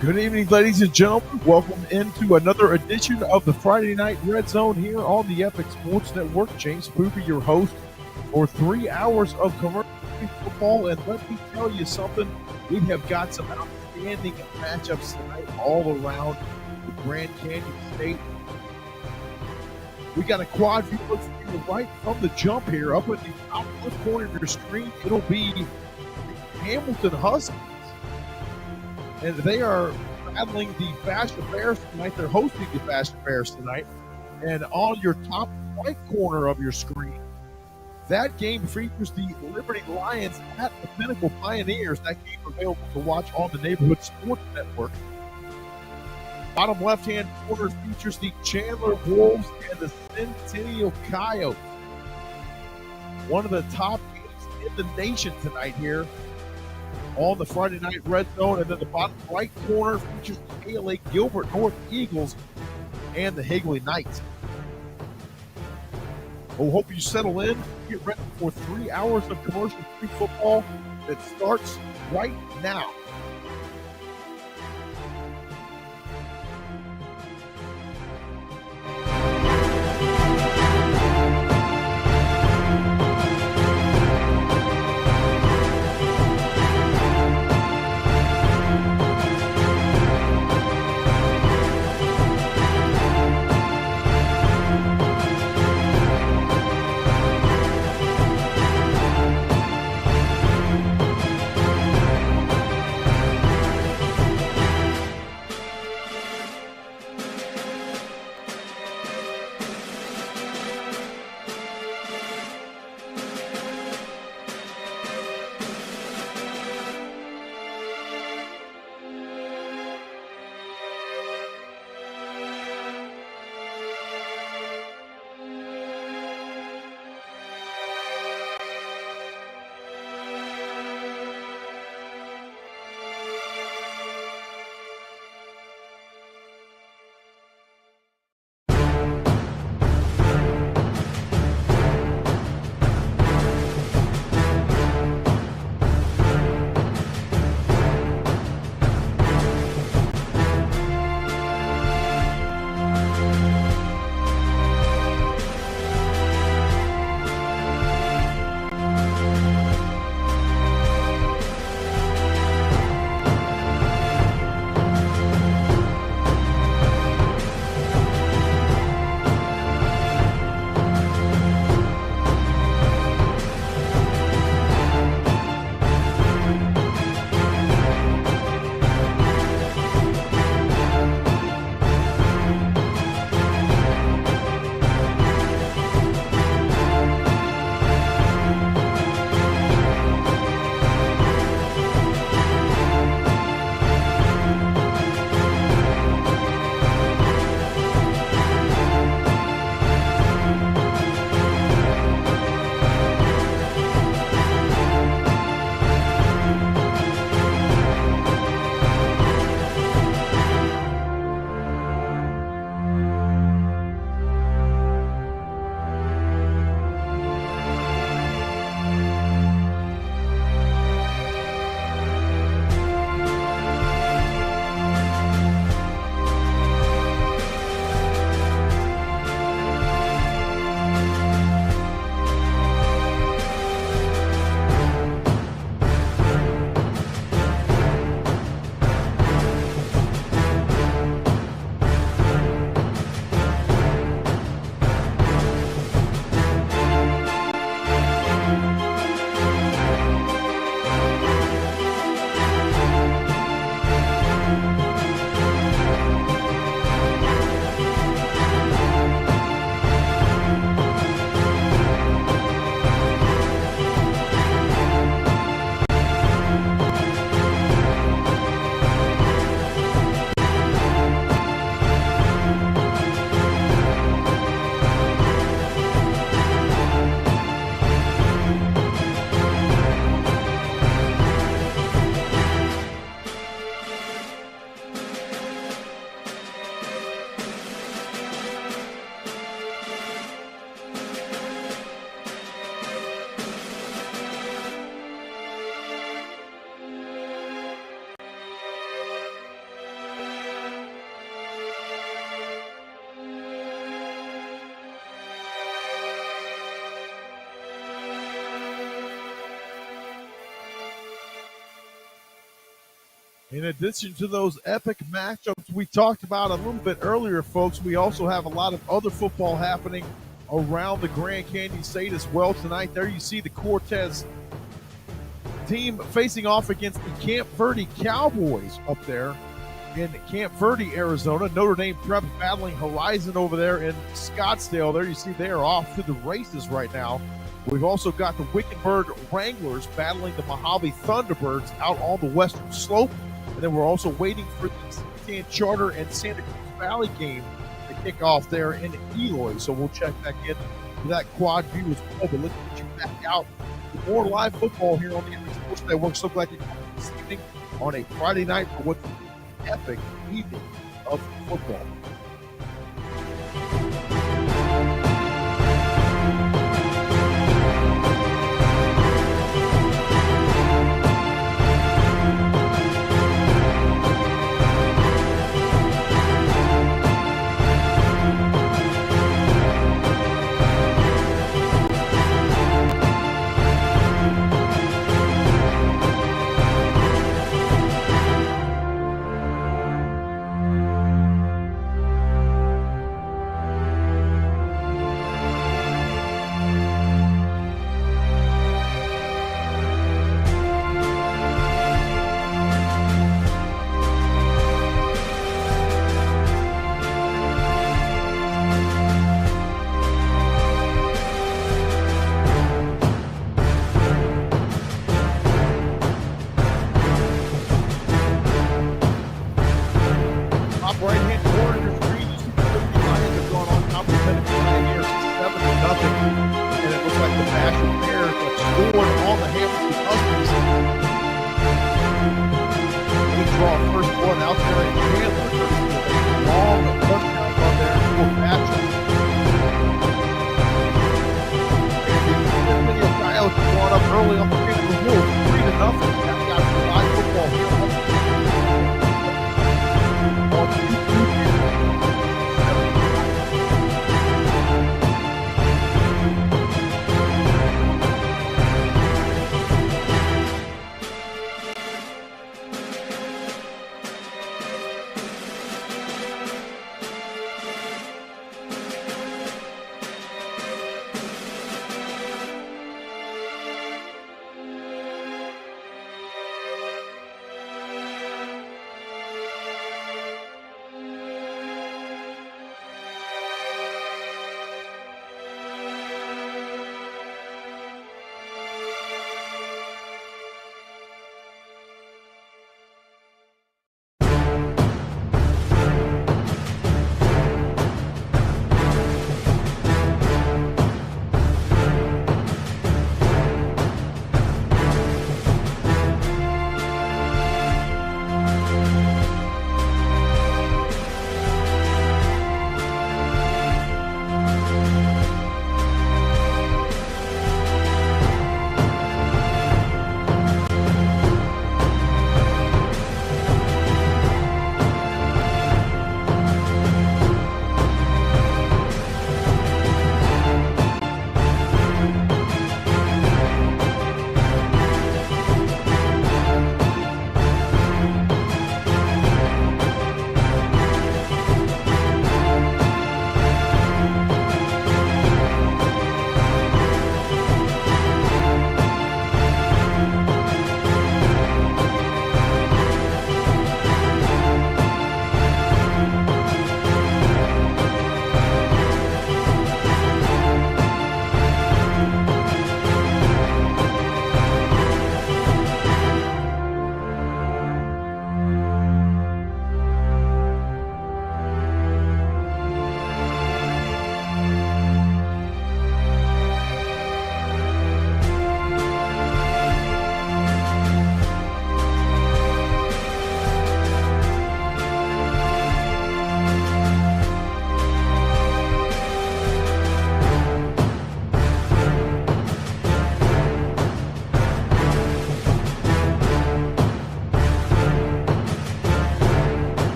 Good evening, ladies and gentlemen. Welcome into another edition of the Friday Night Red Zone here on the Epic Sports Network. James Poovey, your host, for 3 hours of commercial-free football. And let me tell you something, we have got some outstanding matchups tonight all around the Grand Canyon State. We got a quad view look for you right from the jump here. Up at the top left corner of your screen, it'll be the Hamilton Huskies. And they are battling the Fashion Bears tonight. They're hosting the Fashion Bears tonight. And on your top right corner of your screen, that game features the Liberty Lions at the Pinnacle Pioneers. That game available to watch on the Neighborhood Sports Network. Bottom left-hand corner features the Chandler Wolves and the Centennial Coyotes. One of the top games in the nation tonight here on the Friday Night Red Zone. And then the bottom right corner features the ALA Gilbert North Eagles and the Higley Knights. Well, hope you settle in. Get ready for 3 hours of commercial-free football that starts right now. In addition to those epic matchups we talked about a little bit earlier, folks, we also have a lot of other football happening around the Grand Canyon State as well tonight. There you see the Cortez team facing off against the Camp Verde Cowboys up there in Camp Verde, Arizona. Notre Dame Prep battling Horizon over there in Scottsdale. There you see they are off to the races right now. We've also got the Wickenburg Wranglers battling the Mojave Thunderbirds out on the western slope. And then we're also waiting for the San Charter and Santa Cruz Valley game to kick off there in Eloy. So we'll check back in to that quad view as well. But let's get you back out to more live football here on the NFHS Sports Network. So glad you're coming this evening on a Friday night for what's an epic evening of football.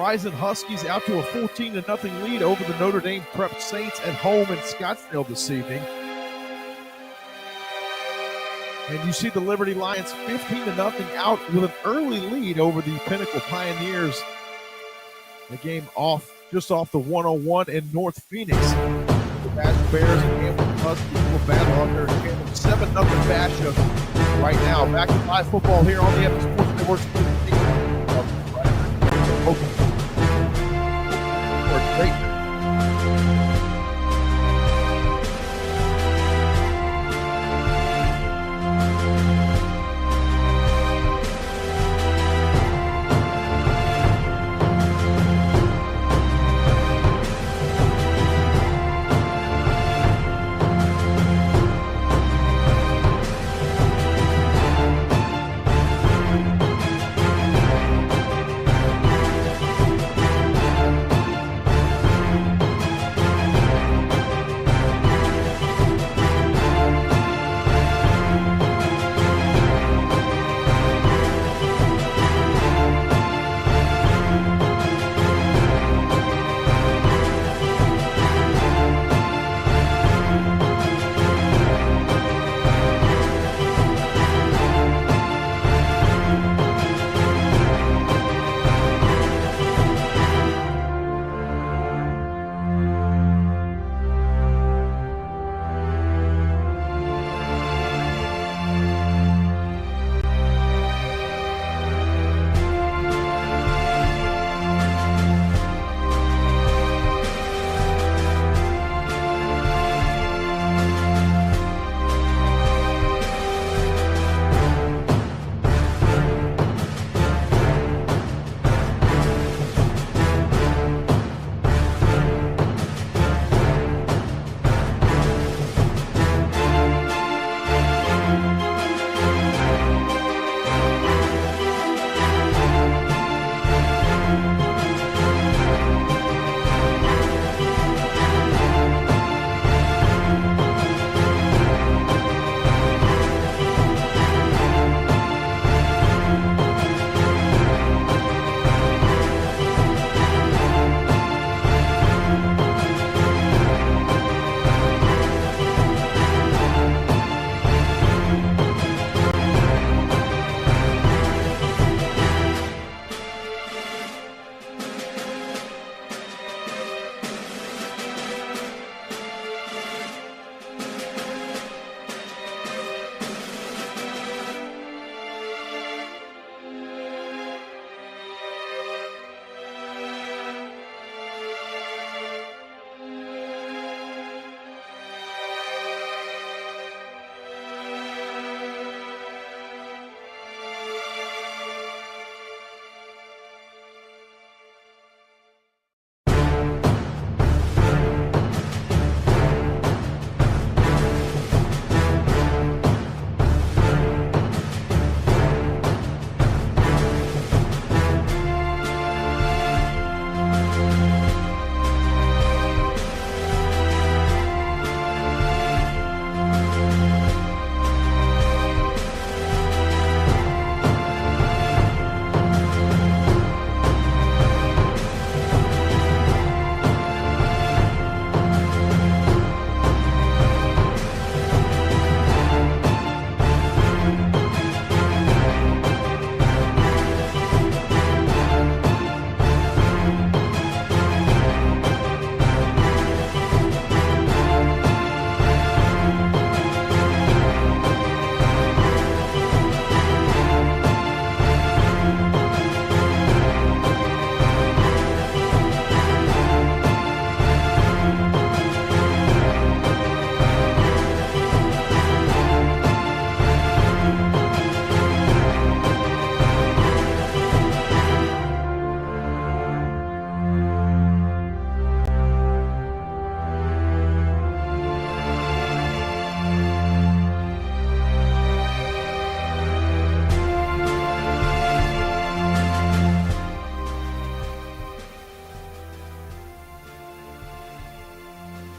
Rising Huskies out to a 14-0 lead over the Notre Dame Prep Saints at home in Scottsdale this evening. And you see the Liberty Lions 15-0 out with an early lead over the Pinnacle Pioneers. The game just off the 101 in North Phoenix. The Bash Bears and Hamilton Huskies will battle out there in Hamilton. 7-0 Basha right now. Back to live football here on the Epic Sports Network. Great.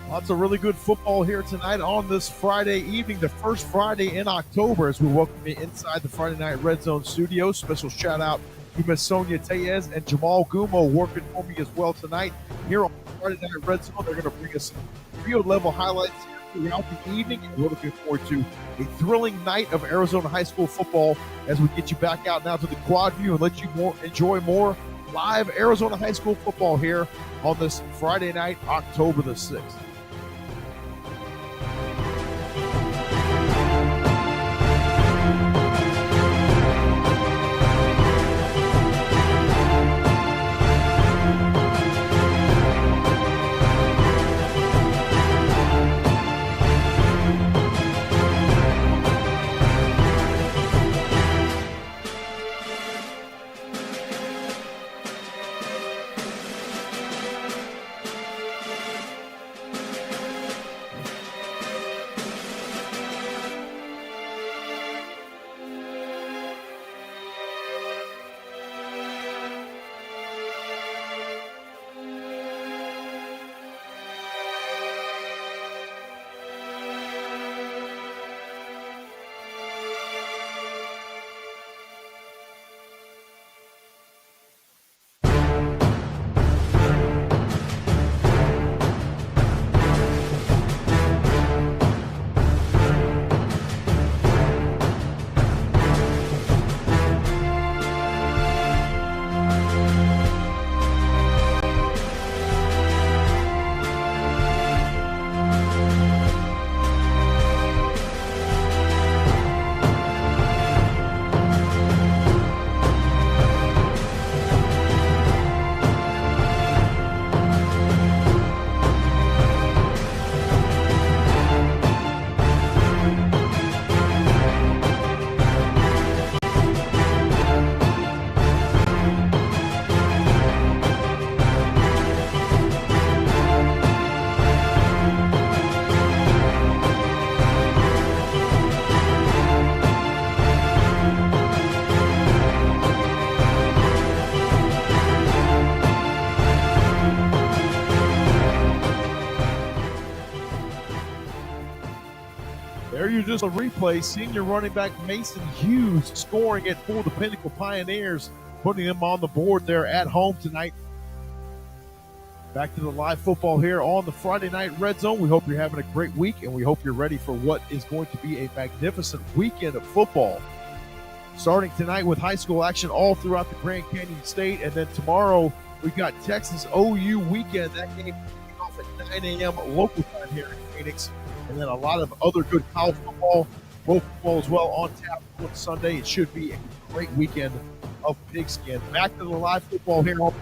Lots of really good football here tonight on this Friday evening, the first Friday in October, as we welcome you inside the Friday Night Red Zone studio. Special shout out to Miss Sonia Tellez and Jamal Gumo working for me as well tonight here on Friday Night Red Zone. They're going to bring us some field-level highlights throughout the evening, and we're looking forward to a thrilling night of Arizona high school football as we get you back out now to the quad view and let you enjoy more live Arizona high school football here on this Friday night, October the 6th. There you just a replay. Senior running back Mason Hughes scoring it for the Pinnacle Pioneers, putting them on the board there at home tonight. Back to the live football here on the Friday Night Red Zone. We hope you're having a great week, and we hope you're ready for what is going to be a magnificent weekend of football. Starting tonight with high school action all throughout the Grand Canyon State, and then tomorrow we've got Texas OU weekend. That game kicking off at 9 a.m. local time here in Phoenix. And then a lot of other good college football, pro football as well on tap on Sunday. It should be a great weekend of pigskin. Back to the live football here on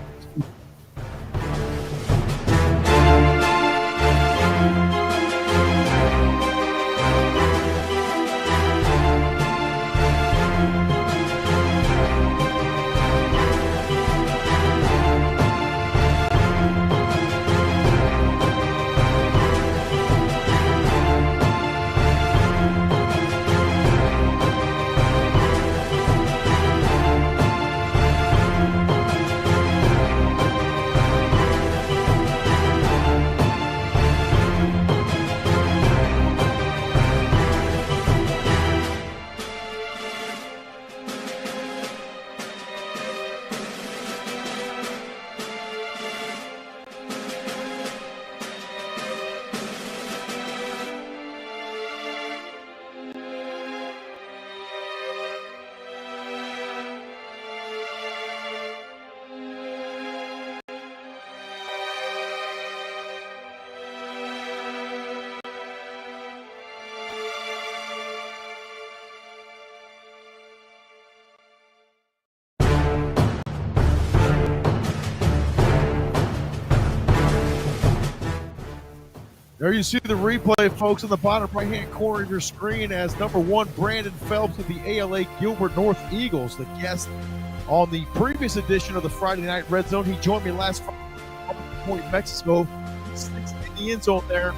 There you see the replay, folks, in the bottom right-hand corner of your screen as number 1, Brandon Phelps of the ALA Gilbert North Eagles, the guest on the previous edition of the Friday Night Red Zone. He joined me last Friday at Point, Mexico. He sticks in the end zone there.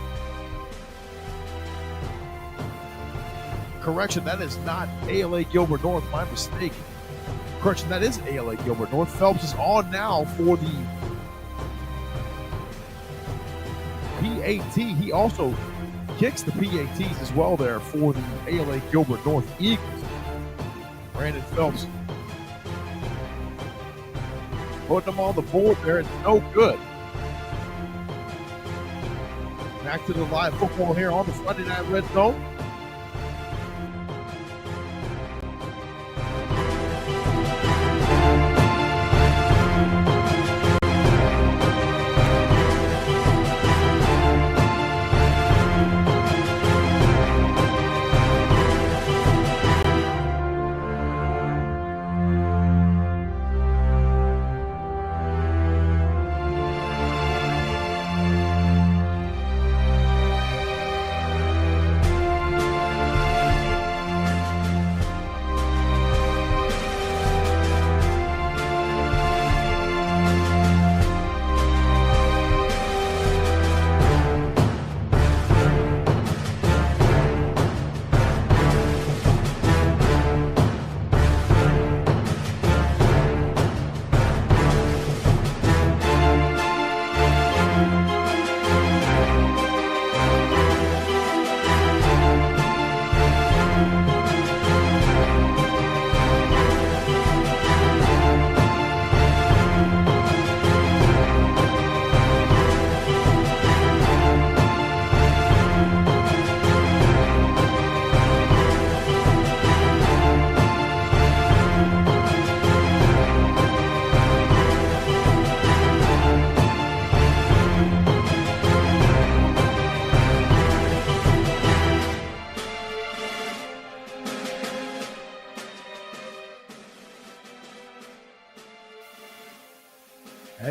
Correction, that is not ALA Gilbert North. My mistake. Correction, that is ALA Gilbert North. Phelps is on now for the PAT. He also kicks the PATs as well there for the ALA Gilbert North Eagles. Brandon Phelps putting them on the board there. It's no good. Back to the live football here on the Friday Night Red Zone.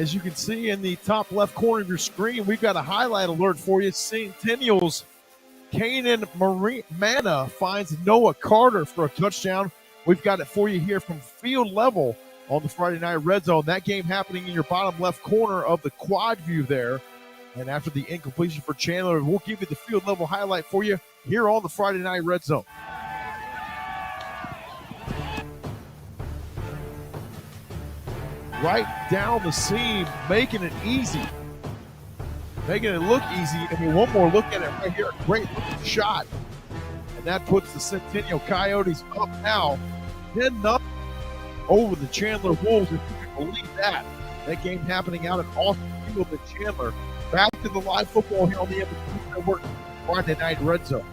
As you can see in the top left corner of your screen, we've got a highlight alert for you. Centennial's Kanan Mana finds Noah Carter for a touchdown. We've got it for you here from field level on the Friday Night Red Zone. That game happening in your bottom left corner of the quad view there. And after the incompletion for Chandler, we'll give you the field level highlight for you here on the Friday Night Red Zone. Right down the seam, making it easy. Making it look easy. I mean, one more look at it right here. A great looking shot. And that puts the Centennial Coyotes up now 10-0 over the Chandler Wolves, if you can believe that. That game happening out at Austin Field in Chandler. Back to the live football here on the NFHS Network, Friday Night Red Zone.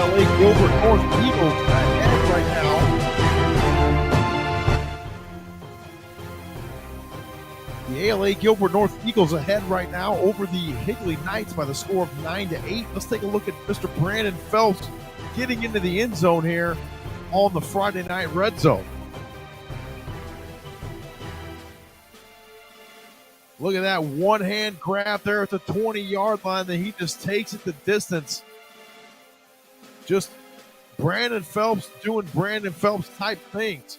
ALA Gilbert North Eagles ahead right now. The ALA Gilbert North Eagles ahead right now over the Higley Knights by the score of 9-8. Let's take a look at Mr. Brandon Phelps getting into the end zone here on the Friday Night Red Zone. Look at that one-hand grab there at the 20-yard line that he just takes it the distance. Just Brandon Phelps doing Brandon Phelps type things.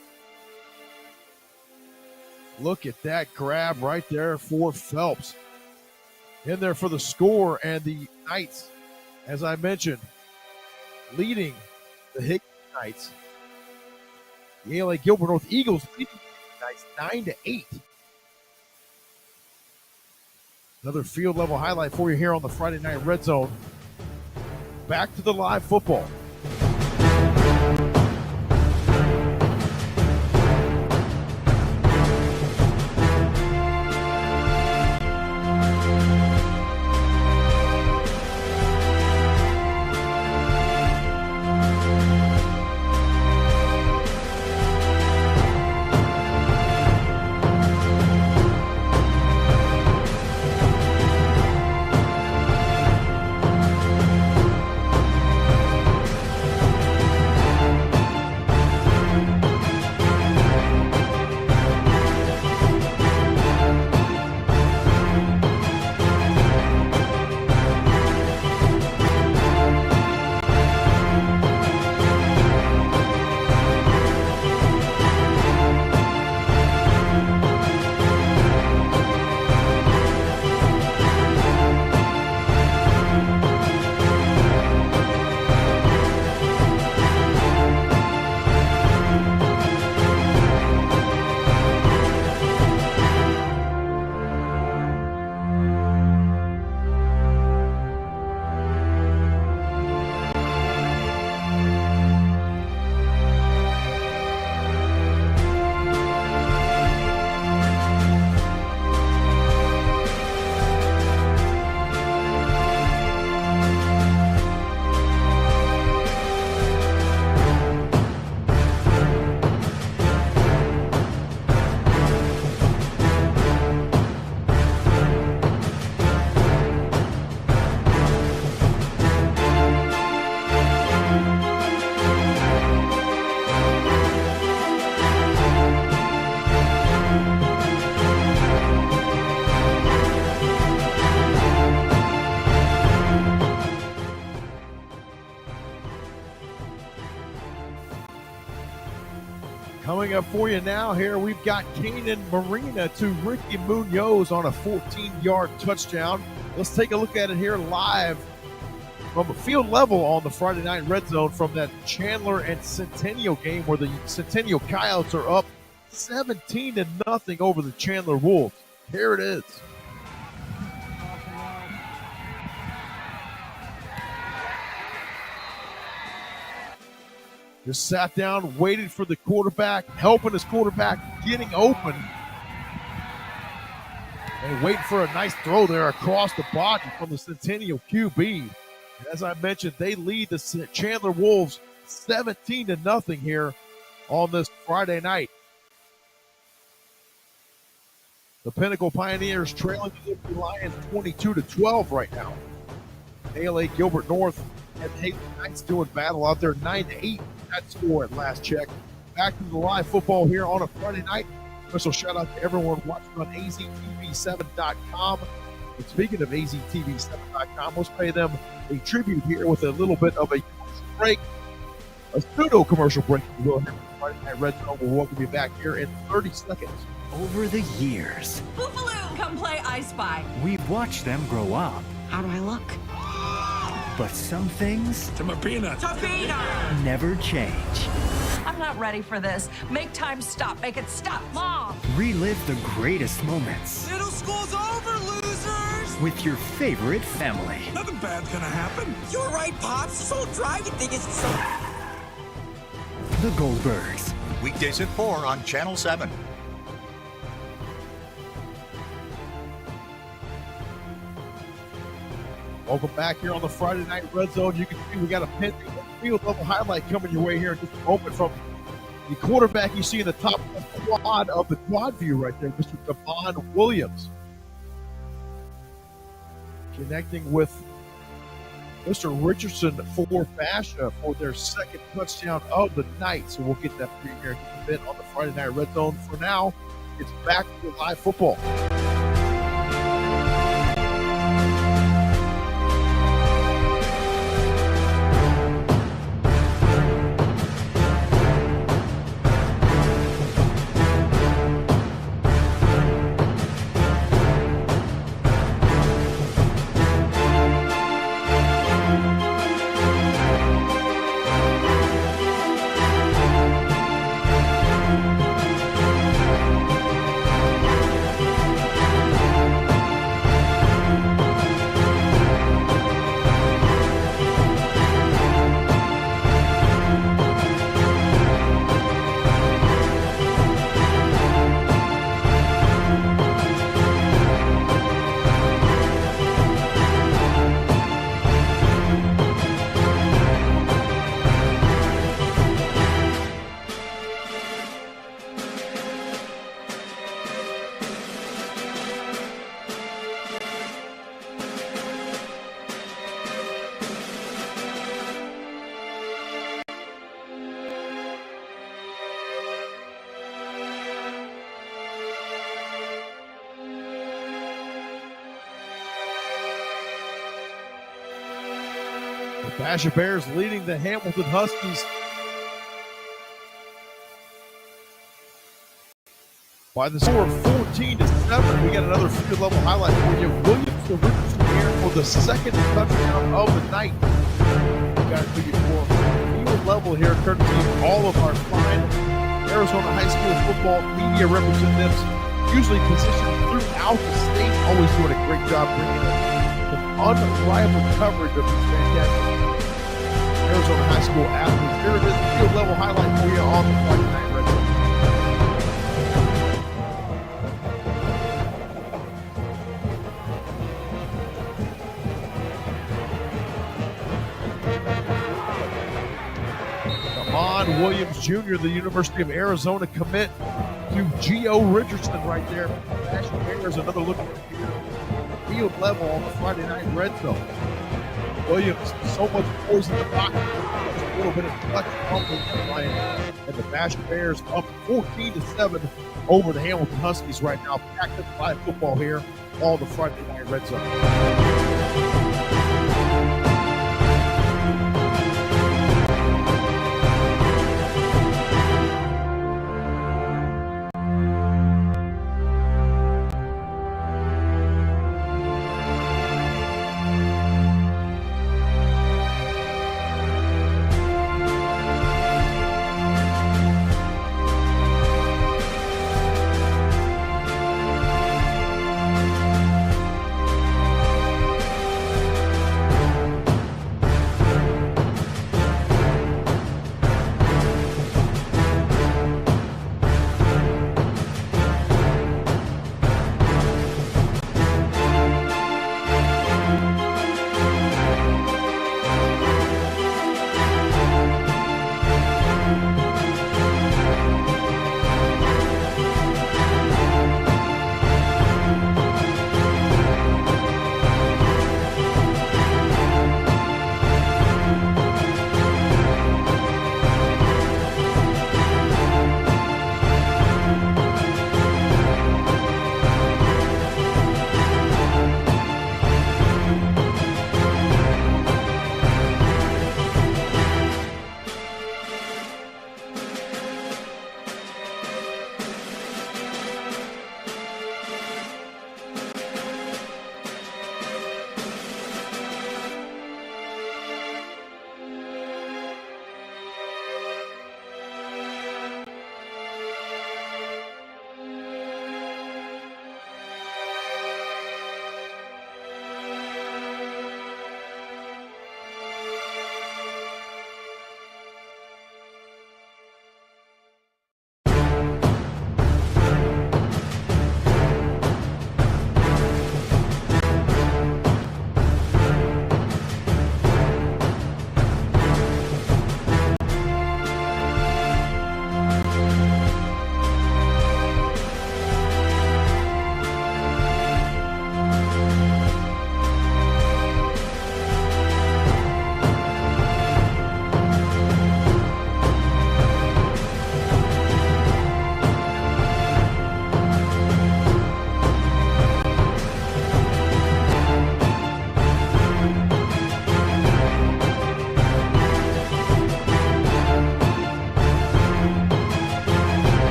Look at that grab right there for Phelps. In there for the score, and the Knights, as I mentioned, leading the Higley Knights. The ALA Gilbert North Eagles leading the Knights 9-8. Another field level highlight for you here on the Friday Night Red Zone. Back to the live football. Coming up for you now here, we've got Kanan Marina to Ricky Munoz on a 14-yard touchdown. Let's take a look at it here live from a field level on the Friday Night Red Zone from that Chandler and Centennial game where the Centennial Coyotes are up 17-0 over the Chandler Wolves. Here it is. Just sat down, waited for the quarterback, helping his quarterback getting open. And waiting for a nice throw there across the body from the Centennial QB. And as I mentioned, they lead the Chandler Wolves 17-0 here on this Friday night. The Pinnacle Pioneers trailing the Liberty Lions 22-12 right now. ALA Gilbert North and Higley Knights doing battle out there 9-8. That score at last check. Back to the live football here on a Friday night. Special shout out to everyone watching on aztv7.com. And speaking of aztv7.com, let's pay them a tribute here with a little bit of a commercial break. A pseudo commercial break. We'll have Friday Night Red Zone. We'll welcome you back here in 30 seconds. Over the years, Boogaloo, come play I Spy. we've watched them grow up. How do I look? But some things Tofina! never change. I'm not ready for this. Make time stop. Make it stop. Mom! Relive the greatest moments Middle school's over, losers! with your favorite family. Nothing bad's gonna happen. You're right, Pops. This whole driving thing is so... The Goldbergs. Weekdays at 4 on Channel 7. Welcome back here on the Friday Night Red Zone. You can see we got a pending field level highlight coming your way here in just a moment from the quarterback you see in the top quad of the quad view right there, Mr. Devon Williams. Connecting with Mr. Richardson for Basha for their second touchdown of the night. So we'll get that for you here in just a bit on the Friday Night Red Zone. For now, it's back to live football. The Basha Bears leading the Hamilton Huskies by the score of 14-7. We got another field level highlight for you. Williams to Richardson here for the second touchdown of the night. We got to you for field level here, courtesy of all of our fine Arizona high school football media representatives, usually positioned throughout the state, always doing a great job bringing some unrivaled coverage of these fantastic Arizona high school athletes. Here it is, the field level highlight for you on the Friday Night Red Zone. Devon Williams Jr., the University of Arizona commit to Geo Richardson right there. National Bears, another look at the field level on the Friday Night Red Zone. Williams, so much poise in the pocket, a little bit of clutch on the line, and the Basha Bears up 14-7 over the Hamilton Huskies right now. Back to live football here on the Friday Night Red Zone.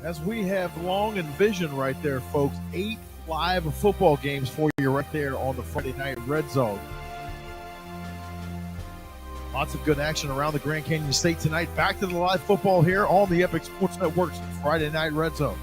as we have long envisioned right there, folks, 8 live football games for you right there on the Friday Night Red Zone. Lots of good action around the Grand Canyon State tonight. Back to the live football here on the Epic Sports Network's Friday Night Red Zone.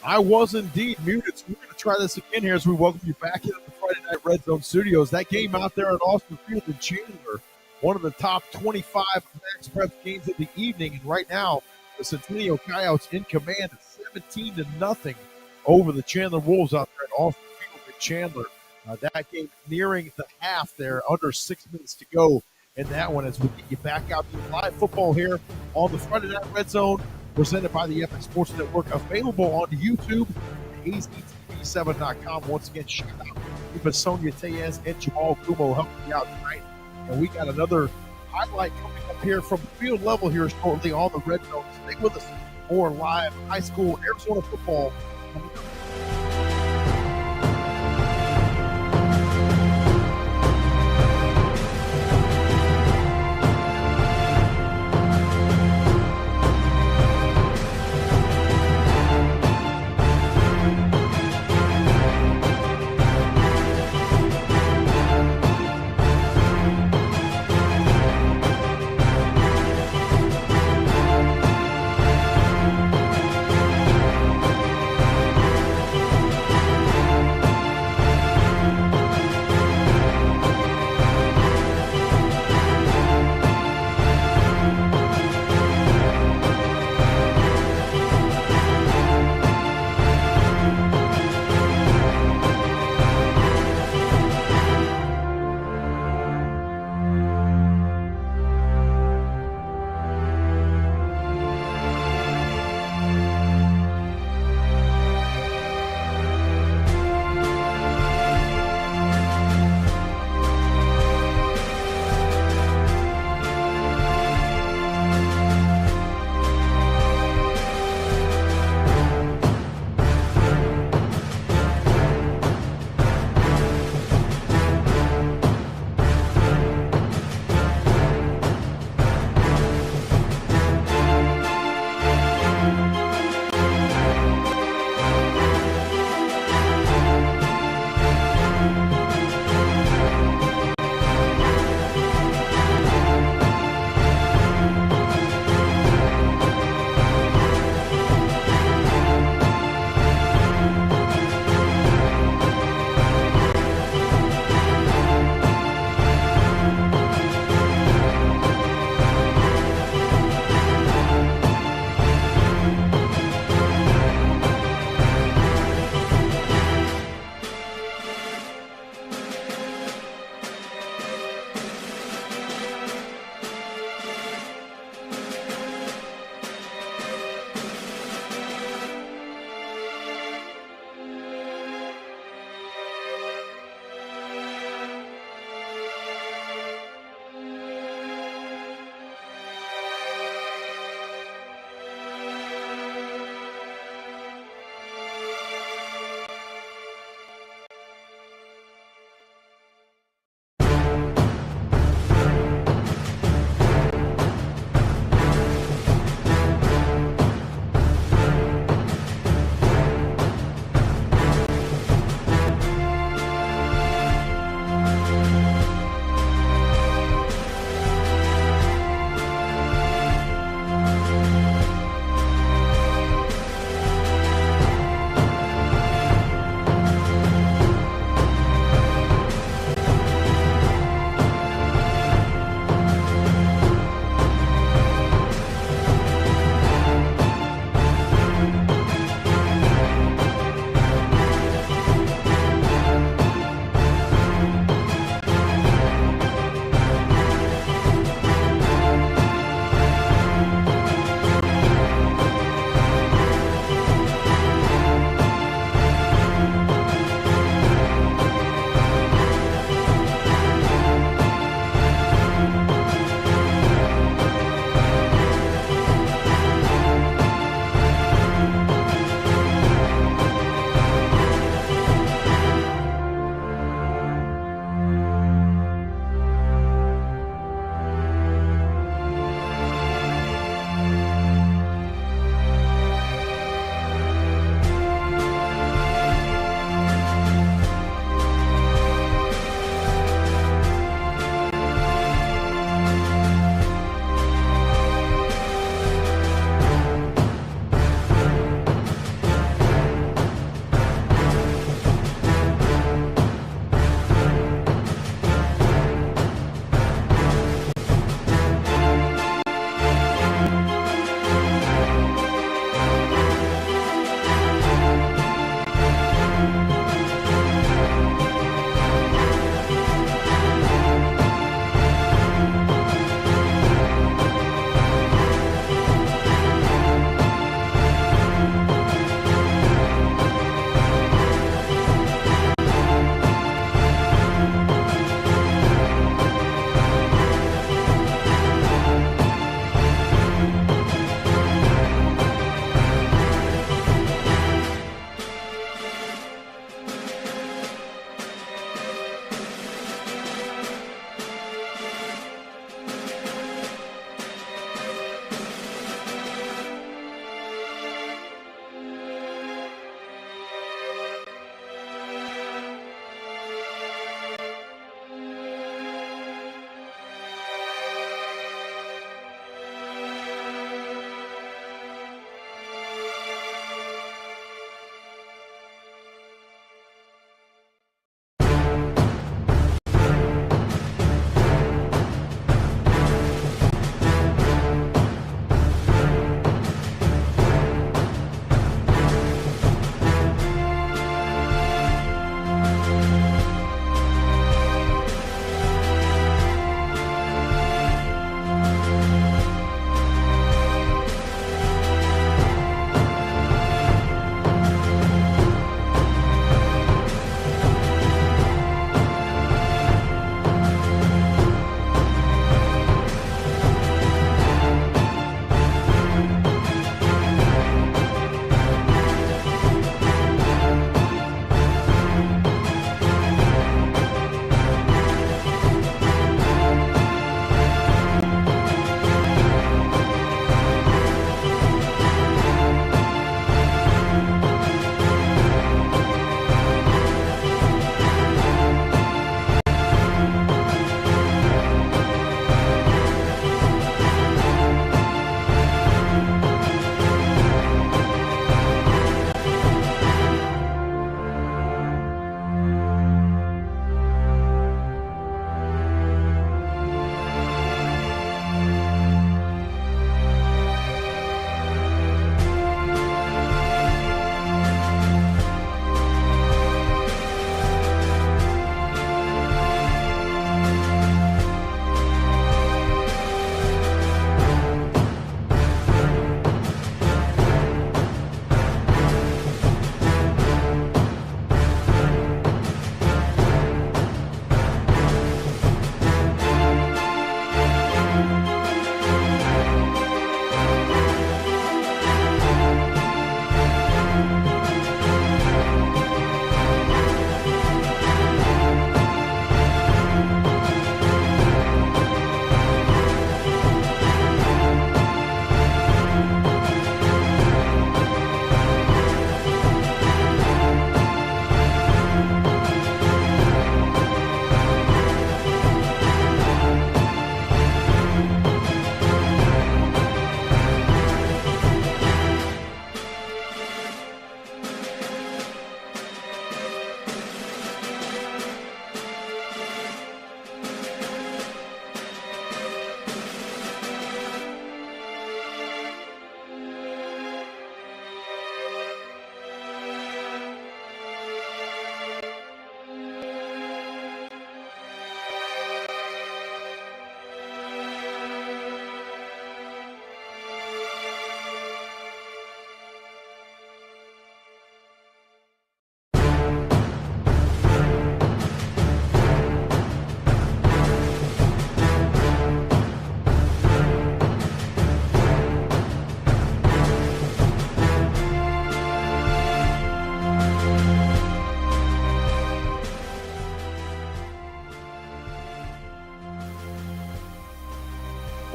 I was indeed muted, so we're going to try this again here as we welcome you back into the Friday Night Red Zone studios. That game out there at Austin Field in Chandler, one of the top 25 max prep games of the evening. And right now, the Centennial Coyotes in command at 17-0 over the Chandler Wolves out there at Austin Field in Chandler. That game nearing the half there, under 6 minutes to go in that one as we get you back out to live football here on the Friday Night Red Zone, presented by the Epic Sports Network, available on YouTube, aztv7.com. Once again, shout out to Sonia Tellez and Jamal Kumo helping you out tonight. And we got another highlight coming up here from the field level here shortly on the Red Zone. Stay with us for live high school Arizona football coming up.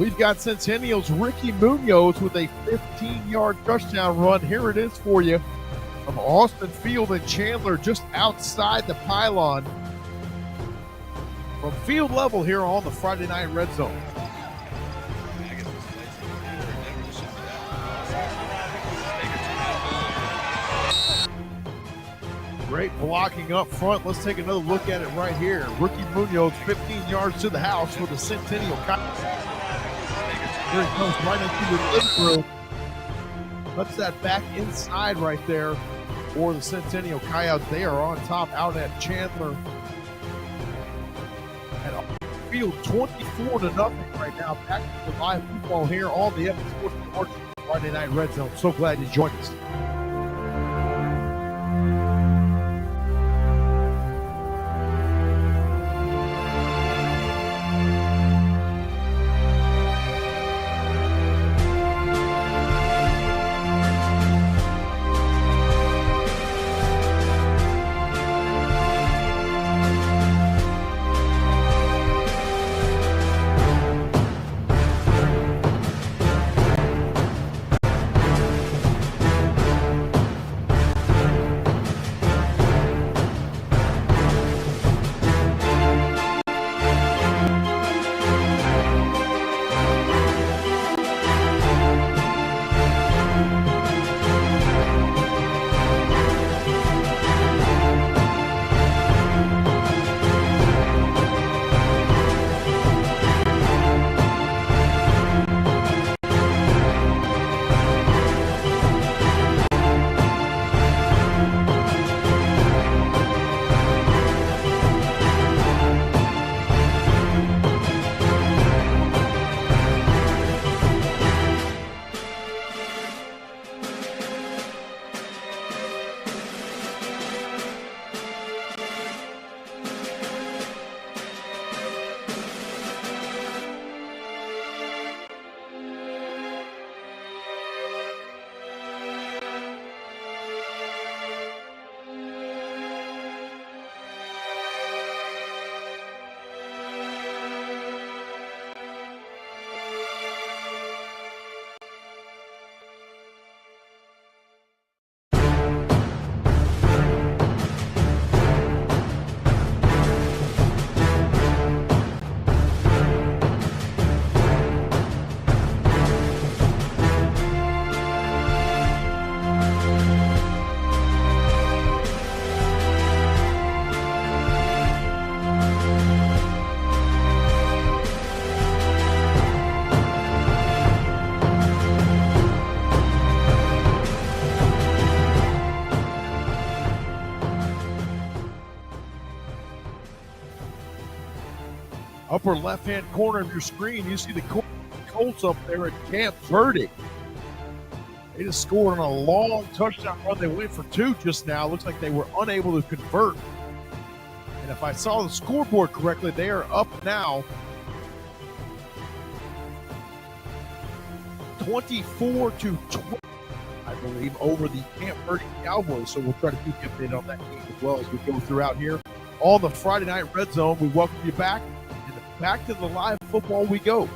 We've got Centennial's Ricky Munoz with a 15-yard touchdown run. Here it is for you from Austin Field and Chandler, just outside the pylon. From field level here on the Friday Night Red Zone. Great blocking up front. Let's take another look at it right here. Ricky Munoz, 15 yards to the house for the Centennial Coyotes. Here he comes right into the in through. Puts that back inside right there for the Centennial Coyotes. They are on top out at Chandler. And field 24-0 right now. Back to the live football here on the Epic Sports Network Friday Night Red Zone. So glad you joined us. Upper left-hand corner of your screen, you see the Colts up there at Camp Verde. They just scored on a long touchdown run. They went for two just now. Looks like they were unable to convert. And if I saw the scoreboard correctly, they are up now 24-20, I believe, over the Camp Verde Cowboys. So we'll try to keep you updated on that game as well as we go throughout here on the Friday Night Red Zone. We welcome you back. Back to the live football we go.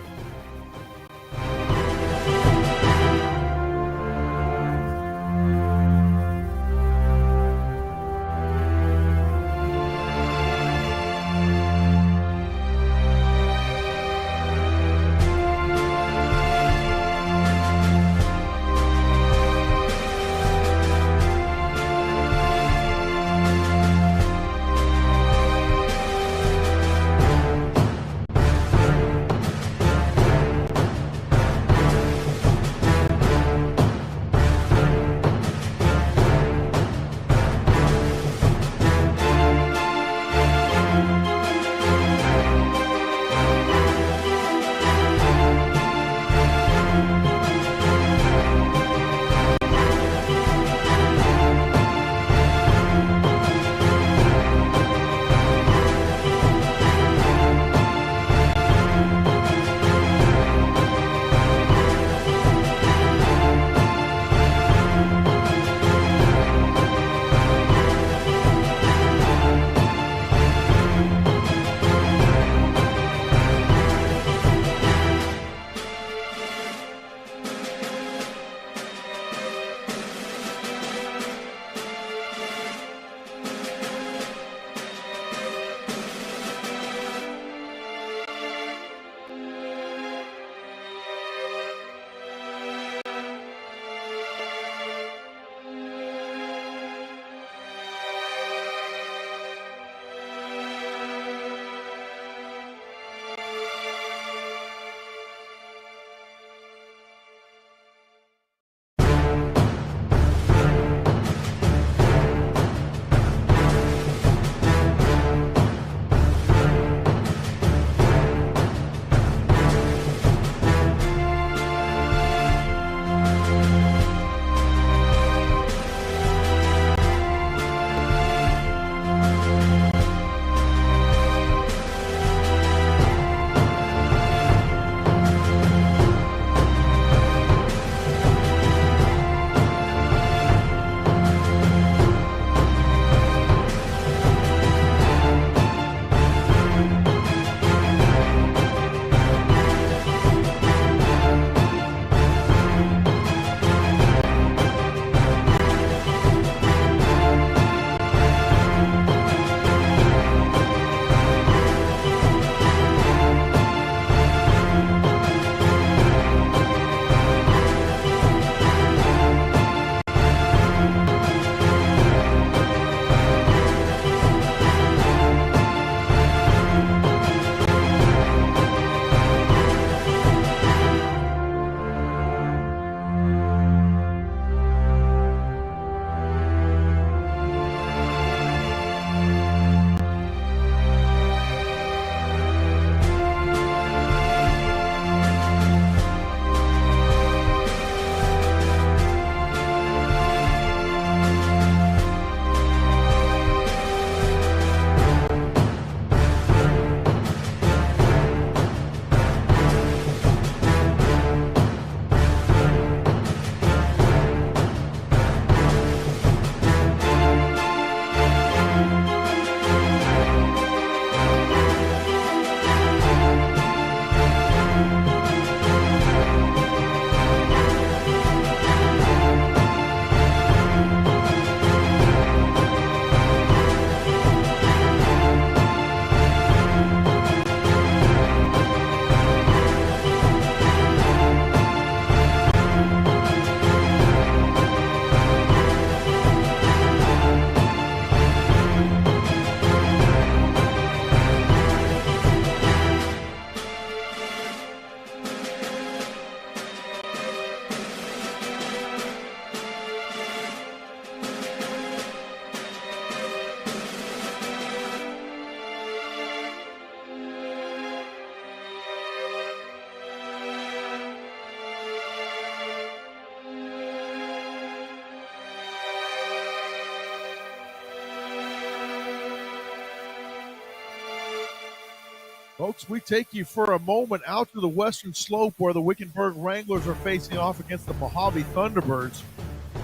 Folks, we take you for a moment out to the western slope where the Wickenburg Wranglers are facing off against the Mojave Thunderbirds.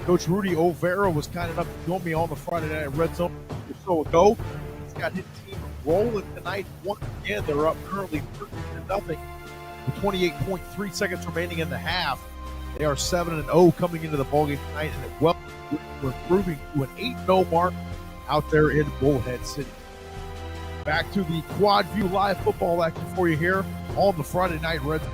Coach Rudy Overa was kind enough to join me on the Friday Night Red Zone or so ago. He's got his team rolling tonight once again. They're up currently 13-0 with 28.3 seconds remaining in the half. They are 7-0 coming into the ballgame tonight, and we're improving to an 8-0 mark out there in Bullhead City. Back to the Quad View live football action for you here on the Friday Night Red Zone.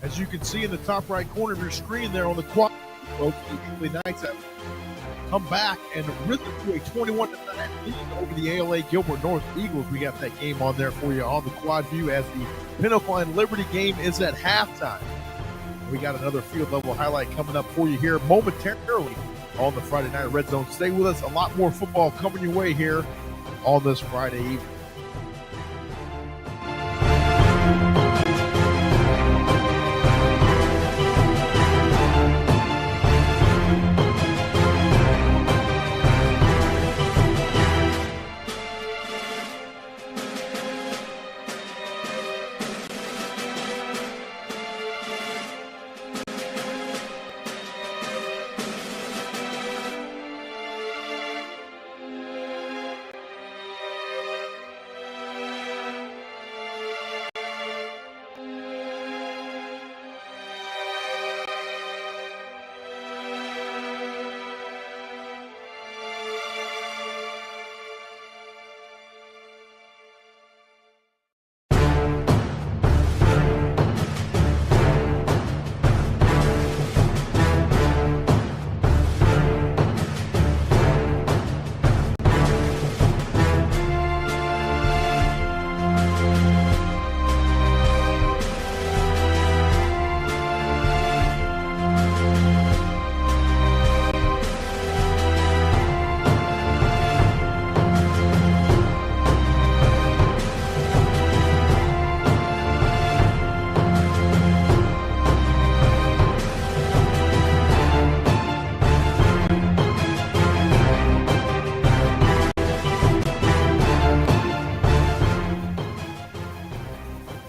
As you can see in the top right corner of your screen there on the quad, folks, the Eagley Knights have come back and risen to a 21-9 lead over the ALA Gilbert North Eagles. We got that game on there for you on the Quad View as the Pinnacle and Liberty game is at halftime. We got another field level highlight coming up for you here momentarily on the Friday Night Red Zone. Stay with us. A lot more football coming your way here on this Friday evening.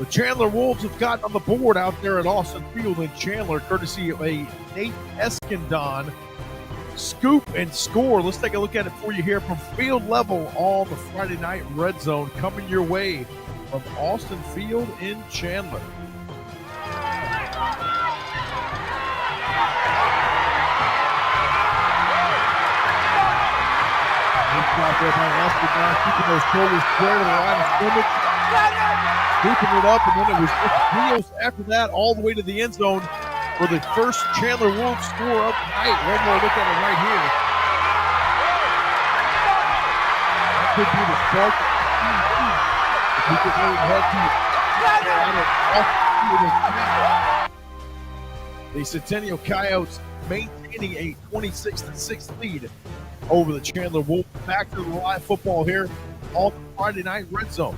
Chandler Wolves have gotten on the board out there at Austin Field in Chandler, courtesy of a Nate Eskandon scoop and score. Let's take a look at it for you here from field level on the Friday Night Red Zone, coming your way from Austin Field in Chandler. Nice job there by Eskandon, keeping those shoulders square to the line of scrimmage. Scooping it up, and then it was just wheels after that all the way to the end zone for the first Chandler Wolves score of the night. One more look at it right here. That could be the spark. If we could really head to the Centennial Coyotes maintaining a 26-6 lead over the Chandler Wolves. Back to the live football here on the Friday Night Red Zone.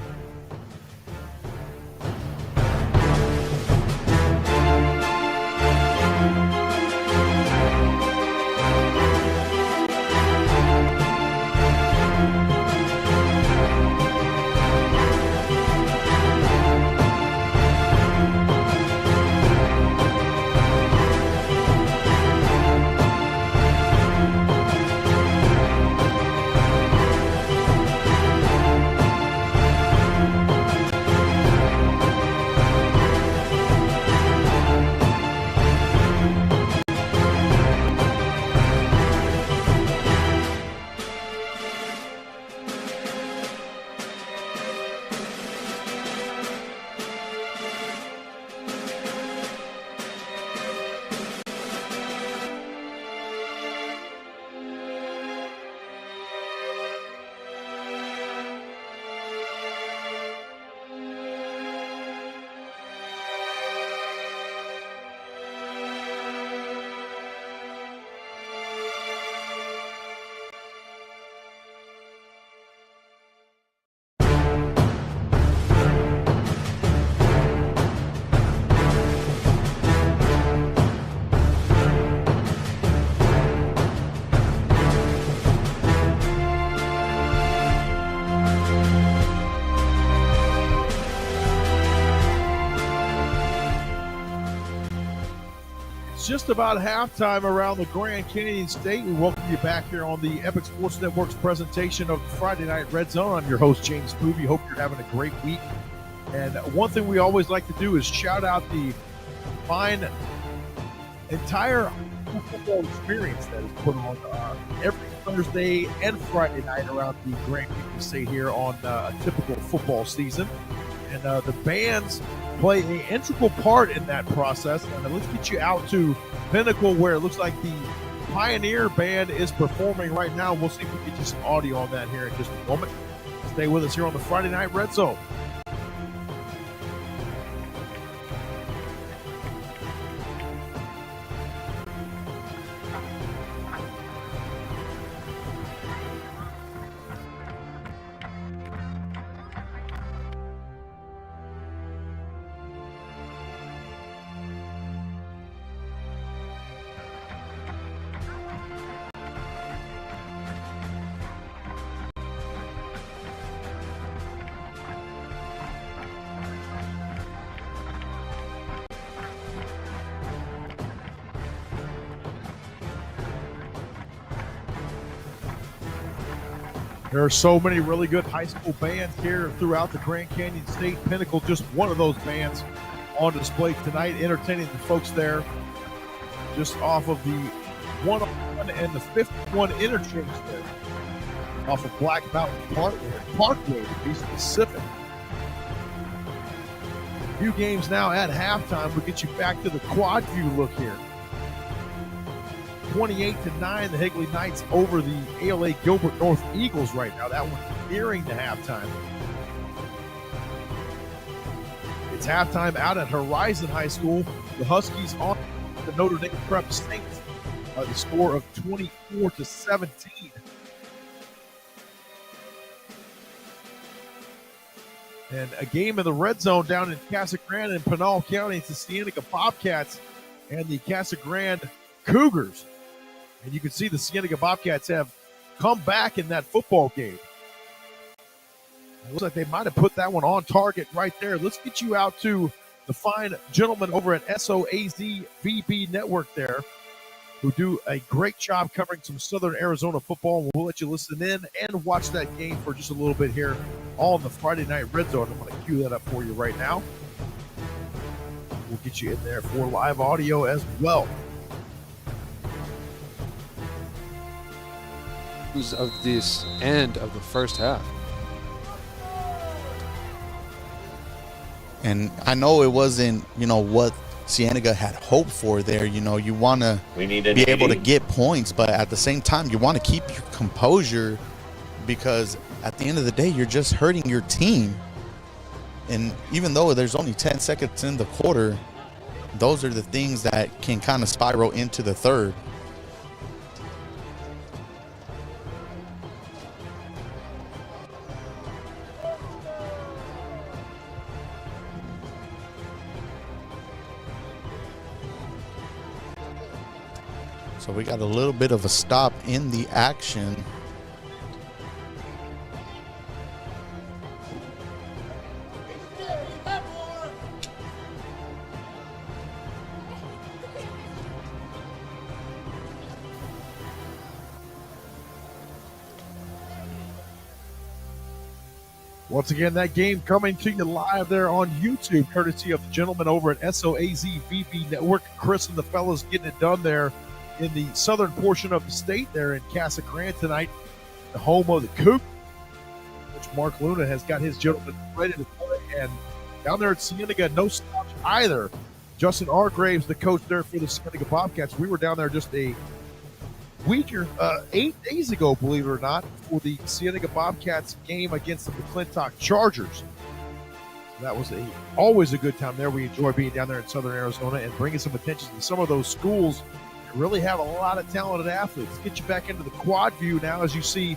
It's just about halftime around the Grand Canyon State. We welcome you back here on the Epic Sports Network's presentation of Friday Night Red Zone. I'm your host, James Poovey. Hope you're having a great week. And one thing we always like to do is shout out the fine entire football experience that is put on every Thursday and Friday night around the Grand Canyon State here on a typical football season. And the bands play an integral part in that process. And let's get you out to Pinnacle, where it looks like the Pioneer Band is performing right now. We'll see if we can get you some audio on that here in just a moment. Stay with us here on the Friday Night Red Zone. There are so many really good high school bands here throughout the Grand Canyon State. Pinnacle, just one of those bands on display tonight, entertaining the folks there just off of the 101 and the 51 interchange there, off of Black Mountain Parkway to be specific. A few games now at halftime. We'll get you back to the quad view look here. 28-9, the Higley Knights over the ALA Gilbert North Eagles right now. That one nearing the halftime. It's halftime out at Horizon High School. The Huskies on the Notre Dame Prep Saints. The score of 24-17. And a game in the red zone down in Casa Grande in Pinal County. It's the Cienega Bobcats and the Casa Grande Cougars. And you can see the Cienega Bobcats have come back in that football game. It looks like they might have put that one on target right there. Let's get you out to the fine gentlemen over at SOAZ VB Network there, who do a great job covering some Southern Arizona football. We'll let you listen in and watch that game for just a little bit here on the Friday Night Red Zone. I'm going to cue that up for you right now. We'll get you in there for live audio as well. Of this end of the first half. And I know it wasn't, what Cienega had hoped for there. You want to be able to get points, but at the same time, you want to keep your composure, because at the end of the day, you're just hurting your team. And even though there's only 10 seconds in the quarter, those are the things that can kind of spiral into the third. So we got a little bit of a stop in the action. Once again, that game coming to you live there on YouTube, courtesy of the gentlemen over at SOAZ VB Network. Chris and the fellas getting it done there in the southern portion of the state there in Casa Grande tonight, the home of the Cougars, which Mark Luna has got his gentlemen ready to play. And down there at Cienega, no slouch either. Justin Argraves, the coach there for the Cienega Bobcats. We were down there just a week or 8 days ago, believe it or not, for the Cienega Bobcats game against the McClintock Chargers. That was always a good time there. We enjoy being down there in southern Arizona and bringing some attention to some of those schools that really have a lot of talented athletes. Let's get you back into the quad view now as you see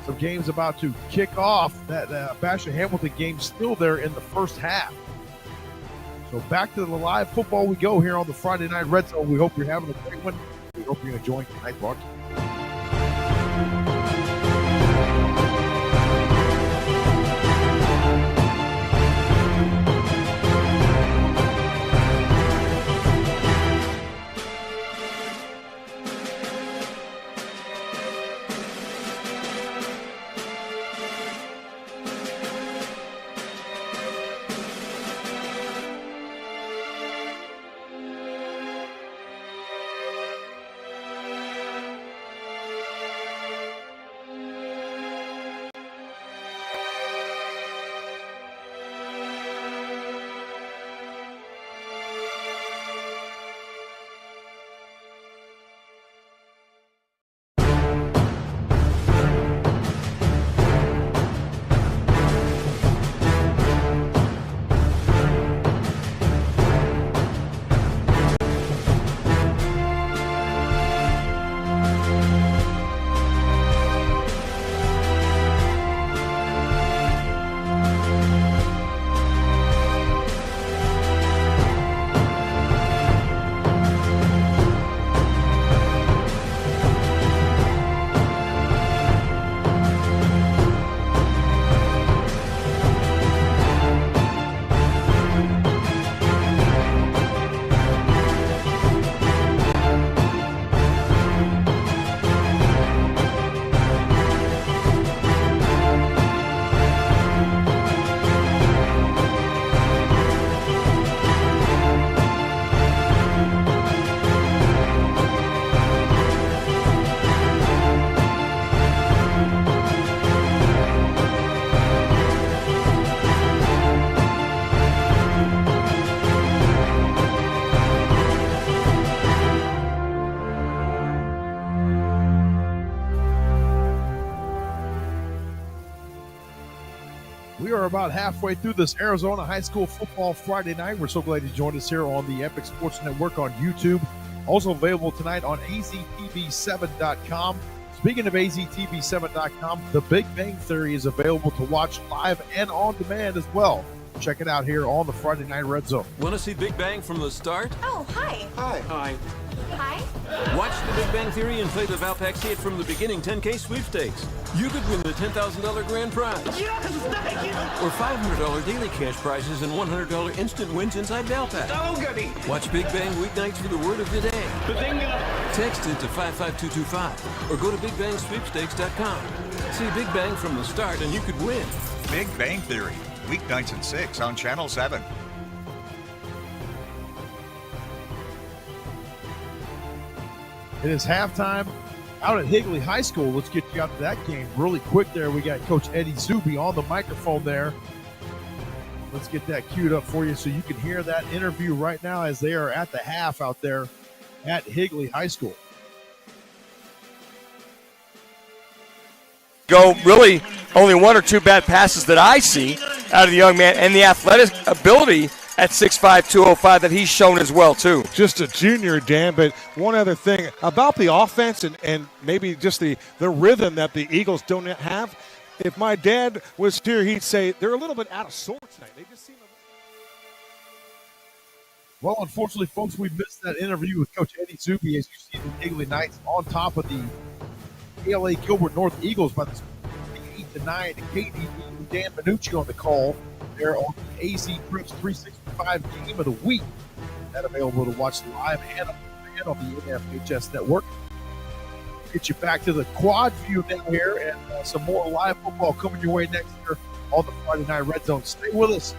some games about to kick off. That Basha Hamilton game still there in the first half. So back to the live football we go here on the Friday Night Red Zone. We hope you're having a great one. We hope you're enjoying tonight's broadcast. about halfway through this Arizona high school football Friday night. We're so glad you joined us here on the Epic Sports Network on YouTube. Also available tonight on aztv7.com. Speaking of aztv7.com, The Big Bang Theory is available to watch live and on demand as well. Check it out here on the Friday Night Red Zone. Want to see Big Bang from the start? Oh, hi. Hi. Hi. Hi. Watch The Big Bang Theory and play the Valpak See It from the Beginning 10K sweepstakes. You could win the $10,000 grand prize. Yes, thank you. Or $500 daily cash prizes and $100 instant wins inside Valpak. Oh, goody. Watch Big Bang weeknights for the word of the day. Bazinga. Text it to 55225 or go to BigBangSweepstakes.com. See Big Bang from the start and you could win. Big Bang Theory, weeknights at 6 on Channel 7. It is halftime out at Higley High School. Let's get you out to that game really quick there. We got Coach Eddie Zuby on the microphone there. Let's get that queued up for you so you can hear that interview right now as they are at the half out there at Higley High School. Go really only one or two bad passes that I see out of the young man, and the athletic ability at 6'5", 205 that he's shown as well, too. Just a junior, Dan, but one other thing about the offense and maybe just the rhythm that the Eagles don't have. If my dad was here, he'd say they're a little bit out of sorts tonight. They just seem Well, unfortunately, folks, we missed that interview with Coach Eddie Zuby as you see the Higley Knights on top of the ALA Gilbert North Eagles by the 8-9 and KD and Dan Minucci on the call there on the AZ Preps 365 Game of the Week. That available to watch live and on the NFHS Network. Get you back to the quad view down here and some more live football coming your way next year on the Friday Night Red Zone. Stay with us.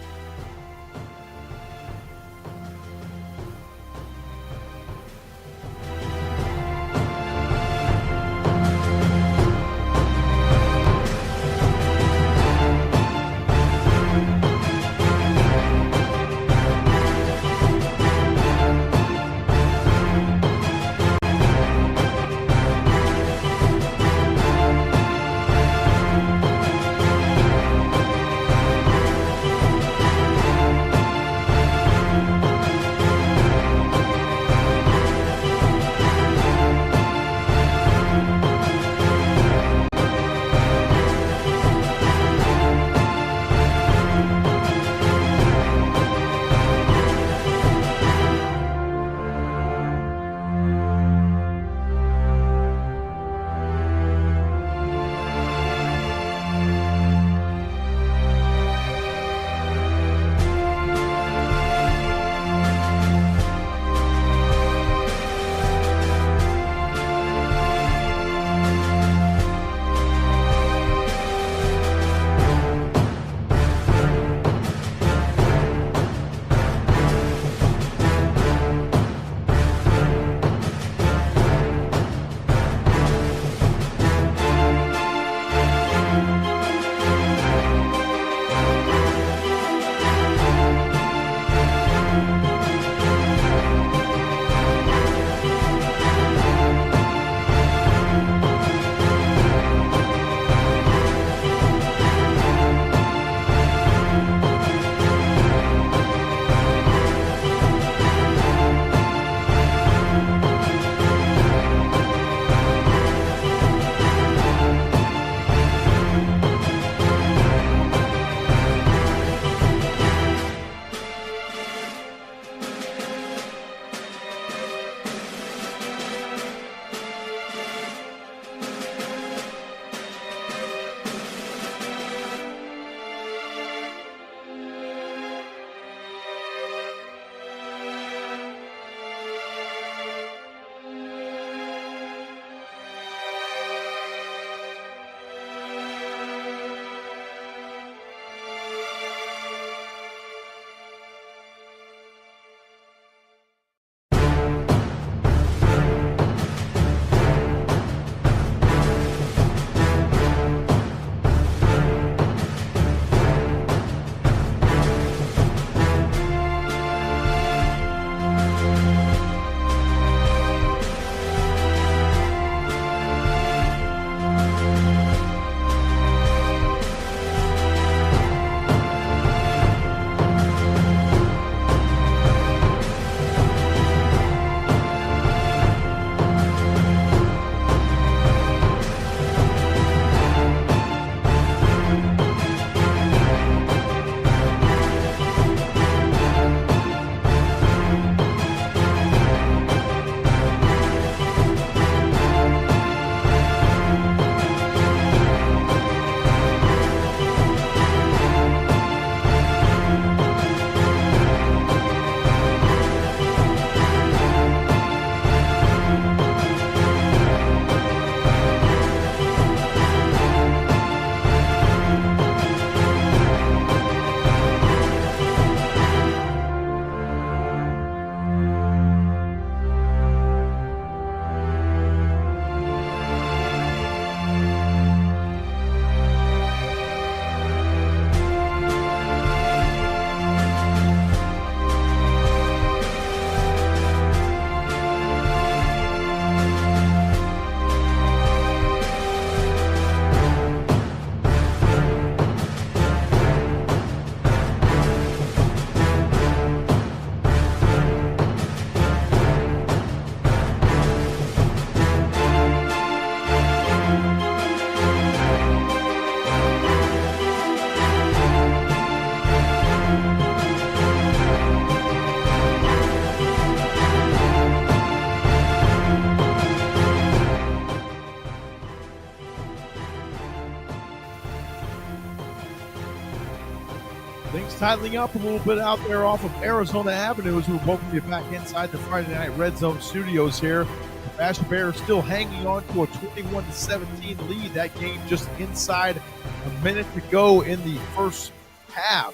Things tightening up a little bit out there off of Arizona Avenue as we welcome you back inside the Friday Night Red Zone studios here. The Bash Bears still hanging on to a 21-17 lead. That game just inside a minute to go in the first half.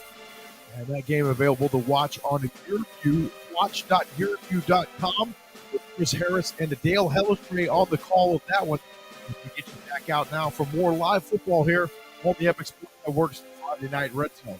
And that game available to watch on Gearview, watch.gearview.com with Chris Harris and Dale Hellestree on the call of that one. We get you back out now for more live football here on the Epic Sports Network's Friday Night Red Zone.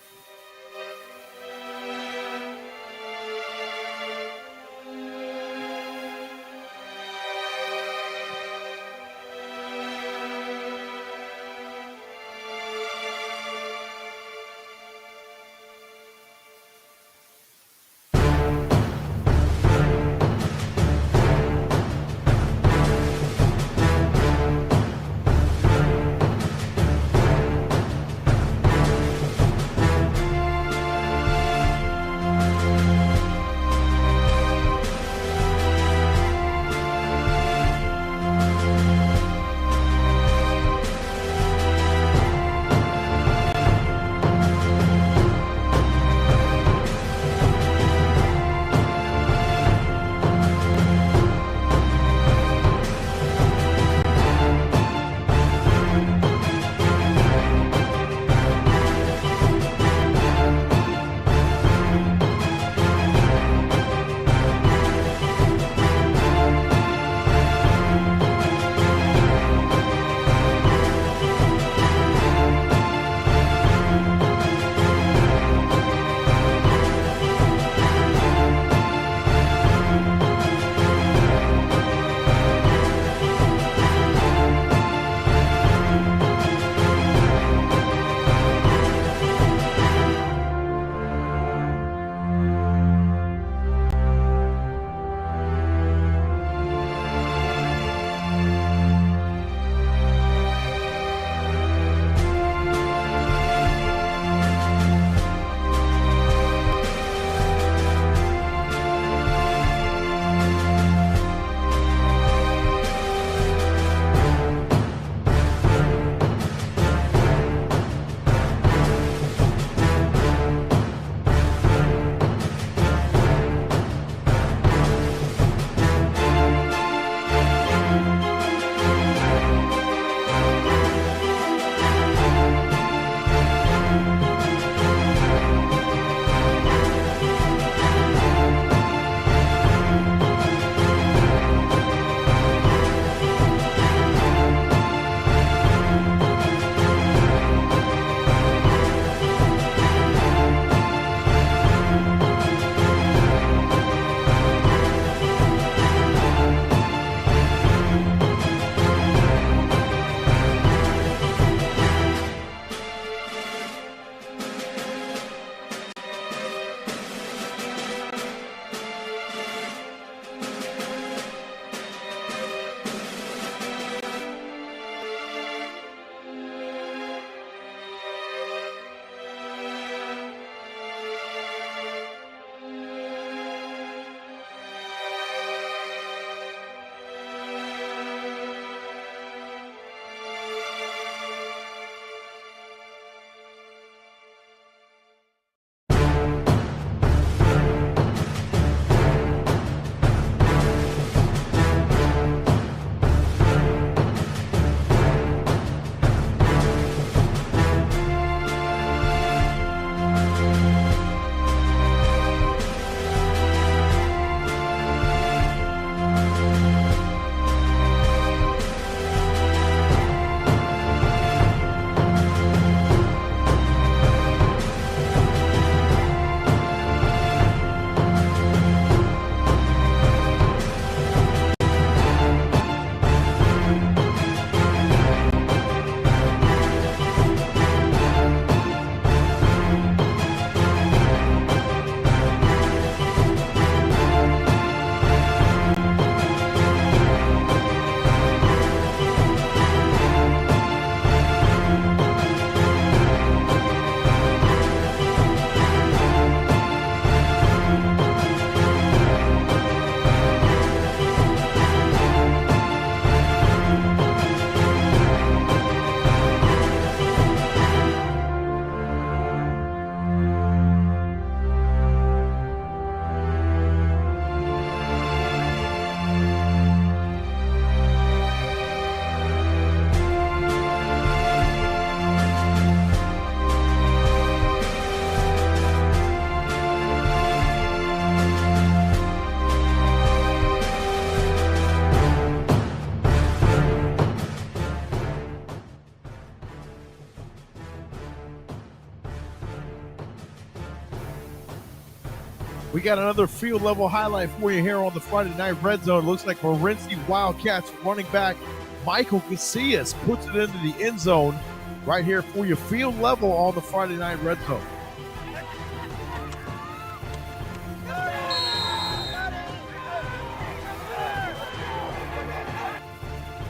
We got another field level highlight for you here on the Friday Night Red Zone. It looks like Morenci Wildcats running back Michael Casillas puts it into the end zone right here for you, field level on the Friday Night Red Zone.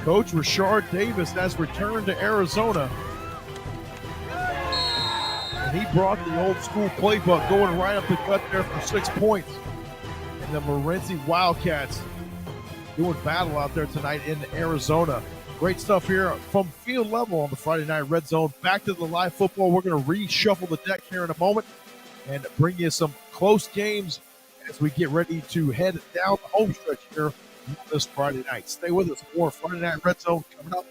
Coach Rashard Davis has returned to Arizona. And he brought the old school playbook going right up the gut there for 6 points. And the Morenci Wildcats doing battle out there tonight in Arizona. Great stuff here from field level on the Friday Night Red Zone. Back to the live football. We're going to reshuffle the deck here in a moment and bring you some close games as we get ready to head down the home stretch here this Friday night. Stay with us. More Friday Night Red Zone coming up.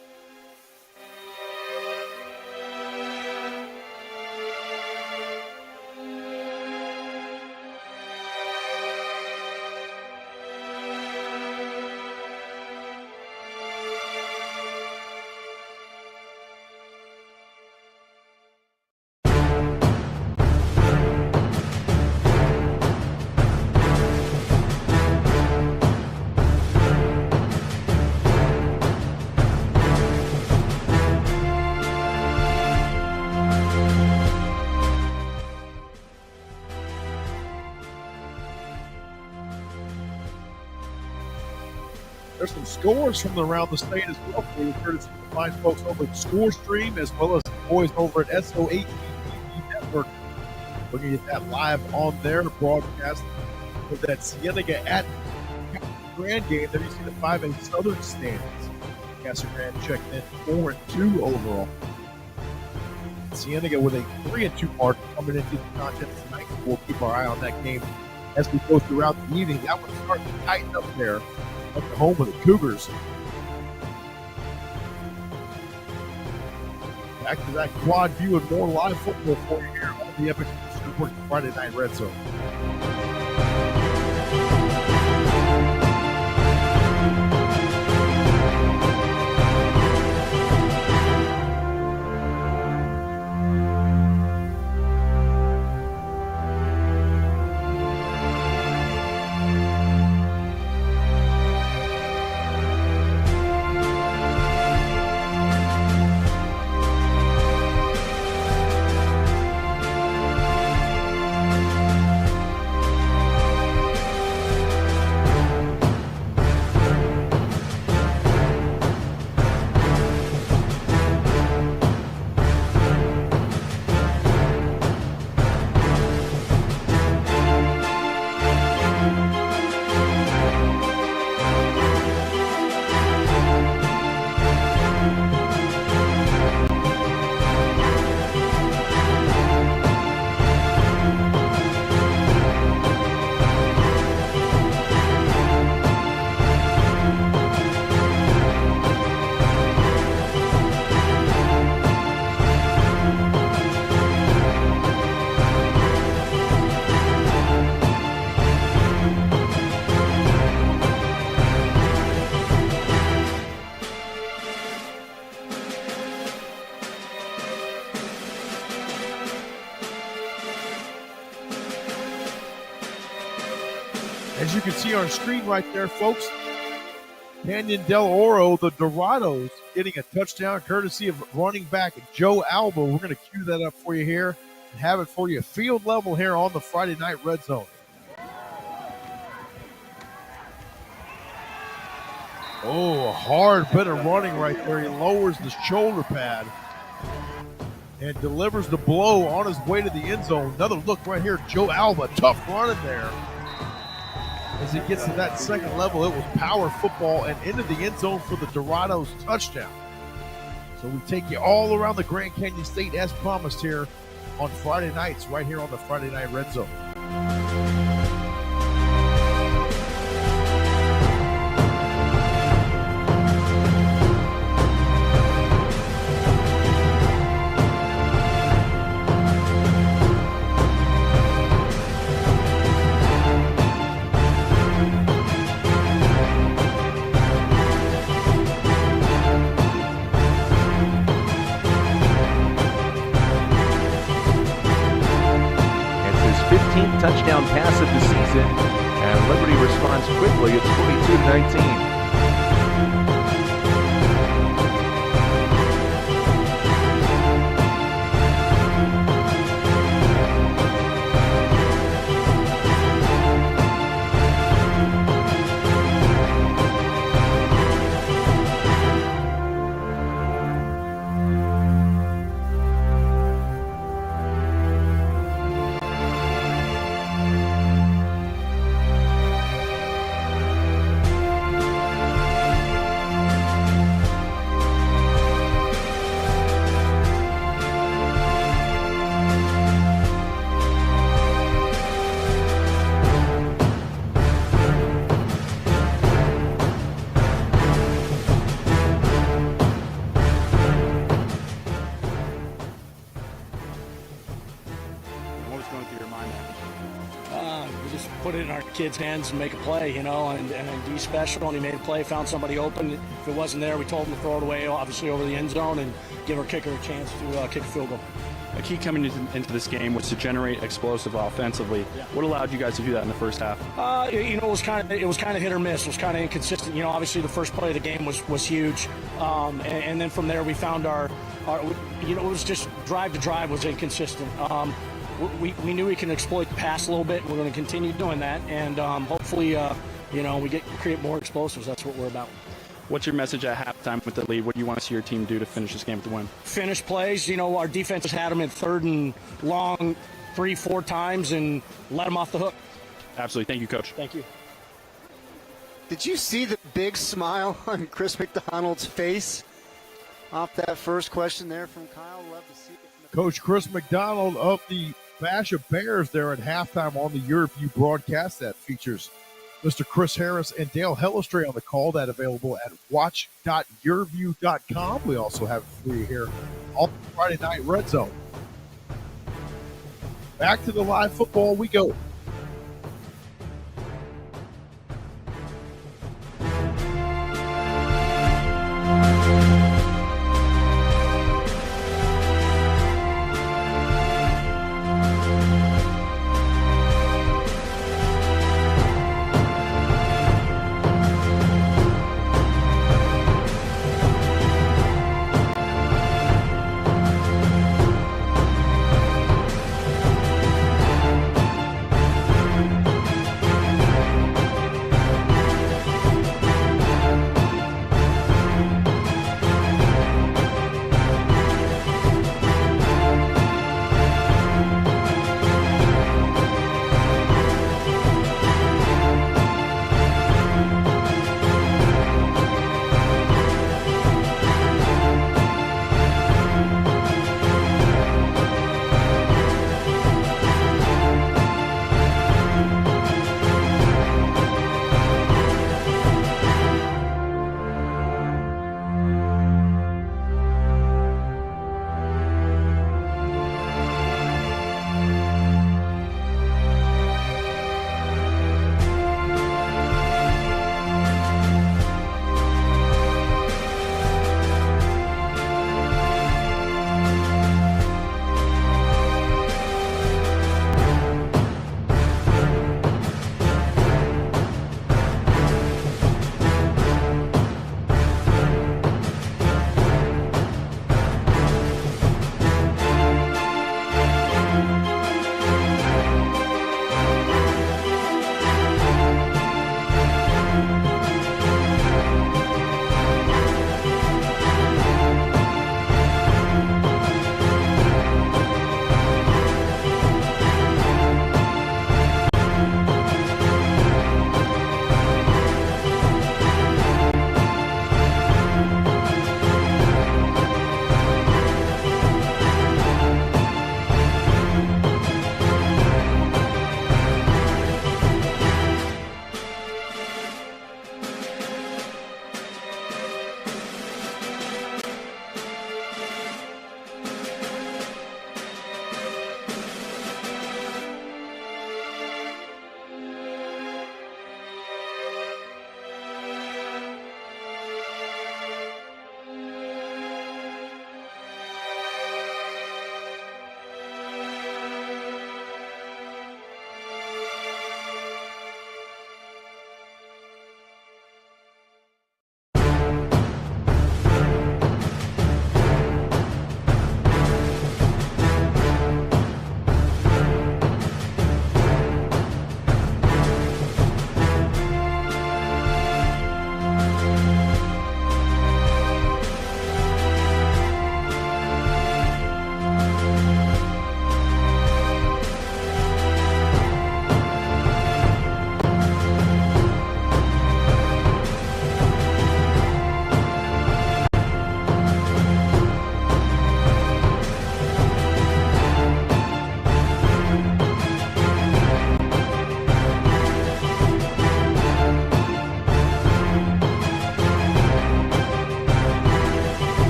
There's some scores from around the state as well for you, courtesy of the fine folks over at Score Stream, as well as the boys over at SOHSFB Network. We're going to get that live on their broadcast for that Cienega at Grand game. There you see the 5A Southern standings. Casa Grande checking in 4-2 overall. Cienega with a 3-2 mark coming into the contest tonight. We'll keep our eye on that game as we go throughout the evening. That one's starting to tighten up there at the home of the Cougars. Back to that quad view and more live football for you here on the Epic Network Friday Night Red Zone. As you can see on screen right there, folks, Canyon Del Oro, the Dorados, getting a touchdown courtesy of running back Joe Alba. We're going to cue that up for you here and have it for you field level here on the Friday Night Red Zone. Oh, a hard bit of running right there. He lowers the shoulder pad and delivers the blow on his way to the end zone. Another look right here. Joe Alba, tough running there. As he gets to that second level, it was power football and into the end zone for the Dorados touchdown. So we take you all around the Grand Canyon State as promised here on Friday nights, right here on the Friday Night Red Zone. 15th touchdown pass of the season, and Liberty responds quickly. It's 22-19. Put it in our kids' hands and make a play, and be special. And he made a play, found somebody open. If it wasn't there, we told him to throw it away, obviously over the end zone, and give our kicker a chance to kick a field goal. A key coming into this game was to generate explosive offensively. Yeah. What allowed you guys to do that in the first half? It was kind of hit or miss. It was kind of inconsistent. Obviously the first play of the game was huge, and then from there we found our it was just drive to drive was inconsistent. We knew we can exploit the pass a little bit. We're going to continue doing that, and hopefully, we create more explosives. That's what we're about. What's your message at halftime with the lead? What do you want to see your team do to finish this game with the win? Finish plays. Our defense has had them in third and long 3-4 times and let them off the hook. Absolutely. Thank you, Coach. Thank you. Did you see the big smile on Chris McDonald's face off that first question there from Kyle? Love to see it. Coach Chris McDonald of the Basha Bears there at halftime on the Yearview broadcast that features Mr. Chris Harris and Dale Hellestray on the call. That available at watch.yearview.com. We also have it for you here on Friday Night Red Zone. Back to the live football we go.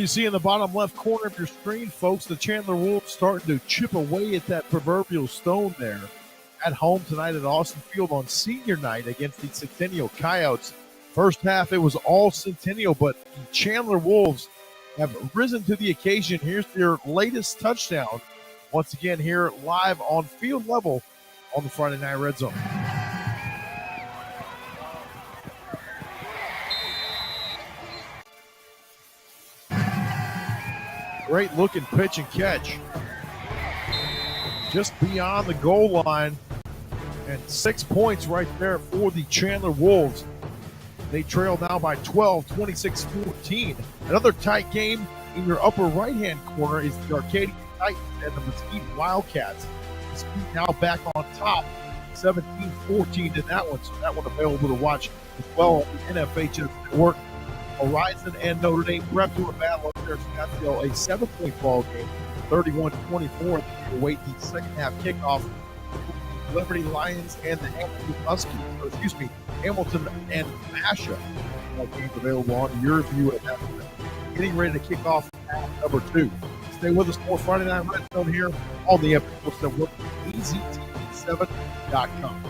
you see in the bottom left corner of your screen, folks, the Chandler Wolves starting to chip away at that proverbial stone there at home tonight at Austin Field on senior night against the Centennial Coyotes. First half, it was all Centennial, but the Chandler Wolves have risen to the occasion. Here's their latest touchdown. Once again, here live on field level on the Friday Night Red Zone. Great looking pitch and catch. Just beyond the goal line. And 6 points right there for the Chandler Wolves. They trail now by 12, 26-14. Another tight game in your upper right-hand corner is the Arcadia Titans and the Mesquite Wildcats. Mesquite now back on top, 17-14 in that one. So that one available to watch as well on the NFHS Network. Horizon and Notre Dame prep to a battle up there in Scottsdale, a 7-point ball game, 31-24. They await the second half kickoff. Liberty Lions and the Hamilton Huskies, Hamilton and Masha. That game's available on your view at that point. Getting ready to kick off half number 2. Stay with us for Friday Night Red Zone here on the Epic Sports Network, aztv7.com.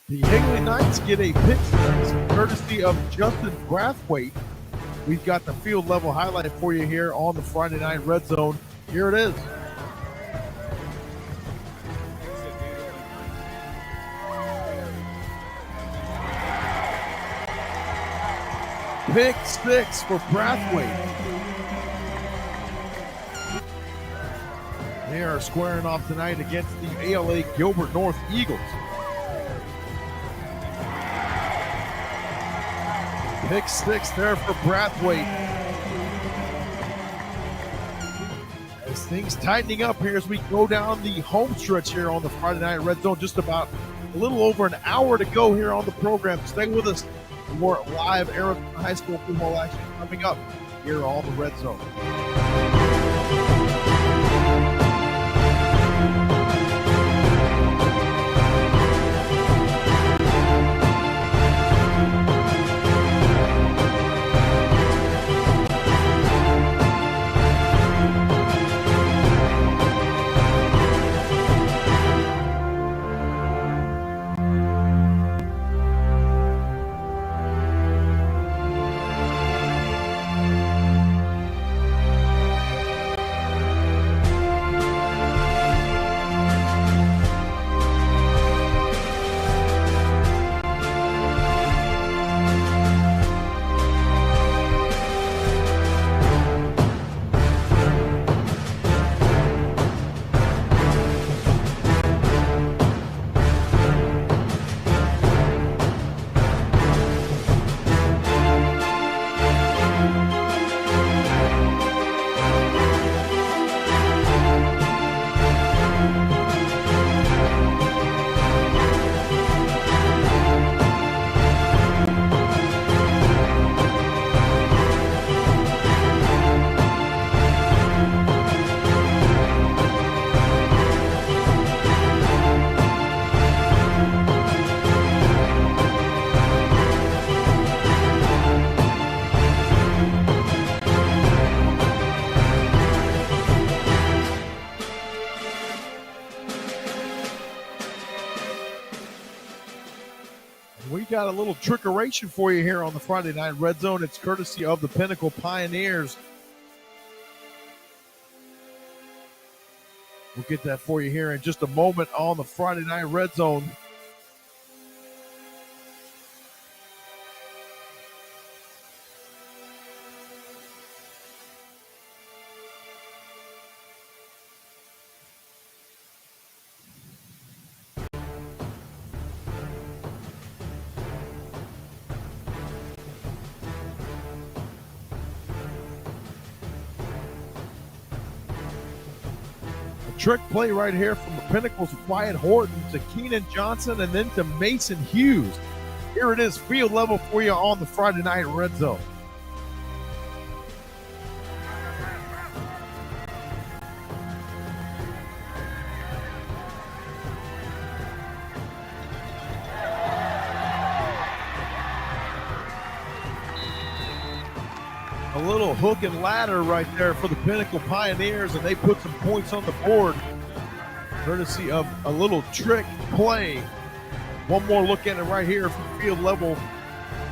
The Higley Knights get a pick six courtesy of Justin Brathwaite. We've got the field level highlight for you here on the Friday Night Red Zone. Here it is. Pick six for Brathwaite. They are squaring off tonight against the ALA Gilbert North Eagles. Pick six there for Brathwaite. As things tightening up here as we go down the home stretch here on the Friday Night Red Zone. Just about a little over an hour to go here on the program. Stay with us for more live Arizona High School football action coming up here on the Red Zone. We got a little trickeration for you here on the Friday Night Red Zone. It's courtesy of the Pinnacle Pioneers. We'll get that for you here in just a moment on the Friday Night Red Zone. Trick play right here from the Pinnacle's Wyatt Horton to Keenan Johnson and then to Mason Hughes. Here it is, field level for you on the Friday Night Red Zone. A little hook and ladder right there for the Pinnacle Pioneers, and they put some points on the board courtesy of a little trick play. One more look at it right here from field level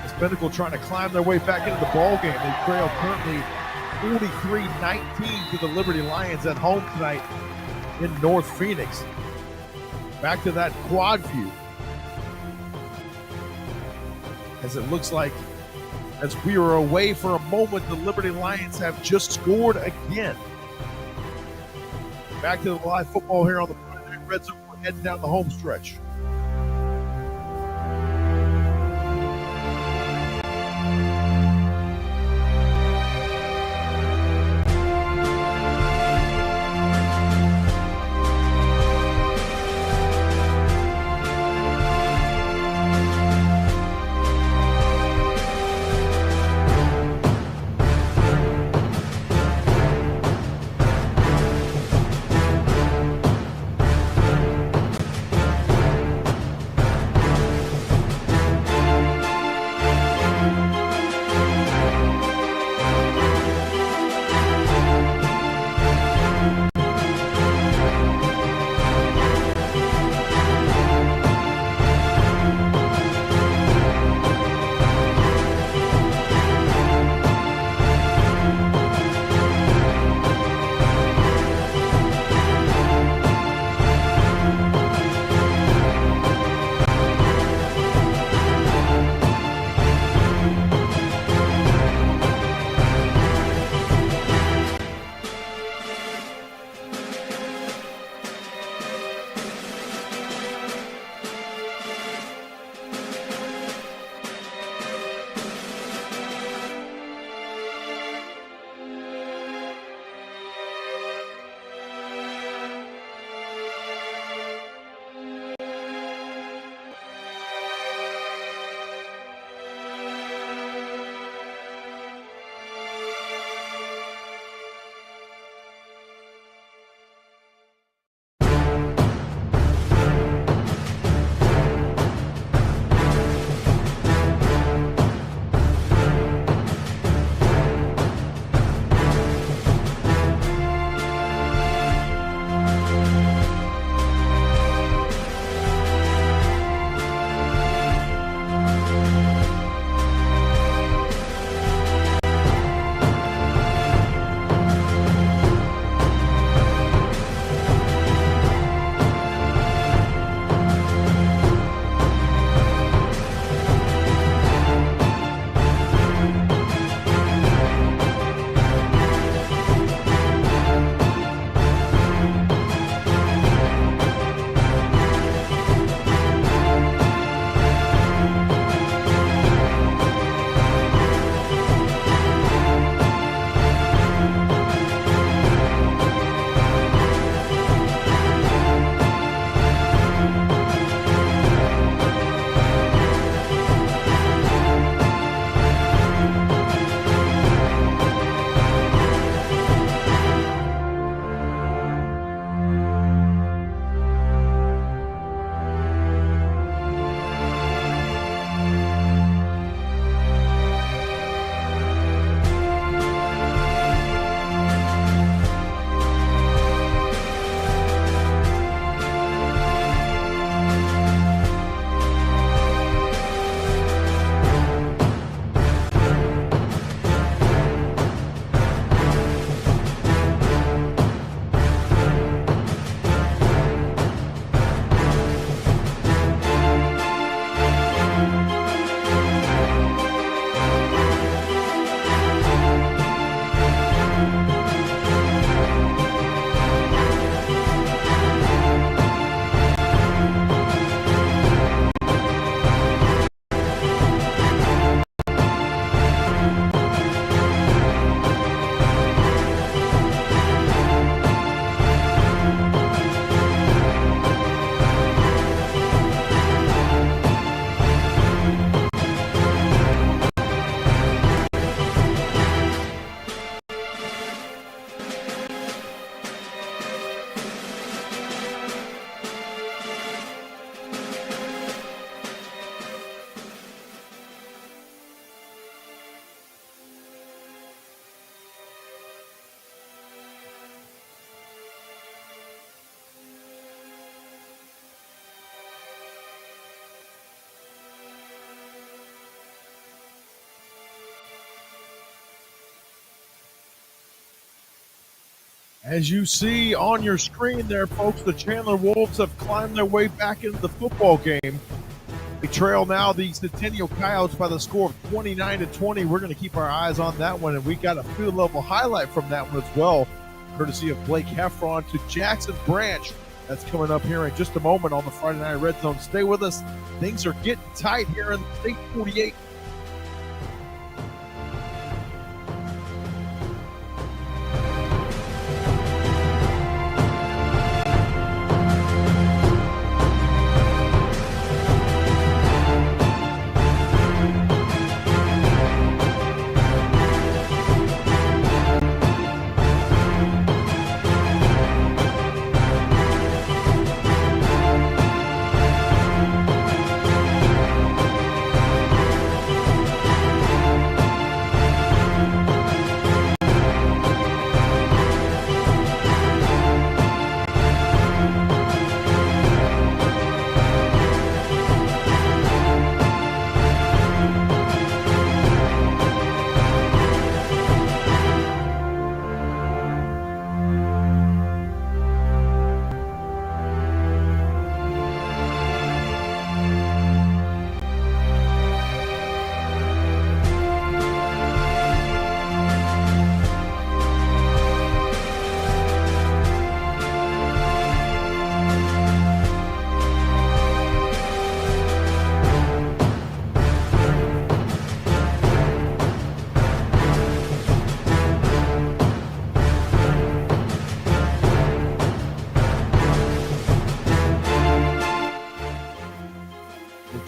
as Pinnacle trying to climb their way back into the ball game. They trail currently 43-19 to the Liberty Lions at home tonight in North Phoenix. Back to that quad view as it looks like, as we are away for a moment, the Liberty Lions have just scored again. Back to the live football here on the Red Zone. We're heading down the home stretch. As you see on your screen there, folks, the Chandler Wolves have climbed their way back into the football game. They trail now the Centennial Coyotes by the score of 29-20. We're going to keep our eyes on that one, and we got a field level highlight from that one as well, courtesy of Blake Heffron to Jackson Branch. That's coming up here in just a moment on the Friday Night Red Zone. Stay with us. Things are getting tight here in the State 48.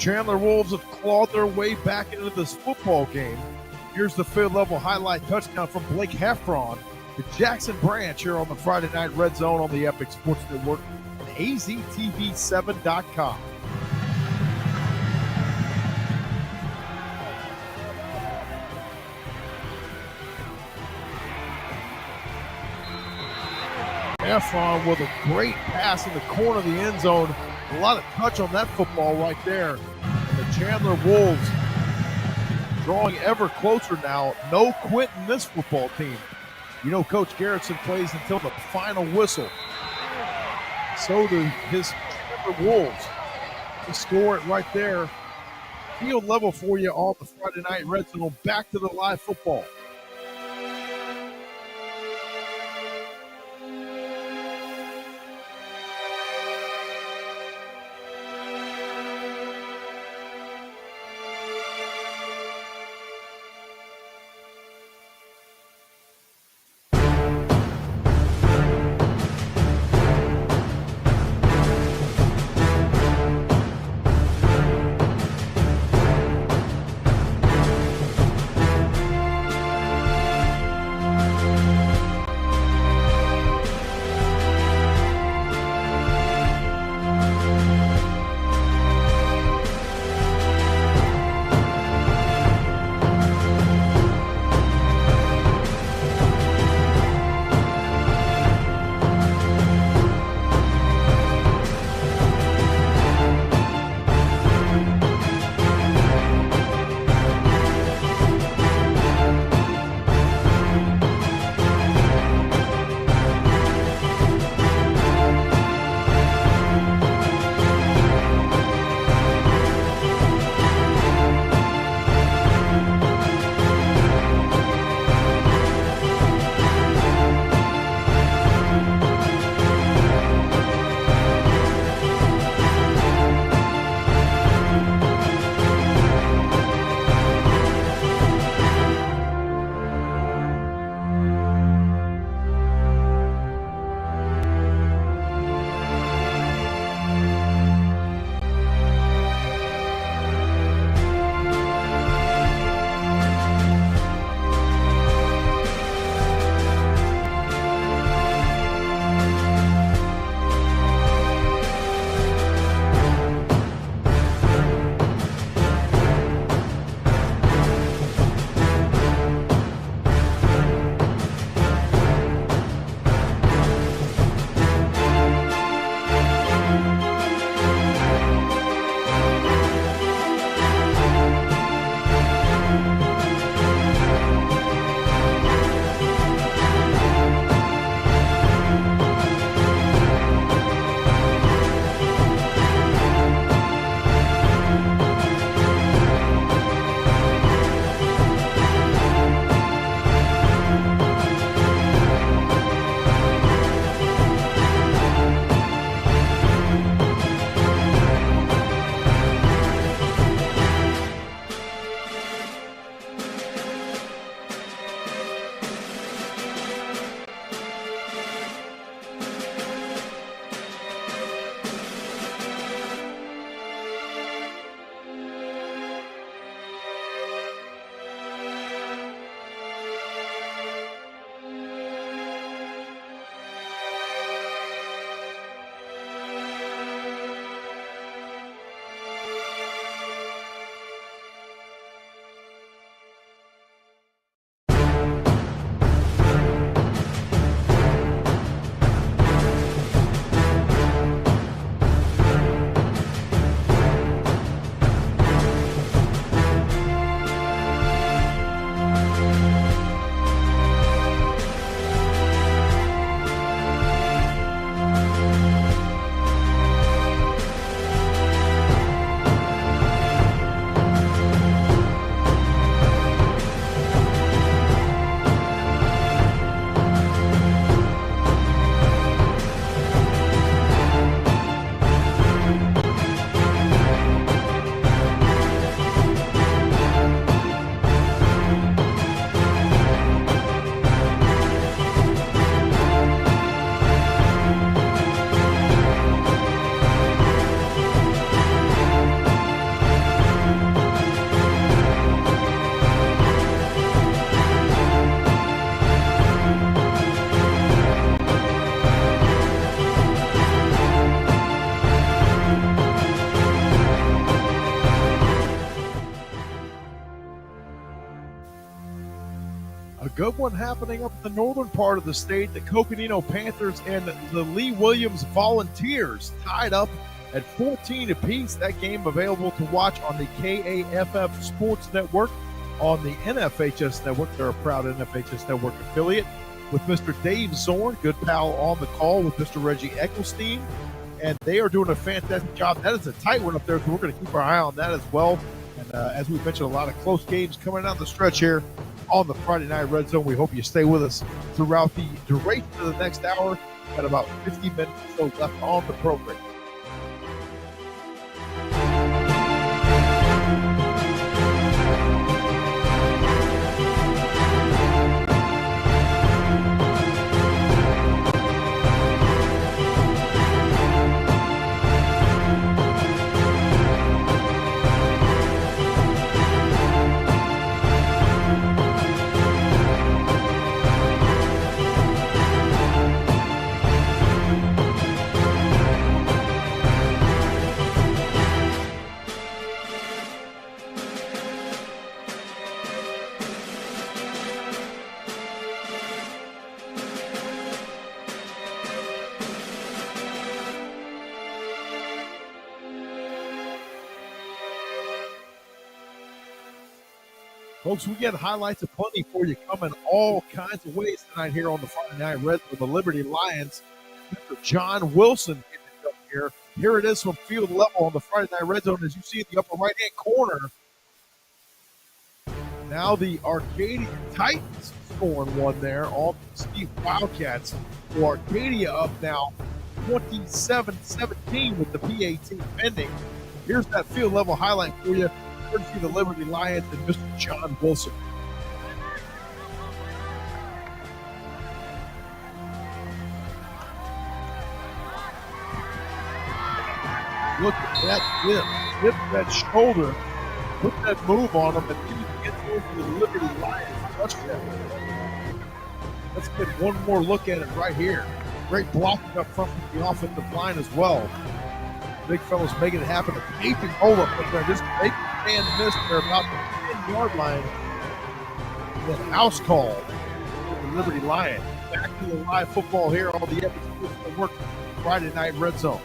Chandler Wolves have clawed their way back into this football game. Here's the field level highlight touchdown from Blake Heffron to Jackson Branch here on the Friday Night Red Zone on the Epic Sports Network and aztv7.com. Heffron with a great pass in the corner of the end zone. A lot of touch on that football right there. And the Chandler Wolves drawing ever closer now. No quitting this football team. You know Coach Garrettson plays until the final whistle. So do his Chandler Wolves. They score it right there. Field level for you on the Friday Night Red Zone. Back to the live football. A good one happening up in the northern part of the state. The Coconino Panthers and the Lee Williams Volunteers tied up at 14 apiece. That game available to watch on the KAFF Sports Network on the NFHS Network. They're a proud NFHS Network affiliate with Mr. Dave Zorn, good pal on the call with Mr. Reggie Ecclestein. And they are doing a fantastic job. That is a tight one up there, so we're going to keep our eye on that as well. And as we mentioned, a lot of close games coming down the stretch here on the Friday Night Red Zone. We hope you stay with us throughout the duration of the next hour. Got about 50 minutes or so left on the program. Folks, we get highlights of plenty for you coming all kinds of ways tonight here on the Friday Night Red with the Liberty Lions. Mr. John Wilson getting it up here. Here it is from field level on the Friday Night Red Zone, as you see in the upper right-hand corner. Now the Arcadia Titans scoring one there on the Steve Wildcats. So Arcadia up now 27-17 with the PAT pending. Here's that field level highlight for you. See the Liberty Lions and Mr. John Wilson. Look at that whip. Whip that shoulder. Put that move on him and get over the Liberty Lions touchdown. Let's get one more look at it right here. Great blocking up front from the offensive line as well. Big fellas making it happen. A gaping hole up there. This big man missed there about the 10-yard line. And then house call for the Liberty Lions. Back to the live football here on the Epic Sports Network Friday Night Red Zone.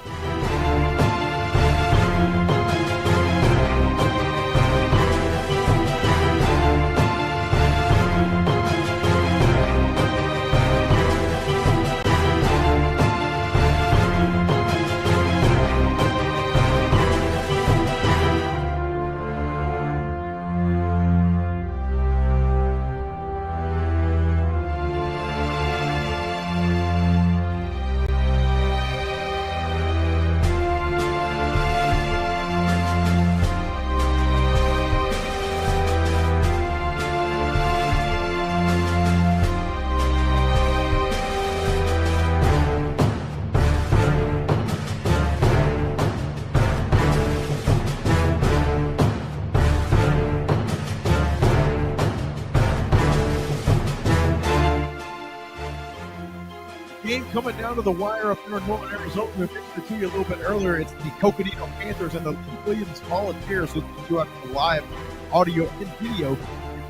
Coming down to the wire up here in northern Arizona. We mentioned it to you a little bit earlier. It's the Coconino Panthers and the Lee Williams Volunteers with you out the live audio and video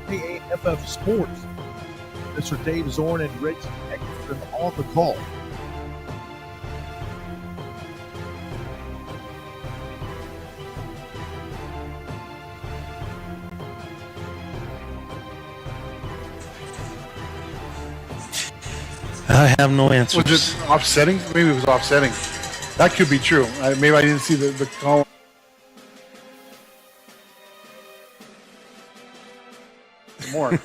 KAFF Sports. Mr. Dave Zorn and Reggie Eccleston on the call. I have no answers. Was it offsetting? Maybe it was offsetting. That could be true. Maybe I didn't see the call. More.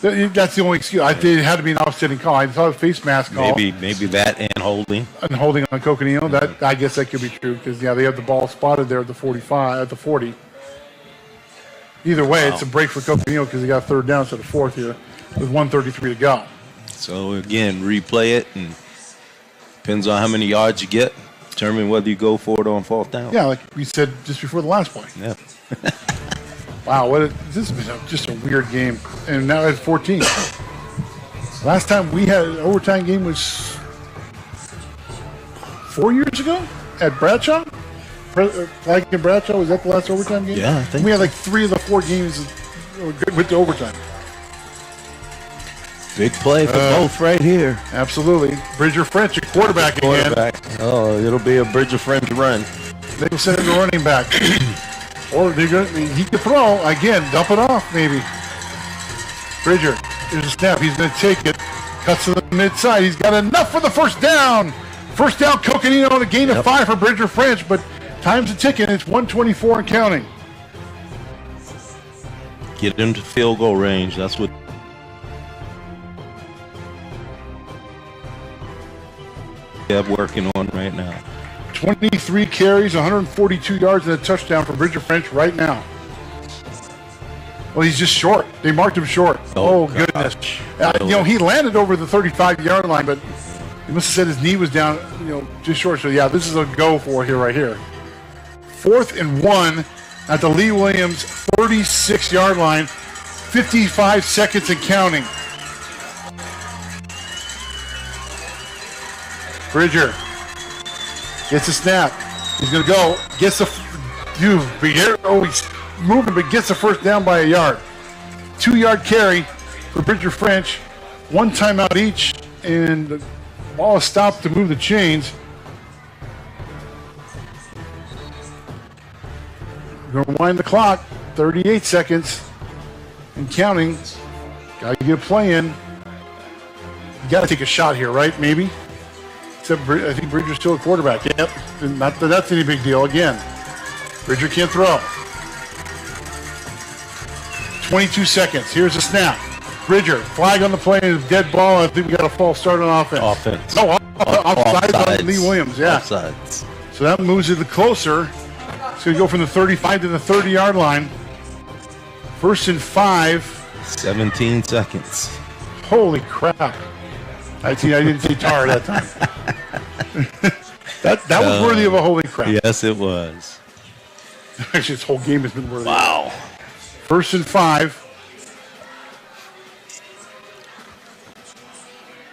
That's the only excuse. It had to be an offsetting call. I saw a face mask call. Maybe that and holding. And holding on Coconino. That I guess that could be true because they have the ball spotted there at the 45, at the 40. Either way, It's a break for Coconino because he got third down instead of fourth here with 1:33 to go. So again, replay it, and depends on how many yards you get, determine whether you go for it on fourth down. Yeah, like we said just before the last point. Yeah. Wow, this has been just a weird game, and now it's 14. Last time we had an overtime game was 4 years ago at Bradshaw. Like in Bradshaw, was that the last overtime game? Yeah, I think we had like 3 of the 4 games went to overtime. Big play for both right here. Absolutely. Bridger French, a quarterback again. Oh, it'll be a Bridger French run. They will send him to running back. Or he could throw. Again, dump it off maybe. Bridger, there's a snap. He's going to take it. Cuts to the mid side. He's got enough for the first down. First down, Coconino on a gain of 5 for Bridger French, but time's a ticking. It's 1:24 and counting. Get him to field goal range. That's what they're working on right now. 23 carries, 142 yards, and a touchdown for Bridger French right now. Well, he's just short. They marked him short. Oh goodness. He landed over the 35-yard line, but he must have said his knee was down, just short. So, yeah, this is a go for here, right here. 4th and 1 at the Lee Williams 36-yard line. 55 seconds and counting. Bridger gets a snap. He's going to go. Gets the... he's moving, but gets the first down by a yard. 2-yard carry for Bridger French. 1 timeout each, and the ball is stopped to move the chains. We're going to wind the clock. 38 seconds and counting. Got to get a play in. You got to take a shot here, right? Maybe. Except I think Bridger's still a quarterback. Yep. Not that that's any big deal. Again, Bridger can't throw. 22 seconds. Here's a snap. Bridger, flag on the play, and a dead ball. I think we got a false start on offense. No, offsides on Lee Williams. Yeah. Offsides. So that moves it closer. It's going to go from the 35 to the 30-yard line. 1st and 5. 17 seconds. Holy crap. I didn't say tar that time. that was worthy of a holy crap. Yes, it was. Actually, this whole game has been worthy. Wow. 1st and 5.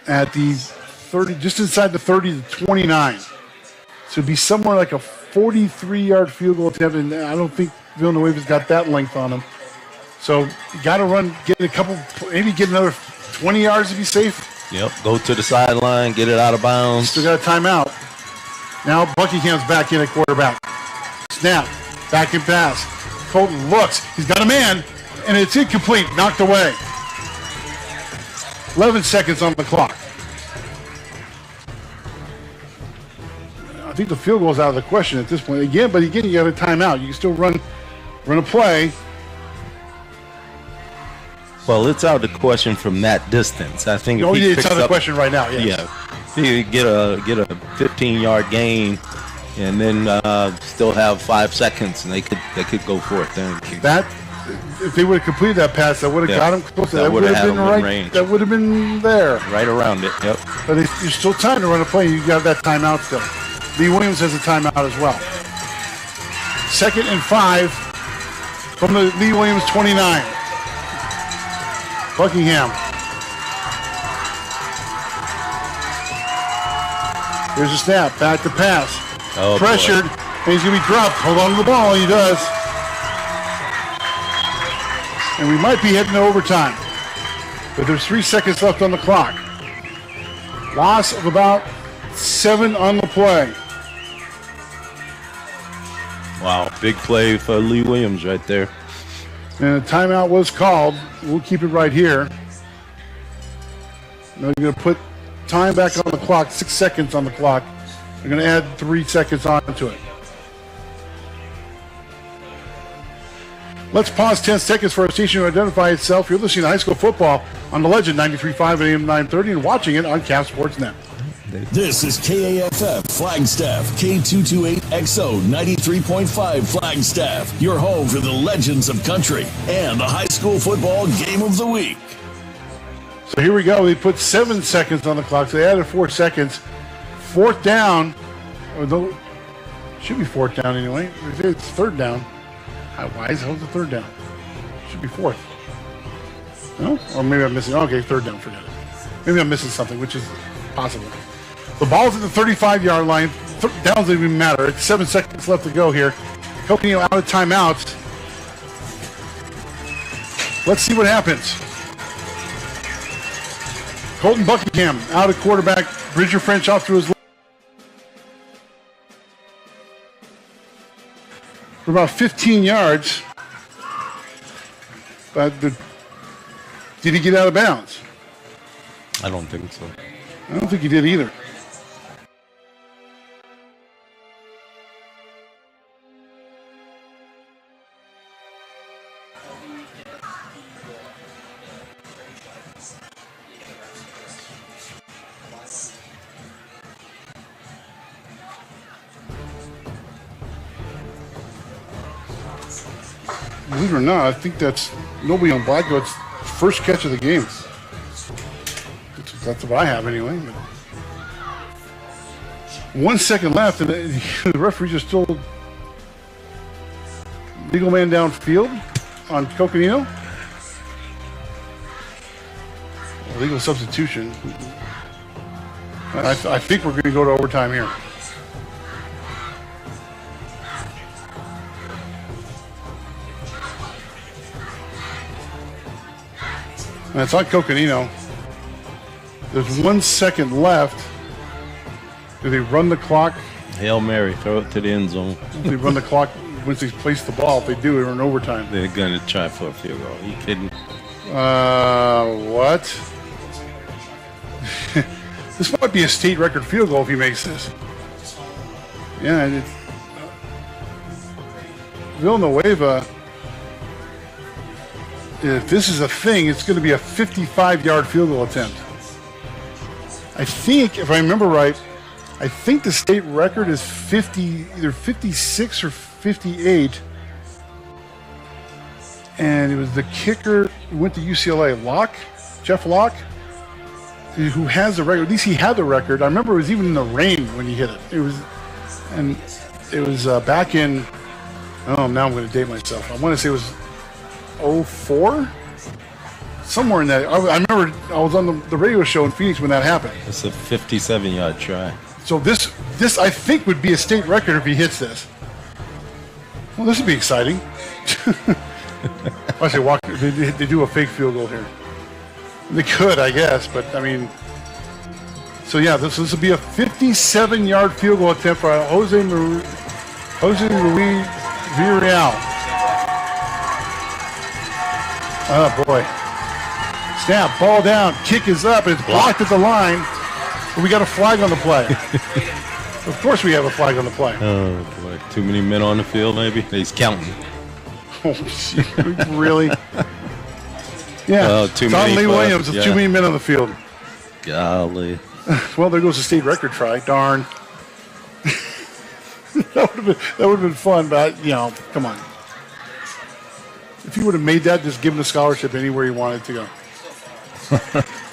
At the 30, just inside the 30 to 29. So it'd be somewhere like a 43-yard field goal attempt, and I don't think Villanueva's got that length on him. So you got to run, get a couple, maybe get another 20 yards to be safe. Yep, go to the sideline, get it out of bounds. Still got a timeout. Now Buckingham's back in at quarterback. Snap, back and pass. Colton looks, he's got a man, and it's incomplete, knocked away. 11 seconds on the clock. I think the field goal is out of the question at this point. Again, you got a timeout. You can still run a play. Well, it's out of the question from that distance. I think if he it's out of the question right now. Yes. Yeah, you get a 15-yard gain, and then still have 5 seconds, and they could go for it then. That if they would have completed that pass, that would have got him close. That would have been right. Range. That would have been there, right around it. Yep. But you're still time to run a play. You got that timeout still. Lee Williams has a timeout as well. 2nd and 5 from the Lee Williams 29. Buckingham. Here's a snap. Back to pass. Oh, pressured. Boy. And he's going to be dropped. Hold on to the ball. He does. And we might be heading to overtime. But there's 3 seconds left on the clock. Loss of about 7 on the play. Wow, big play for Lee Williams right there. And a timeout was called. We'll keep it right here. Now you're going to put time back on the clock, 6 seconds on the clock. They're going to add 3 seconds onto it. Let's pause 10 seconds for our station to identify itself. You're listening to high school football on the Legend 93.5 AM 930 and watching it on Cap Sports Net. This is KAFF Flagstaff, K228XO 93.5 Flagstaff, your home for the legends of country and the high school football game of the week. So here we go. They put 7 seconds on the clock. So they added 4 seconds. 4th down. Should be 4th down anyway. It's 3rd down. Why is it the 3rd down? Should be 4th. No? Or maybe I'm missing. Okay, 3rd down. Forget it. Maybe I'm missing something, which is possible. The ball's at the 35-yard line. Downs don't even matter. It's 7 seconds left to go here. Coconino out of timeouts. Let's see what happens. Colton Buckingham out at quarterback. Bridger French off to his left. For about 15 yards. But did he get out of bounds? I don't think so. I don't think he did either. Believe it or not, I think that's nobody on Blackwood's first catch of the game. That's what I have anyway. But 1 second left, and the referee just told legal man downfield on Coconino. Legal substitution. I think we're going to go to overtime here. And it's on Coconino. There's 1 second left. Do they run the clock? Hail Mary, throw it to the end zone. They run the clock once they place the ball. If they do, they're in overtime. They're going to try for a field goal. Are you kidding? What? This might be a state record field goal if he makes this. Yeah, Villanueva, if this is a thing, it's going to be a 55-yard field goal attempt. I think, if I remember right, I think the state record is either 56 or 58. And it was the kicker who went to UCLA, Jeff Locke, who has the record. At least he had the record. I remember it was even in the rain when he hit it. It was back in, now I'm going to date myself. I want to say it was 04? Somewhere in that. I remember I was on the radio show in Phoenix when that happened. It's a 57-yard try. So this I think would be a state record if he hits this. Well, this would be exciting. I say Walker, they do a fake field goal here. They could, I guess, but I mean, so yeah, this will be a 57-yard field goal attempt for Jose Luis Villarreal. Oh boy! Snap, ball down, kick is up, it's blocked at the line. But we got a flag on the play. Of course, we have a flag on the play. Oh boy! Too many men on the field, maybe he's counting. Oh, really? Yeah, Don Lee Williams with too many men on the field. Golly. Well, there goes the state record try. Darn. that would have been fun, but, come on. If you would have made that, just give him a scholarship anywhere he wanted to go.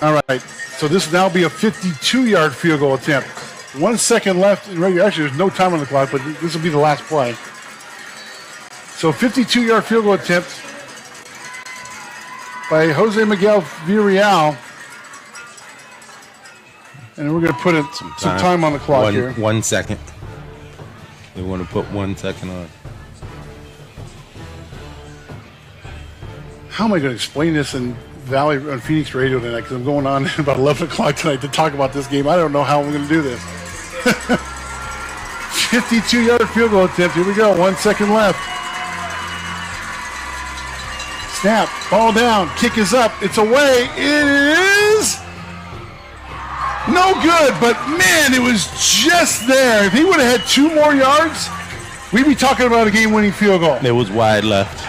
All right, so this will now be a 52-yard field goal attempt. 1 second left. Actually, there's no time on the clock, but this will be the last play. So 52-yard field goal attempt by Jose Miguel Villarreal. And we're going to put some time on the clock here. 1 second. They want to put 1 second on. How am I going to explain this in Phoenix radio tonight? Because I'm going on about 11 o'clock tonight to talk about this game. I don't know how I'm going to do this. 52-yard field goal attempt. Here we go. 1 second left. Snap, ball down, kick is up, it's away, it is no good, but man, it was just there. If he would have had 2 more yards, we'd be talking about a game-winning field goal. It was wide left.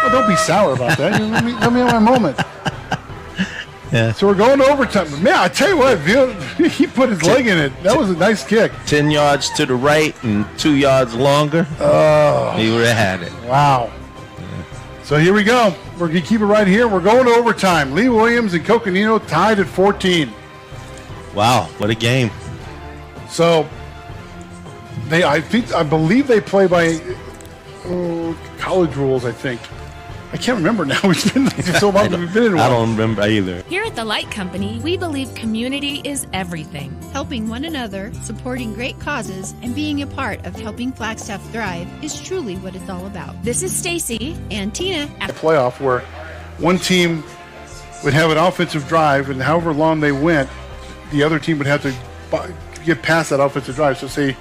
Well, don't be sour about that. Let me have my moment. Yeah. So we're going to overtime. But man, I tell you what, he put his leg in it. That was a nice kick. 10 yards to the right and 2 yards longer. Oh. He would have had it. Wow. So here we go. We're going to keep it right here. We're going to overtime. Lee Williams and Coconino tied at 14. Wow, what a game. So I believe they play by college rules, I think. I can't remember now. It's been so long we've been in one. I don't remember either. Here at The Light Company, we believe community is everything. Helping one another, supporting great causes, and being a part of helping Flagstaff thrive is truly what it's all about. This is Stacy and Tina. A playoff where one team would have an offensive drive, and however long they went, the other team would have to get past that offensive drive. So say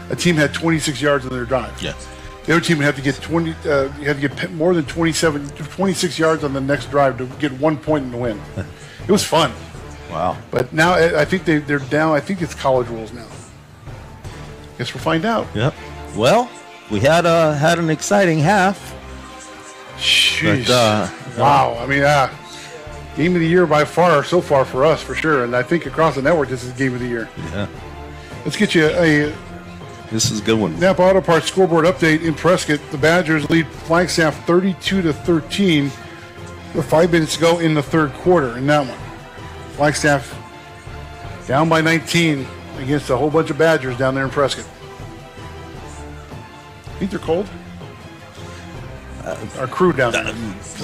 a team had 26 yards on their drive. Yes. The other team would have to get you had to get more than 26 yards on the next drive to get 1 point in the win. It was fun. Wow. But now I think they're down. I think it's college rules now. Guess we'll find out. Yep. Well, we had an exciting half. Jeez. But, wow. I mean, game of the year by far so far for us, for sure. And I think across the network, this is game of the year. Yeah. Let's get you This is a good one. Napa Auto Parts scoreboard update in Prescott. The Badgers lead Flagstaff 32-13 with 5 minutes to go in the third quarter in that one. Flagstaff down by 19 against a whole bunch of Badgers down there in Prescott. Think they're cold? Our crew down there.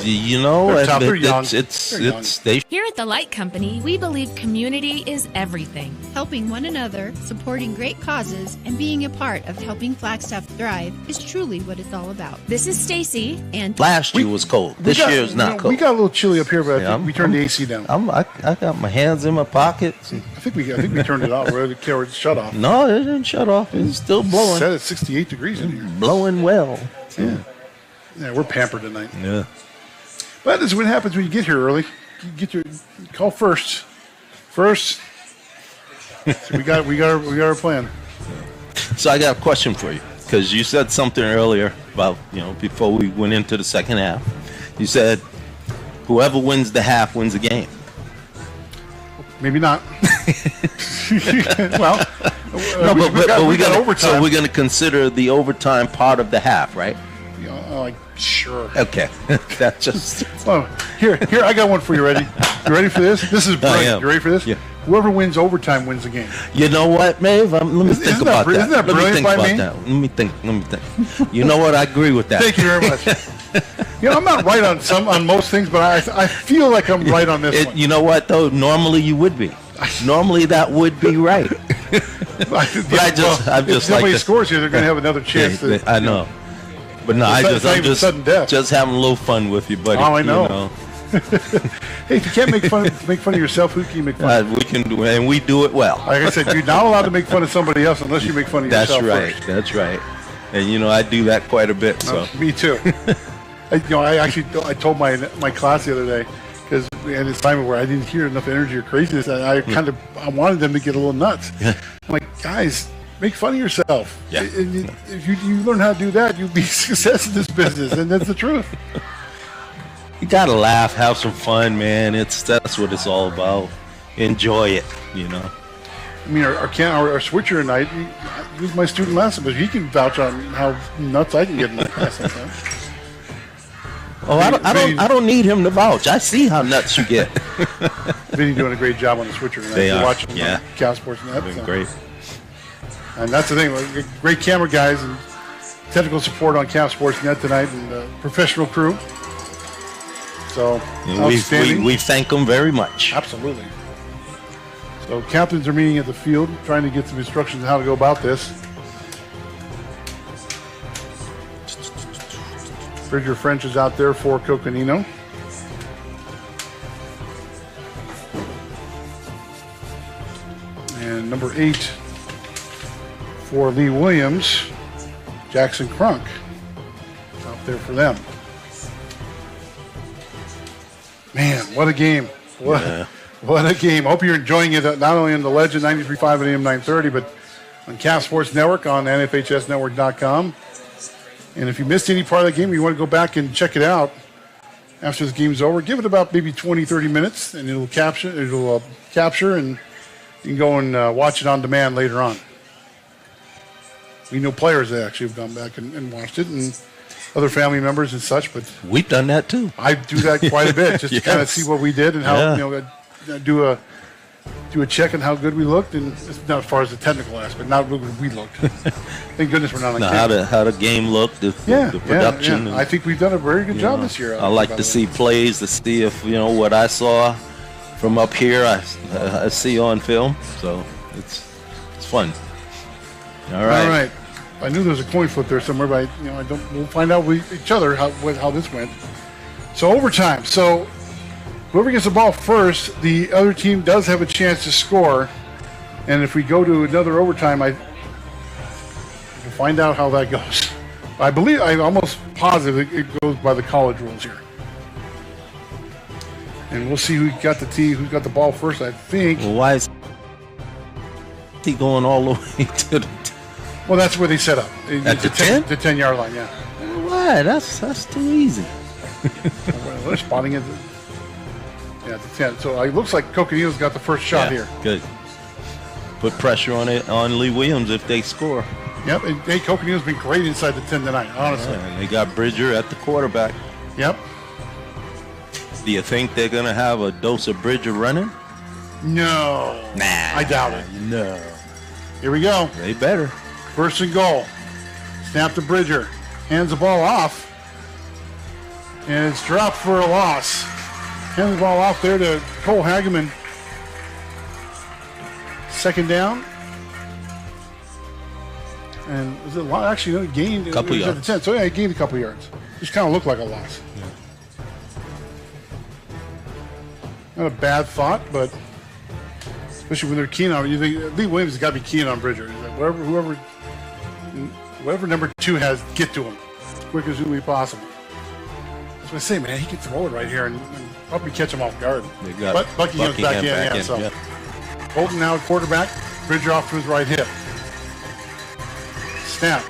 You know, they're young. Here at the Light Company, we believe community is everything. Helping one another, supporting great causes, and being a part of helping Flagstaff thrive is truly what it's all about. This is Stacy, and Last year was cold. This year is not cold. We got a little chilly up here, but I think we turned the AC down. I got my hands in my pockets. I think we turned it off. We're ready to shut off. No, it didn't shut off. It's still blowing. Set at 68 degrees in here. Blowing well. Yeah, we're pampered tonight. Yeah. But this is what happens when you get here early. You call first. First. So we got our plan. So I got a question for you, because you said something earlier about, before we went into the second half. You said whoever wins the half wins the game. Maybe not. Well, but we got overtime. So we're going to consider the overtime part of the half, right? Sure. Okay. That's just. Well, here, I got one for you. Ready? You ready for this? This is brilliant. You ready for this? Yeah. Whoever wins overtime wins the game. You know what, Maeve? Let me think about that. Isn't that brilliant by me? Let me think. You know what? I agree with that. Thank you very much. I'm not right on most things, but I feel like I'm right on this one. You know what, though? Normally you would be. Normally that would be right. I'm just if somebody scores here, they're going to have another chance. I know. But no, I'm just having a little fun with you, buddy. Oh, I know. Hey, if you can't make fun of yourself, who can you make fun of? We can do it, and we do it well. Like I said, you're not allowed to make fun of somebody else unless you make fun of yourself first. That's right. And I do that quite a bit. So me too. I told my class the other day, because we had this time where I didn't hear enough energy or craziness, and I wanted them to get a little nuts. I'm like, guys, make fun of yourself. Yeah. And if you learn how to do that, you'll be a success in this business, and that's the truth. You gotta laugh, have some fun, man. That's what it's all about. Enjoy it, I mean, our switcher tonight, he's my student last semester. He can vouch on how nuts I can get in my class sometimes. Oh, I don't need him to vouch. I see how nuts you get. Vinny's doing a great job on the switcher tonight. They are. Watching on Cal Sports Net. Great. And that's the thing. Great camera guys and technical support on Cal Sports Net tonight, and professional crew. So outstanding. We thank them very much. Absolutely. So captains are meeting at the field, trying to get some instructions on how to go about this. Bridger French is out there for Coconino. And number 8 for Lee Williams, Jackson Crunk out there for them. Man, what a game. What a game. Hope you're enjoying it, not only on the Legend 93.5 and AM 930, but on Cal Sports Network, on NFHSnetwork.com. And if you missed any part of the game, you want to go back and check it out after the game's over, give it about maybe 20, 30 minutes, and it'll capture, and you can go and watch it on demand later on. We know players that actually have gone back and watched it, and other family members and such, but we've done that too. I do that quite a bit, just to kind of see what we did and how do a check on how good we looked, and it's not as far as the technical aspect, not how good we looked. Thank goodness we're not on camera. How the game looked, the production. I think we've done a very good job this year. I like to see plays to see if what I saw from up here I see on film, so it's fun. All right. I knew there was a coin flip there somewhere, but we'll find out with each other how this went. So overtime. So whoever gets the ball first, the other team does have a chance to score. And if we go to another overtime, we'll find out how that goes. I'm almost positive it goes by the college rules here. And we'll see who got the ball first, I think. Well, why is he going all the way to the... Well, that's where they set up. At the 10? The 10-yard line, yeah. Why? That's too easy. Well, they're spotting it. Yeah, the 10. So it looks like Coconino's got the first shot here. Good. Put pressure on Lee Williams if they score. Yep. And, hey, Coconino's been great inside the 10 tonight, honestly. Yeah, and they got Bridger at the quarterback. Yep. Do you think they're going to have a dose of Bridger running? No. Nah. I doubt it. No. Here we go. They better. First and goal. Snap to Bridger. Hands the ball off. And it's dropped for a loss. Hands the ball off there to Cole Hageman. Second down. And was it a lot? Actually, gained a couple yards. At the 10. So, yeah, he gained a couple yards. Just kind of looked like a loss. Yeah. Not a bad thought, but especially when they're keen on it. You think Lee Williams has got to be keen on Bridger. He's like, whoever number 2 has, get to him as quick as humanly possible. That's what I say, man. He can throw it right here and probably catch him off guard. They got But Buckingham's back in. back in. So Yeah. Bolton now at quarterback. Bridger off to his right hip. Snap.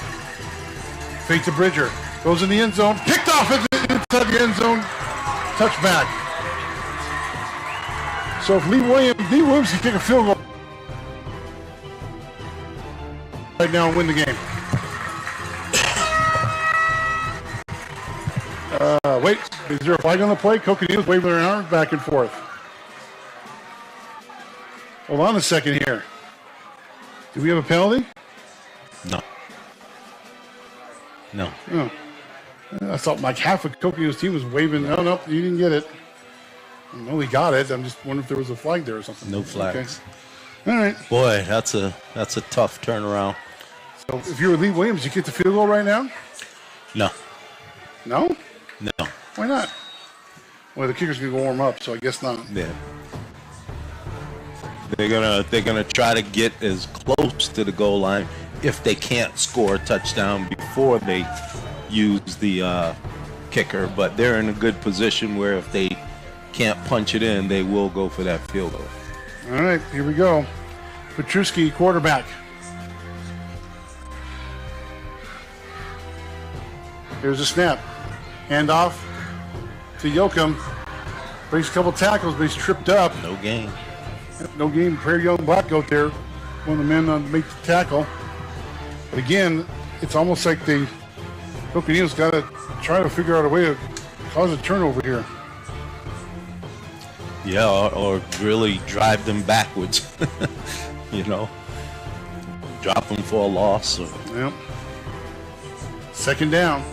Fake to Bridger. Goes in the end zone. Picked off inside the end zone. Touchback. So if Lee Williams can kick a field goal right now and win the game. Wait, is there a flag on the play? Coconino's waving their arms back and forth. Hold on a second here. Do we have a penalty? No. No. Oh. I thought like half of Coconino's team was waving. No, you didn't get it. No, he got it. I'm just wondering if there was a flag there or something. No flags. Okay. All right. Boy, that's a tough turnaround. So if you're Lee Williams, you get the field goal right now? No. No? No. Why not? Well, the kicker's gonna go warm up, so I guess not. Yeah. They're gonna try to get as close to the goal line if they can't score a touchdown before they use the kicker. But they're in a good position where if they can't punch it in, they will go for that field goal. All right, here we go. Petruski, quarterback. Here's a snap. Handoff to Yoakum. Breaks a couple tackles, but he's tripped up. No gain. No gain. Prairie Young Black Goat there. One of the men on make the tackle. But again, it's almost like Coconino's got to try to figure out a way to cause a turnover here. Yeah, or really drive them backwards. Drop them for a loss. Yep. Second down.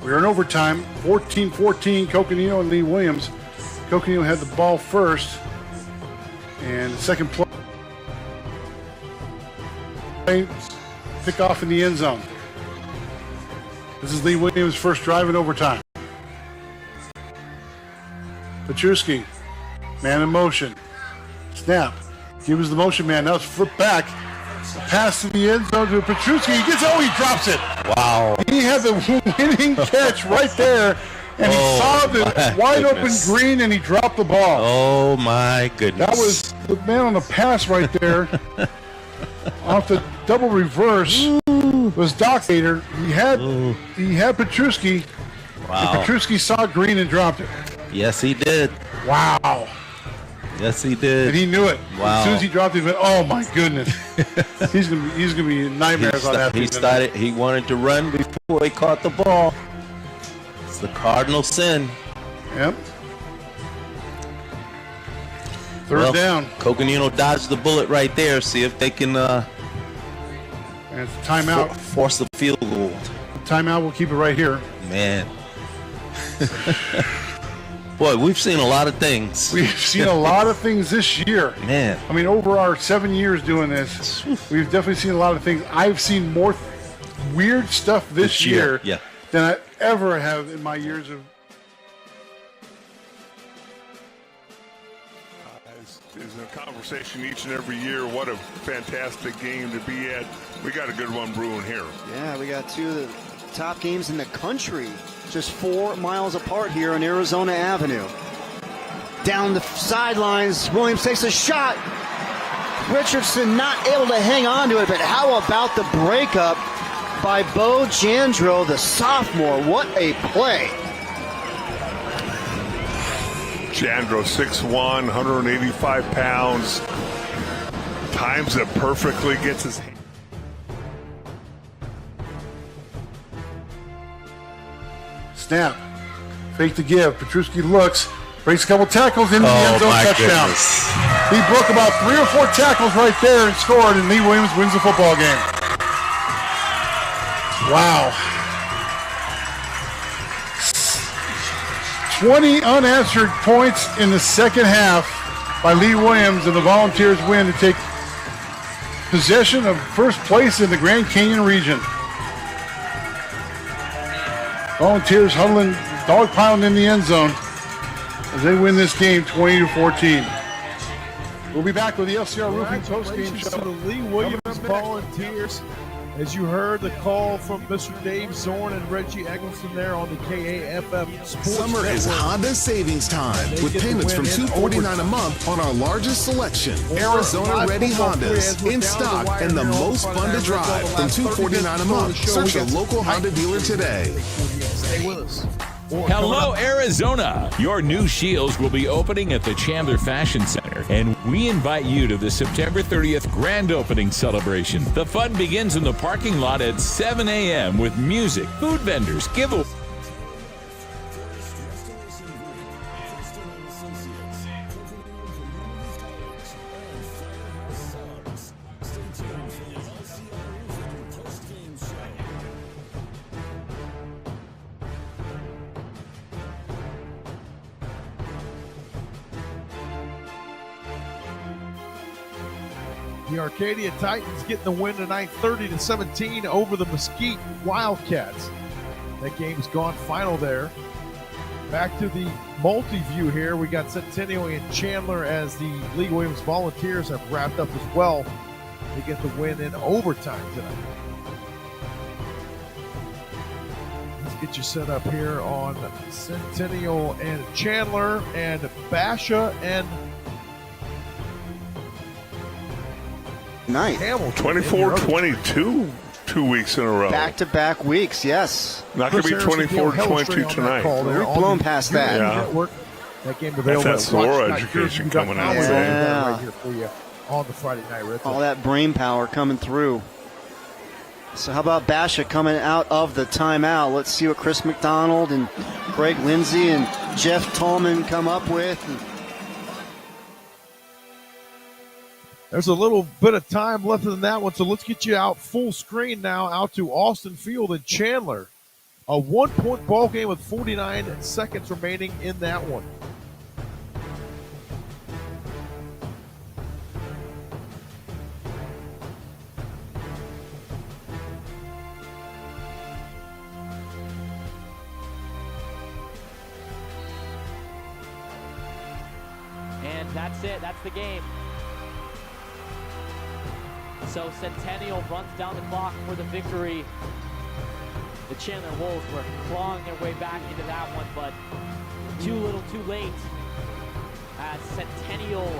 We're in overtime. 14-14, Coconino and Lee Williams. Coconino had the ball first. And the second play, pick off in the end zone. This is Lee Williams' first drive in overtime. Petruski, man in motion. Snap. He was the motion man. Now it's flip back. Pass to the end zone to Petruski. He drops it. Wow. He had the winning catch right there. And he saw the wide open green and he dropped the ball. Oh my goodness. That was the man on the pass right there. Off the double reverse was Doc Hader. He had Petruski. Wow. And Petruski saw green and dropped it. Yes, he did. Wow. Yes, he did. And he knew it. Wow. As soon as he dropped it, he went, oh my goodness. he's gonna be nightmares on that. He wanted to run before he caught the ball. It's the cardinal sin. Yep. Third down. Coconino dodged the bullet right there. See if they can and it's a timeout. Force the field goal. Timeout, we'll keep it right here. Man. Boy, we've seen a lot of things. We've seen a lot of things this year. Man. I mean, over our 7 years doing this, we've definitely seen a lot of things. I've seen more weird stuff this year than I ever have in my years of is a conversation each and every year. What a fantastic game to be at. We got a good one brewing here. Yeah, we got two of the top games in the country, just 4 miles apart here on Arizona Avenue. Down the sidelines, Williams takes a shot. Richardson not able to hang on to it, but how about the breakup by Bo Jandro, the sophomore? What a play. Jandro, 6'1", 185 pounds. Times it perfectly, gets his hand. Snap. Fake to give. Petruski looks. Breaks a couple tackles into the end zone, touchdown. He broke about 3 or 4 tackles right there and scored, and Lee Williams wins the football game. Wow. 20 unanswered points in the second half by Lee Williams, and the Volunteers win to take possession of first place in the Grand Canyon region. Volunteers huddling, dogpiling in the end zone as they win this game 20-14. We'll be back with the LCR Roofing post-game show. To the Lee Williams Volunteers. As you heard the call from Mr. Dave Zorn and Reggie Eggleston there on the KAFF Sports Summer Network. is Honda savings time with payments from $249 a month on our largest selection. Arizona-ready Hondas in stock and the most fun to drive from $249 a month. Search your local Honda dealer today. Stay with us. Hello, Arizona! Your new Shields will be opening at the Chandler Fashion Center, and we invite you to the September 30th grand opening celebration. The fun begins in the parking lot at 7 a.m. with music, food vendors, giveaways. The Arcadia Titans getting the win tonight, 30-17 over the Mesquite Wildcats. That game's gone final there. Back to the multi-view here. We got Centennial and Chandler as the Lee Williams Volunteers have wrapped up as well. They get the win in overtime tonight. Let's get you set up here on Centennial and Chandler and Basha and night. 24-22 2 weeks in a row. Back-to-back weeks, yes. Not going to be 24-22 tonight. We've blown past that. Yeah. That game available. That's Laura education coming out. Yeah. Right here for you on the Friday night. Red All that brain power coming through. So how about Basha coming out of the timeout? Let's see what Chris McDonald and Greg Lindsay and Jeff Tallman come up with. There's a little bit of time left in that one, so let's get you out full screen now out to Austin Field and Chandler. A 1-point ball game with 49 seconds remaining in that one. And that's it. That's the game. So Centennial runs down the clock for the victory. The Chandler Wolves were clawing their way back into that one, but too little too late. As Centennial,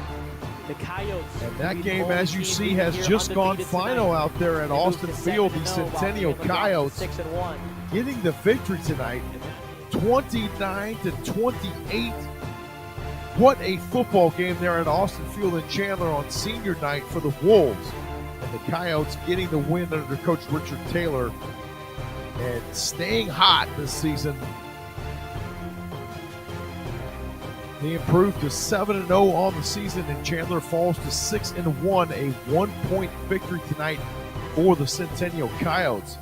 the Coyotes. And that game, as you see, has just gone final out there at Austin Field. The Centennial Coyotes getting the victory tonight, 29-28. What a football game there at Austin Field in Chandler on senior night for the Wolves. And the Coyotes getting the win under Coach Richard Taylor and staying hot this season. They improved to 7-0 on the season, and Chandler falls to 6-1, a 1-point victory tonight for the Centennial Coyotes.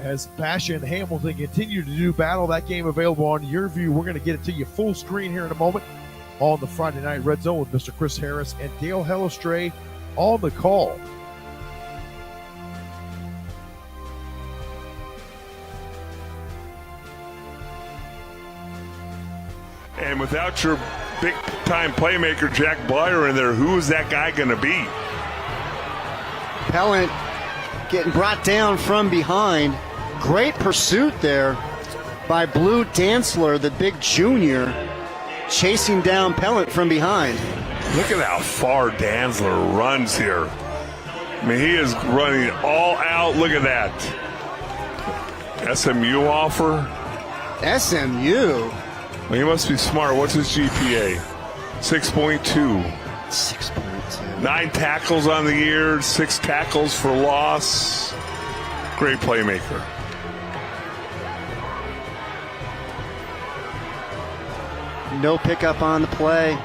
As Basha and Hamilton continue to do battle, that game available on your view. We're going to get it to you full screen here in a moment on the Friday Night Red Zone with Mr. Chris Harris and Dale Hellestray on the call. And without your big-time playmaker Jack Blyer in there. Who is that guy going to be? Pellant getting brought down from behind. Great pursuit there by Blue Dantzler, the big junior, chasing down Pellant from behind. Look at how far Dantzler runs here. I mean, he is running all out. Look at that. SMU offer. SMU? Well, he must be smart. What's his GPA? 6.2. 6.2. 9 tackles on the year, 6 tackles for loss. Great playmaker. No pickup on the play.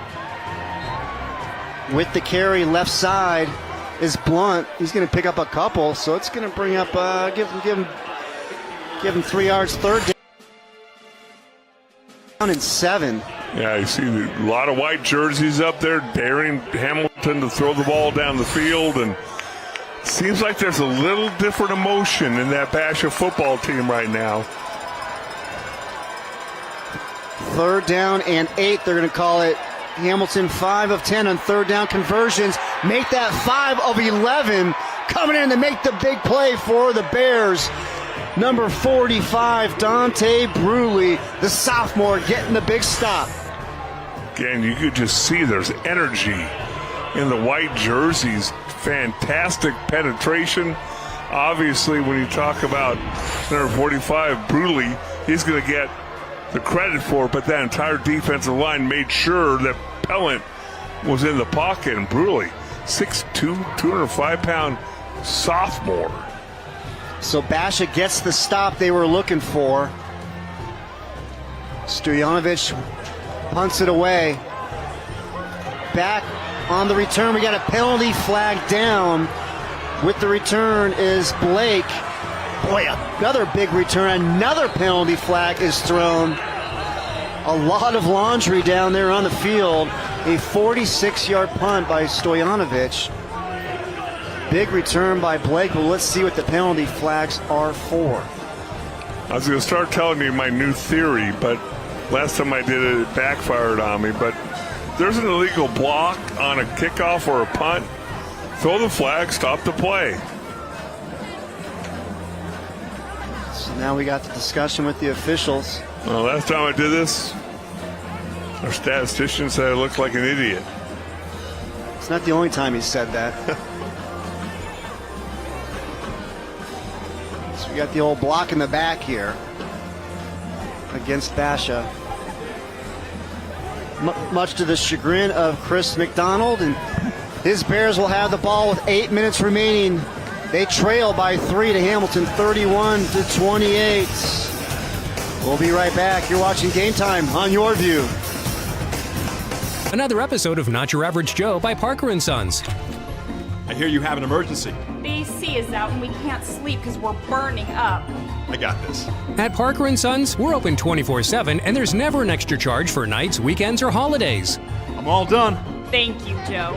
With the carry left side is Blunt. He's going to pick up a couple, so it's going to bring up, give him 3 yards, third down and 7. Yeah, you see a lot of white jerseys up there, daring Hamilton to throw the ball down the field, and seems like there's a little different emotion in that Basha football team right now. Third down and 8, they're going to call it. Hamilton 5 of 10 on third down conversions. Make that 5 of 11. Coming in to make the big play for the Bears. Number 45, Dante Bruley, the sophomore, getting the big stop. Again, you could just see there's energy in the white jerseys. Fantastic penetration. Obviously, when you talk about number 45, Bruley, he's going to get the credit for it, but that entire defensive line made sure that Pellant was in the pocket. And Bruley, 6'2", 205-pound sophomore. So Basha gets the stop they were looking for. Stojanovic punts it away. Back on the return, we got a penalty flag down. With the return is Blake. Boy, another big return. Another penalty flag is thrown. A lot of laundry down there on the field. A 46-yard punt by Stojanovic. Big return by Blake, but let's see what the penalty flags are for. I was going to start telling you my new theory, but last time I did it, it backfired on me. But there's an illegal block on a kickoff or a punt. Throw the flag, stop the play. So now we got the discussion with the officials. Well, last time I did this, our statistician said I looked like an idiot. It's not the only time he said that. So we got the old block in the back here against Basha. Much to the chagrin of Chris McDonald, and his Bears will have the ball with 8 minutes remaining. They trail by 3 to Hamilton, 31-28. We'll be right back. You're watching Game Time on Your View. Another episode of Not Your Average Joe by Parker & Sons. I hear you have an emergency. The AC is out and we can't sleep because we're burning up. I got this. At Parker & Sons, we're open 24/7 and there's never an extra charge for nights, weekends, or holidays. I'm all done. Thank you, Joe.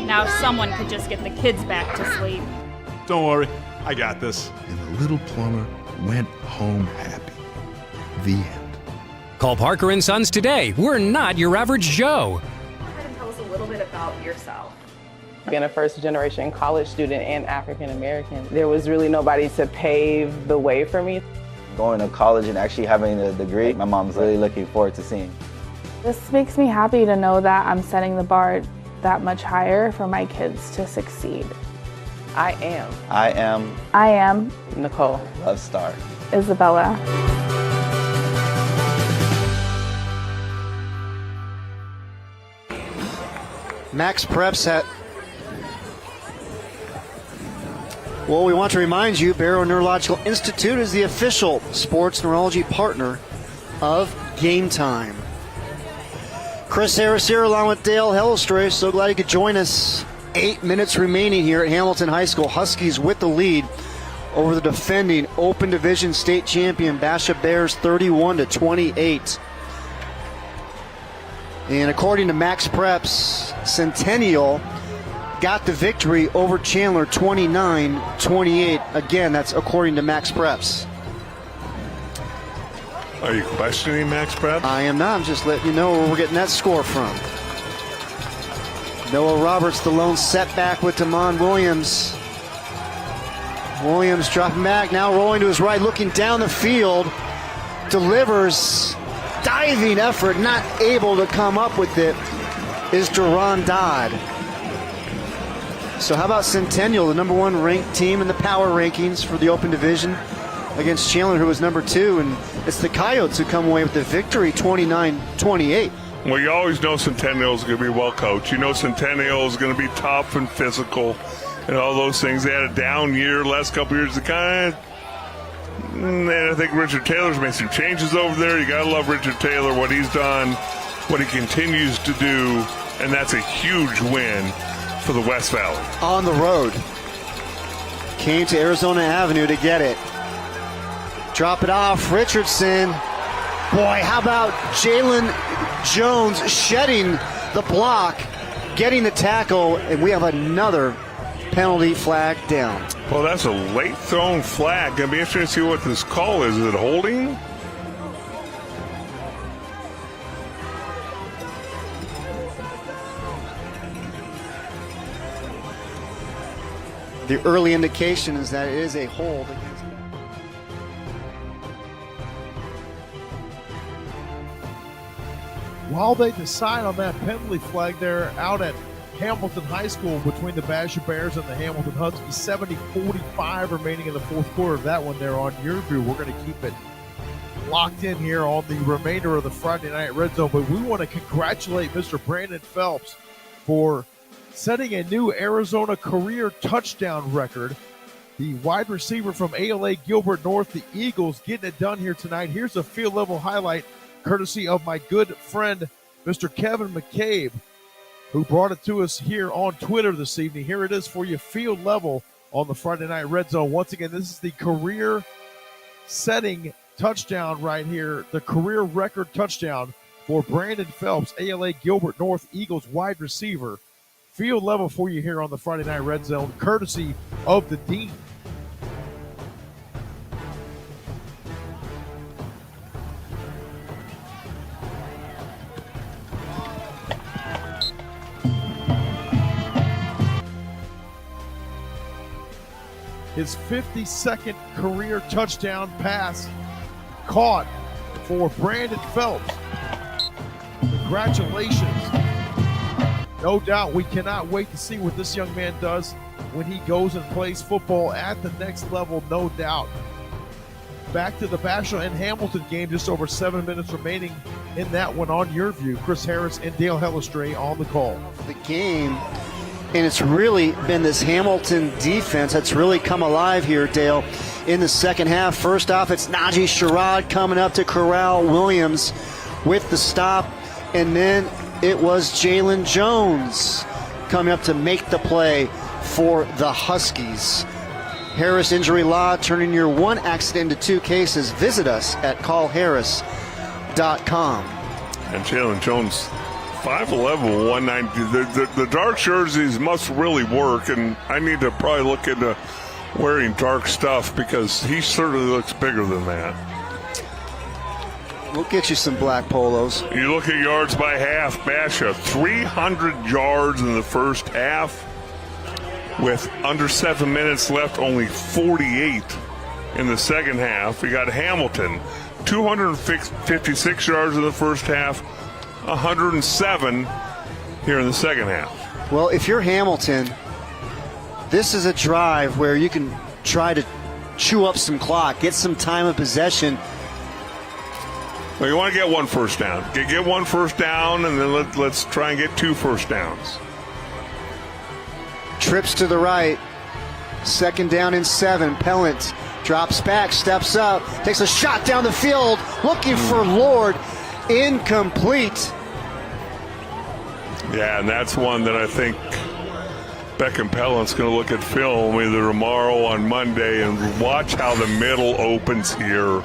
Now someone could just get the kids back to sleep. Don't worry, I got this. And the little plumber went home happy. The end. Call Parker & Sons today. We're not your average Joe. Go ahead and tell us a little bit about yourself. Being a first-generation college student and African-American, there was really nobody to pave the way for me. Going to college and actually having a degree, my mom's really looking forward to seeing. This makes me happy to know that I'm setting the bar that much higher for my kids to succeed. I am Nicole. Love Star. Isabella. Max Preps at... Well, we want to remind you, Barrow Neurological Institute is the official sports neurology partner of Game Time. Chris Harris here along with Dale Hellestray. So glad you could join us. 8 minutes remaining here at Hamilton High School. Huskies with the lead over the defending Open Division state champion Basha Bears, 31-28. And according to Max Preps, Centennial got the victory over Chandler, 29-28. Again, that's according to Max Preps. Are you questioning Max Pratt? I am not. I'm just letting you know where we're getting that score from. Noah Roberts, the lone setback with Damon Williams. Williams dropping back, now rolling to his right, looking down the field. Delivers. Diving effort, not able to come up with it, is Duron Dodd. So how about Centennial, the number 1 ranked team in the power rankings for the Open Division, against Chandler, who was number 2, and it's the Coyotes who come away with the victory, 29-28. Well, you always know Centennial is going to be well coached. You know Centennial is going to be tough and physical and all those things. They had a down year last couple years. And I think Richard Taylor's made some changes over there. You got to love Richard Taylor, what he's done, what he continues to do, and that's a huge win for the West Valley. On the road. Came to Arizona Avenue to get it. Drop it off. Richardson. Boy, how about Jalen Jones shedding the block, getting the tackle, and we have another penalty flag down. Well, that's a late thrown flag. Going to be interesting to see what this call is. Is it holding? The early indication is that it is a hold. While they decide on that penalty flag there out at Hamilton High School between the Badger Bears and the Hamilton Huskies, 70-45 remaining in the fourth quarter. That one there on your view. We're going to keep it locked in here on the remainder of the Friday Night Red Zone. But we want to congratulate Mr. Brandon Phelps for setting a new Arizona career touchdown record. The wide receiver from ALA Gilbert North, the Eagles, getting it done here tonight. Here's a field level highlight courtesy of my good friend, Mr. Kevin McCabe, who brought it to us here on Twitter this evening. Here it is for you, field level on the Friday Night Red Zone. Once again, this is the career-setting touchdown right here, the career record touchdown for Brandon Phelps, ALA Gilbert North Eagles wide receiver. Field level for you here on the Friday Night Red Zone, courtesy of the Dean. His 52nd career touchdown pass caught for Brandon Phelps. Congratulations. No doubt we cannot wait to see what this young man does when he goes and plays football at the next level, no doubt. Back to the Basho and Hamilton game, just over 7 minutes remaining in that one on your view. Chris Harris and Dale Hellestray on the call. The game. And it's really been this Hamilton defense that's really come alive here, Dale, in the second half. First off, it's Najee Sherrod coming up to corral Williams with the stop. And then it was Jalen Jones coming up to make the play for the Huskies. Harris Injury Law, turning your one accident into 2 cases. Visit us at callharris.com. And Jalen Jones, 5'11", 190. The dark jerseys must really work, and I need to probably look into wearing dark stuff because he certainly looks bigger than that. We'll get you some black polos. You look at yards by half, Basha, 300 yards in the first half. With under 7 minutes left, only 48 in the second half. We got Hamilton, 256 yards in the first half, 107 here in the second half. Well, if you're Hamilton, this is a drive where you can try to chew up some clock, get some time of possession. Well, you want to get one first down. Get one first down, and then let's try and get 2 first downs. Trips to the right. 2nd down and 7. Pellant drops back, steps up, takes a shot down the field, looking for Lord. Incomplete. Yeah, and that's one that I think Beckham Pellant's going to look at film either tomorrow or on Monday and watch how the middle opens here.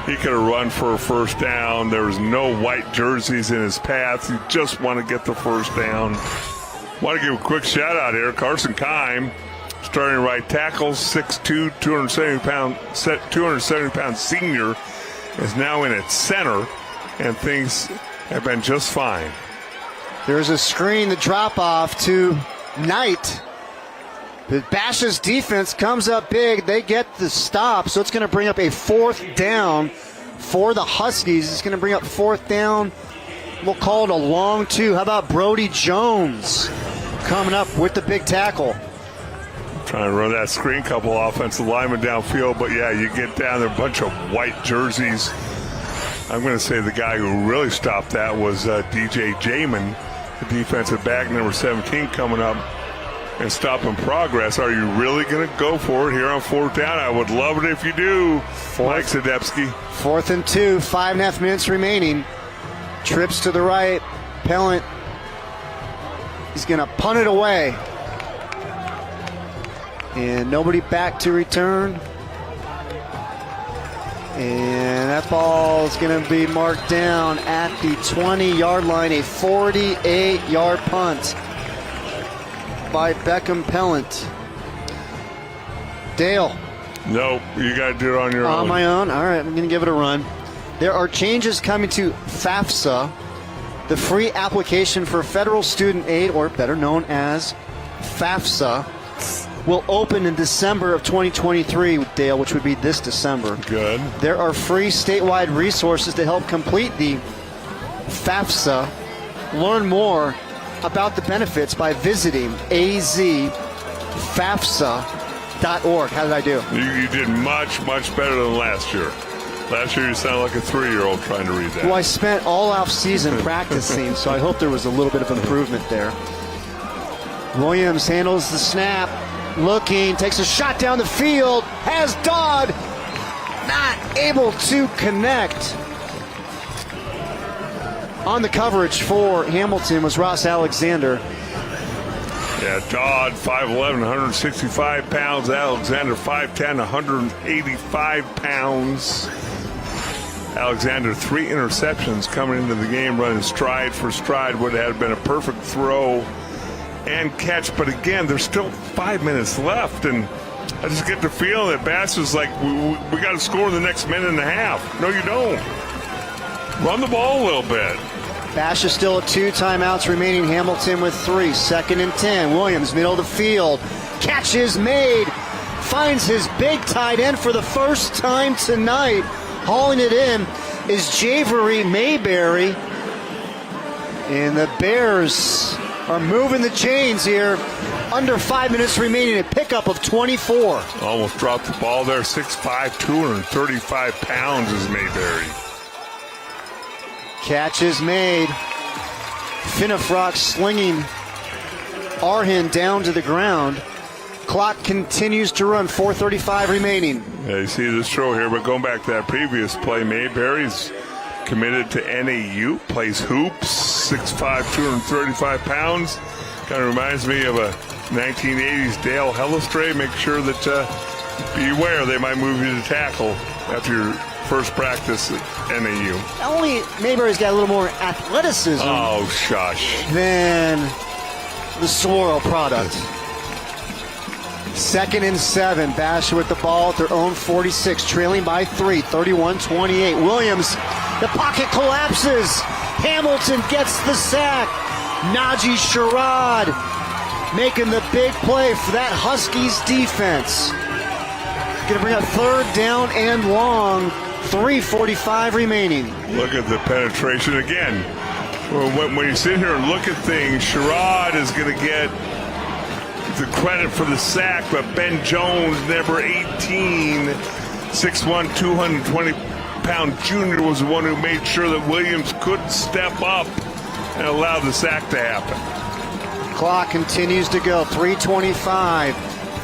He could have run for a first down. There was no white jerseys in his path. You just want to get the first down. Want to give a quick shout out here. Carson Kime, starting right tackle, 6'2", 270-pound senior. is now in its center, and things have been just fine. There's a screen, the drop off to Knight. But Bash's defense comes up big. They get the stop, so it's going to bring up a 4th down for the Huskies. It's going to bring up 4th down. We'll call it a long 2. How about Brody Jones coming up with the big tackle? Trying to run that screen, couple offensive linemen downfield, but yeah, you get down there, a bunch of white jerseys. I'm going to say the guy who really stopped that was DJ Jamin, the defensive back, number 17, coming up and stopping progress. Are you really going to go for it here on 4th down? I would love it if you do, Mike Sadepski. 4th and 2, 5.5 minutes remaining. Trips to the right. Pellant. He's going to punt it away. And nobody back to return. And that ball is going to be marked down at the 20-yard line. A 48-yard punt by Beckham Pellant. Dale. Nope, you got to do it on your own. On my own? All right, I'm going to give it a run. There are changes coming to FAFSA, the free application for federal student aid, or better known as FAFSA, will open in December of 2023, Dale, which would be this December. Good. There are free statewide resources to help complete the FAFSA. Learn more about the benefits by visiting azfafsa.org. How did I do? You did much, much better than last year. Last year you sounded like a 3-year-old trying to read that. Well, I spent all off season practicing, so I hope there was a little bit of improvement there. Williams handles the snap, looking, takes a shot down the field, has Dodd, not able to connect. On the coverage for Hamilton was Ross Alexander. Yeah, Dodd, 5'11", 165 pounds. Alexander, 5'10", 185 pounds. Alexander, 3 interceptions coming into the game, running stride for stride. Would have been a perfect throw and catch. But again, there's still 5 minutes left, and I just get the feeling that Bass is like, we got to score in the next minute and a half. No, you don't. Run the ball a little bit. Bash is still at 2 timeouts remaining. Hamilton with 3. 2nd and 10. Williams, middle of the field. Catch is made. Finds his big tight end for the first time tonight. Hauling it in is Javery Mayberry. And the Bears are moving the chains here. Under 5 minutes remaining. A pickup of 24. Almost dropped the ball there. 6'5", 235 pounds is Mayberry. Catch is made. Finnefrock slinging Arhin down to the ground. Clock continues to run. 4:35 remaining. Yeah, you see this throw here, but going back to that previous play, Mayberry's committed to NAU, plays hoops, 6'5", 235 pounds. Kind of reminds me of a 1980s Dale Hellestray. Make sure that beware, they might move you to tackle after your first practice at NAU. Only Mayberry's got a little more athleticism. Oh, shush. Than the Saguaro product. 2nd and 7. Bash with the ball at their own 46, trailing by 3, 31-28. Williams, the pocket collapses. Hamilton gets the sack. Najee Sherrod making the big play for that Huskies defense. Going to bring up 3rd down and long. 3:45 remaining. Look at the penetration again. When you sit here and look at things, Sherrod is going to get the credit for the sack, but Ben Jones, number 18, 6'1", 220-pound junior, was the one who made sure that Williams could step up and allow the sack to happen. Clock continues to go. 3:25.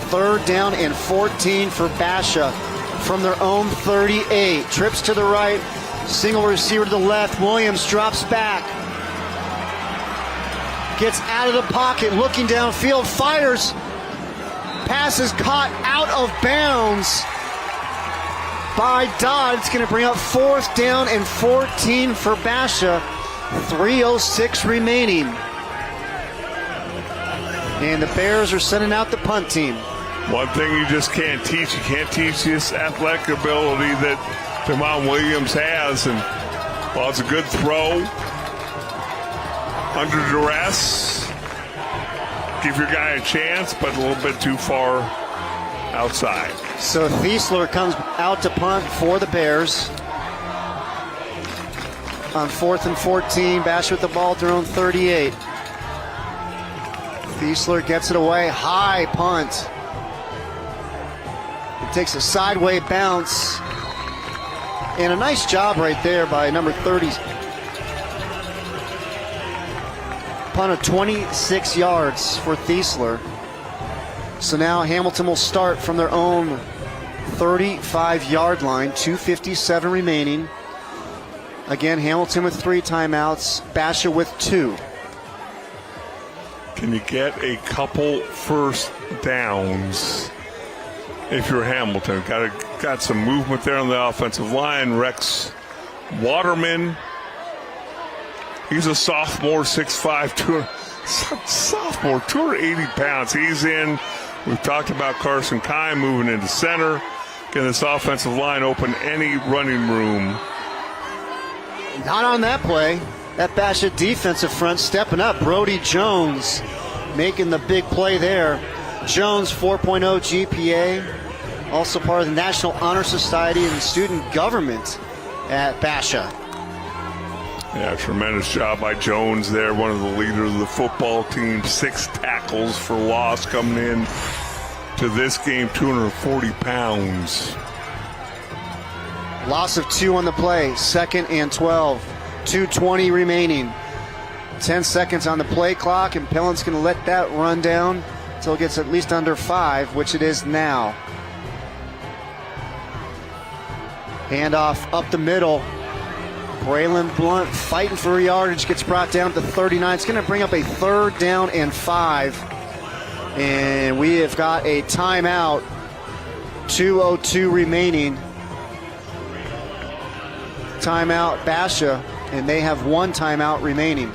3rd down and 14 for Basha from their own 38. Trips to the right. Single receiver to the left. Williams drops back. Gets out of the pocket, looking downfield, fires. Pass is caught out of bounds by Dodd. It's going to bring up 4th down and 14 for Basha. 3:06 remaining. And the Bears are sending out the punt team. One thing you just can't teach. You can't teach this athletic ability that Jamon Williams has, and well, it's a good throw. Under duress. Give your guy a chance, but a little bit too far outside. So Thiesler comes out to punt for the Bears. On 4th and 14, Bash with the ball at their own 38. Thiesler gets it away, high punt. It takes a sideway bounce. And a nice job right there by number 30. Punt of 26 yards for Thiesler. So now Hamilton will start from their own 35-yard line, 2:57 remaining. Again, Hamilton with 3 timeouts, Basha with 2. Can you get a couple first downs if you're Hamilton? Got some movement there on the offensive line. Rex Waterman, he's a sophomore, 6'5", 280 pounds. He's in. We've talked about Carson Kai moving into center. Can this offensive line open any running room? Not on that play. That Basha defensive front stepping up. Brody Jones making the big play there. Jones, 4.0 GPA. Also part of the National Honor Society and student government at Basha. Yeah, tremendous job by Jones there. One of the leaders of the football team. 6 tackles for loss coming in to this game, 240 pounds. Loss of 2 on the play, 2nd and 12. 2:20 remaining. 10 seconds on the play clock, and Pellin's going to let that run down until it gets at least under 5, which it is now. Handoff up the middle. Braylon Blunt fighting for yardage, gets brought down to 39. It's going to bring up a 3rd down and 5. And we have got a timeout. 2:02 remaining. Timeout Basha, and they have 1 timeout remaining.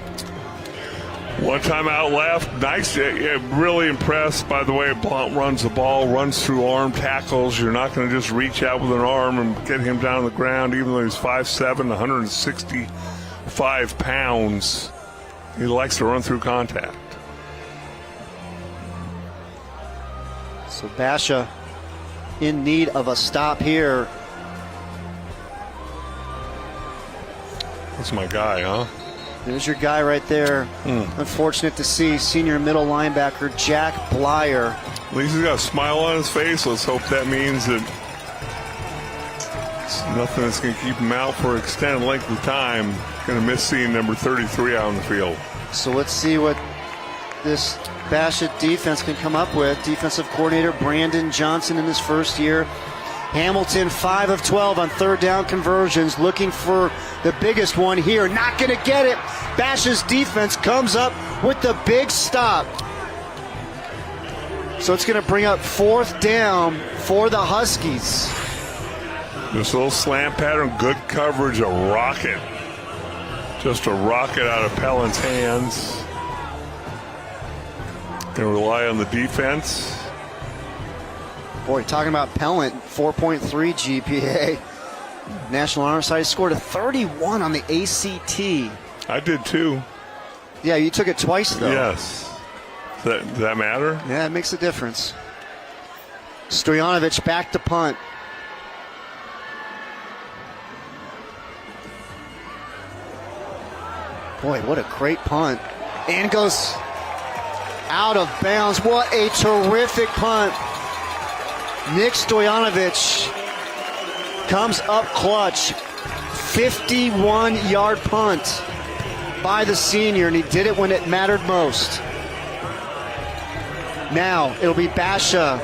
1 timeout left. Nice. Really impressed by the way Blunt runs the ball, runs through arm tackles. You're not going to just reach out with an arm and get him down on the ground, even though he's 5'7", 165 pounds. He likes to run through contact. So Basha in need of a stop here. That's my guy, huh? There's your guy right there. Unfortunate to see senior middle linebacker Jack Blyer. At least he's got a smile on his face. Let's hope that means that it's nothing that's going to keep him out for an extended length of time. Going to miss seeing number 33 out on the field. So let's see what this Basha defense can come up with. Defensive coordinator Brandon Johnson in his first year. Hamilton 5 of 12 on 3rd down conversions, looking for the biggest one here. Not going to get it. Basha's defense comes up with the big stop. So it's going to bring up 4th down for the Huskies. This little slant pattern, good coverage, a rocket. Just a rocket out of Pellin's hands. Going to rely on the defense. Boy, talking about Pellin, 4.3 GPA. National Honor Society scored a 31 on the ACT. I did too. Yeah, you took it twice though. Yes. Does that matter? Yeah, it makes a difference. Stojanovic back to punt. Boy, what a great punt. And goes out of bounds. What a terrific punt. Nick Stojanovic comes up clutch. 51-yard punt by the senior, and he did it when it mattered most. Now it'll be Basha.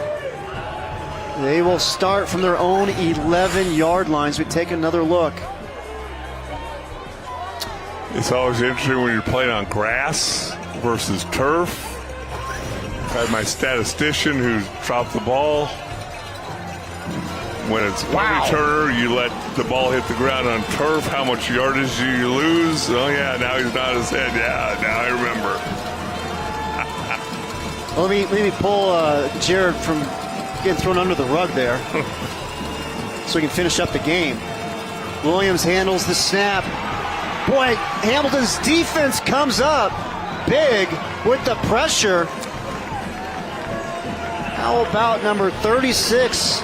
They will start from their own 11-yard lines. We take another look. It's always interesting when you're playing on grass versus turf. I've had my statistician who's dropped the ball. When it's Punny Turner, you let the ball hit the ground on turf. How much yardage do you lose? Oh, yeah, now he's nodding his head. Yeah, now I remember. Well, let me pull Jared from getting thrown under the rug there so we can finish up the game. Williams handles the snap. Boy, Hamilton's defense comes up big with the pressure. How about number 36?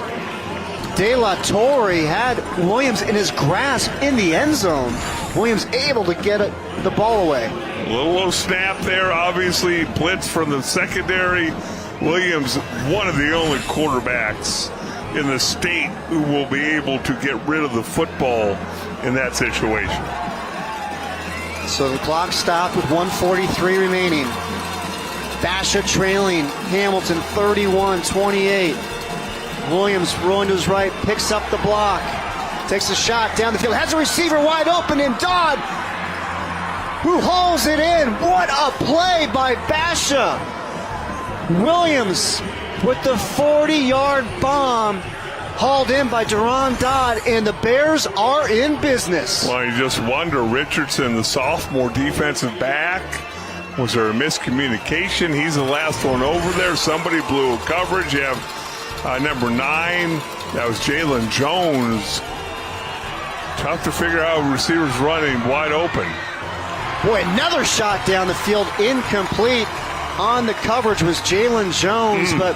De La Torre had Williams in his grasp in the end zone. Williams able to get the ball away. A little low snap there, obviously blitz from the secondary. Williams, one of the only quarterbacks in the state who will be able to get rid of the football in that situation. So the clock stopped with 1:43 remaining. Basha trailing Hamilton 31-28. Williams rolling to his right, picks up the block, takes a shot down the field, has a receiver wide open in Dodd, who hauls it in. What a play by Basha. Williams with the 40-yard bomb, hauled in by Deron Dodd, and the Bears are in business. Well, you just wonder, Richardson, the sophomore defensive back, was there a miscommunication? He's the last one over there. Somebody blew coverage. You have number 9. That was Jalen Jones. Tough to figure out receivers running wide open. Boy, another shot down the field, incomplete. On the coverage was Jalen Jones, but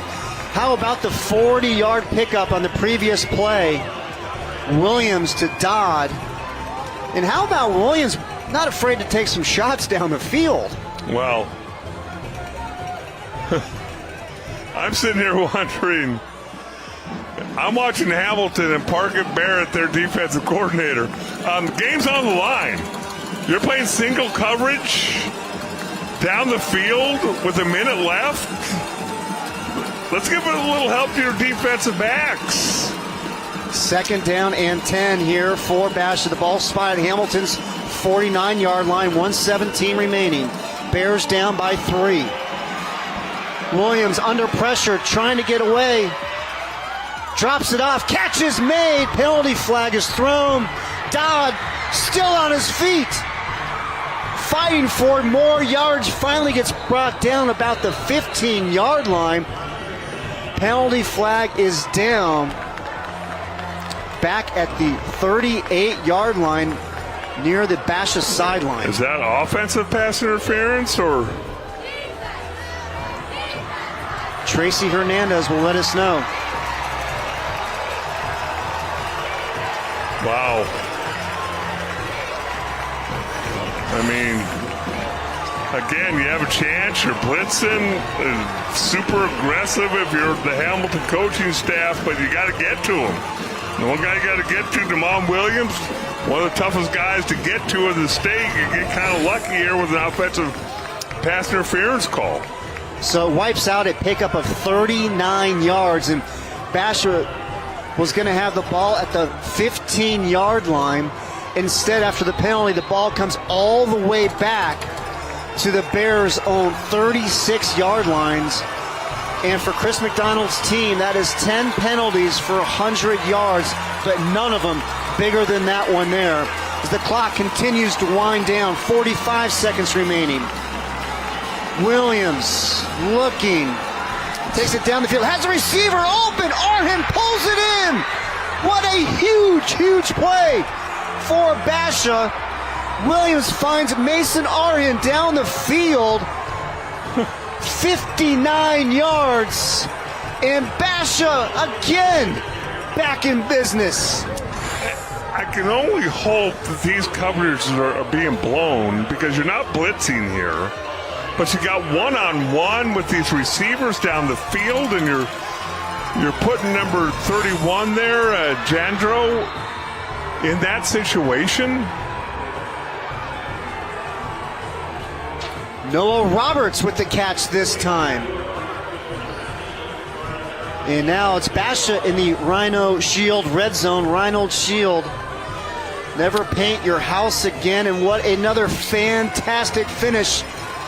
how about the 40-yard pickup on the previous play? Williams to Dodd. And how about Williams not afraid to take some shots down the field? Well, I'm sitting here wondering, I'm watching Hamilton and Parker Barrett, their defensive coordinator. The game's on the line. You're playing single coverage down the field with a minute left. Let's give it a little help to your defensive backs. 2nd down and 10 here for Basha. The ball spotted Hamilton's 49-yard line, 1:17 remaining. Bears down by 3. Williams under pressure, trying to get away. Drops it off, catch is made, penalty flag is thrown. Dodd still on his feet, fighting for more yards, finally gets brought down about the 15-yard line. Penalty flag is down back at the 38-yard line near the Basha sideline. Is that offensive pass interference or? Tracy Hernandez will let us know. Wow. I mean, again, you have a chance. You're blitzing, super aggressive if you're the Hamilton coaching staff, but you got to get to him. The one guy you got to get to, Damon Williams, one of the toughest guys to get to in the state. You get kind of lucky here with an offensive pass interference call. So wipes out a pickup of 39 yards, and Basha was going to have the ball at the 15-yard line. Instead, after the penalty, the ball comes all the way back to the Bears' own 36-yard lines. And for Chris McDonald's team, that is 10 penalties for 100 yards, but none of them bigger than that one there. As the clock continues to wind down, 45 seconds remaining. Williams looking, takes it down the field, has a receiver open, Arhin pulls it in. What a huge, huge play for Basha. Williams finds Mason Arhin down the field, 59 yards, and Basha again back in business. I can only hope that these coverages are being blown because you're not blitzing here, but you got one-on-one with these receivers down the field, and you're putting number 31 there, Jandro, in that situation. Noah Roberts with the catch this time. And now it's Basha in the Rhino Shield red zone. Rhino Shield, never paint your house again. And what another fantastic finish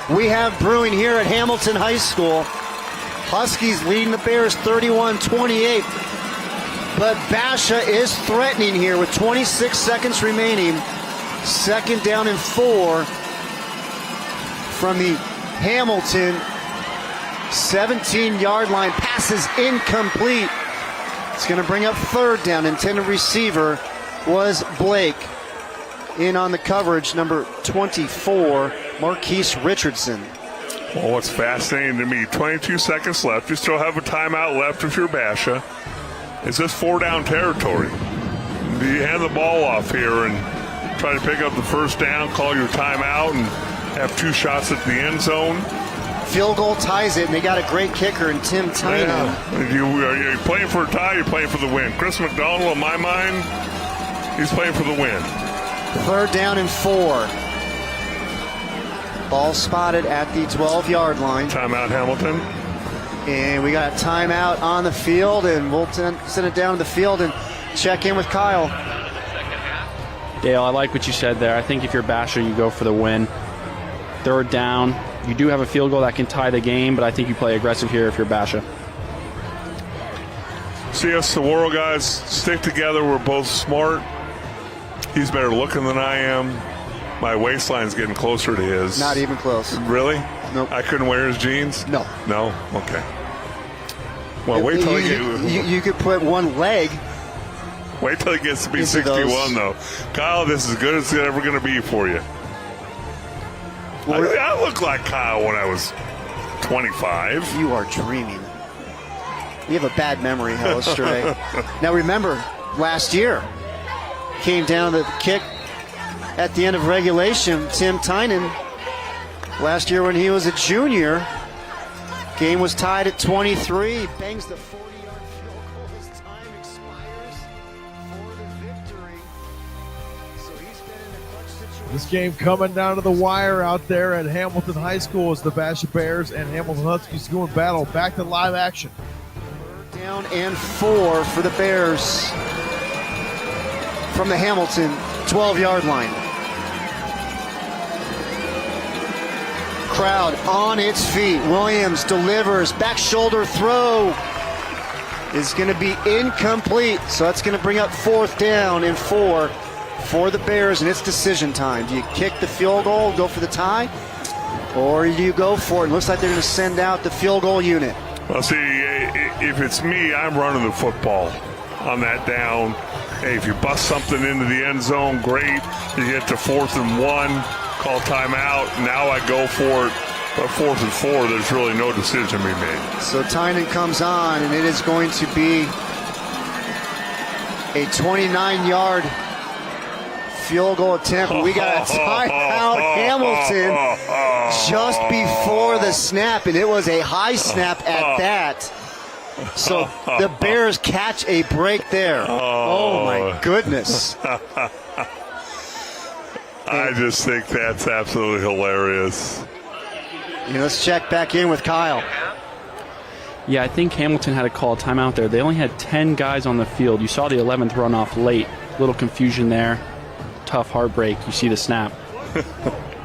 we have brewing here at Hamilton High School. Huskies leading the Bears 31-28. But Basha is threatening here with 26 seconds remaining. 2nd down and 4 from the Hamilton 17-yard line. Pass is incomplete. It's going to bring up 3rd down, intended receiver was Blake. In on the coverage, number 24, Marquise Richardson. Well, what's fascinating to me, 22 seconds left. You still have a timeout left if you're Basha. It's just 4-down territory. Do you hand the ball off here and try to pick up the first down, call your timeout, and have 2 shots at the end zone? Field goal ties it, and they got a great kicker in Tim Tynan. Yeah. Are you playing for a tie, you're playing for the win. Chris McDonald, in my mind, he's playing for the win. 3rd down and 4. Ball spotted at the 12-yard line. Timeout, Hamilton. And we got a timeout on the field, and we'll send it down to the field and check in with Kyle. Dale, I like what you said there. I think if you're Basha, you go for the win. 3rd down. You do have a field goal that can tie the game, but I think you play aggressive here if you're Basha. See us, the World guys, stick together. We're both smart. He's better looking than I am. My waistline's getting closer to his. Not even close. Really? Nope. I couldn't wear his jeans? No. No? Okay. Well, wait till you could put one leg. Wait till he gets to be 61, though. Kyle, this is as good as it's ever going to be for you. I looked like Kyle when I was 25. You are dreaming. You have a bad memory, Hellestrae. Now remember, last year, came down to the kick at the end of regulation. Tim Tynan, last year when he was a junior, game was tied at 23. Bangs the 40-yard field goal as time expires for the victory. So he's been in a clutch situation. This game coming down to the wire out there at Hamilton High School as the Basha Bears and Hamilton Huskies go in battle. Back to live action. 3rd down and 4 for the Bears from the Hamilton 12-yard line. Crowd on its feet. Williams delivers. Back shoulder throw is going to be incomplete. So that's going to bring up 4th down and 4 for the Bears, and it's decision time. Do you kick the field goal, go for the tie, or do you go for it? It looks like they're going to send out the field goal unit. Well, see, if it's me, I'm running the football on that down. Hey, if you bust something into the end zone, great. You get to 4th and 1, call timeout. Now I go for it. But 4th and 4, there's really no decision to be made. So Tynan comes on, and it is going to be a 29-yard field goal attempt. We got a timeout, Hamilton, just before the snap, and it was a high snap at that. So the Bears catch a break there. Oh my goodness. I just think that's absolutely hilarious. Let's check back in with Kyle. Yeah, I think Hamilton had to call a timeout there. They only had 10 guys on the field. You saw the 11th runoff late. Little confusion there. Tough heartbreak. You see the snap.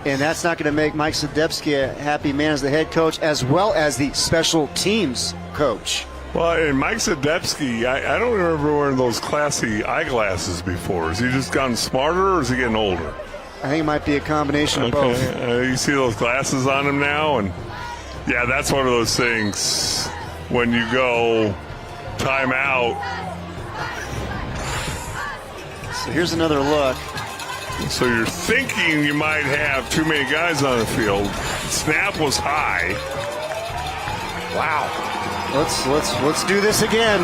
And that's not going to make Mike Sadebski a happy man as the head coach, as well as the special teams coach. Well, and Mike Sadebski, I don't remember wearing those classy eyeglasses before. Has he just gotten smarter, or is he getting older? I think it might be a combination of both. You see those glasses on him now, and yeah, that's one of those things when you go timeout. So here's another look. So you're thinking you might have too many guys on the field. Snap was high. Wow. Let's do this again.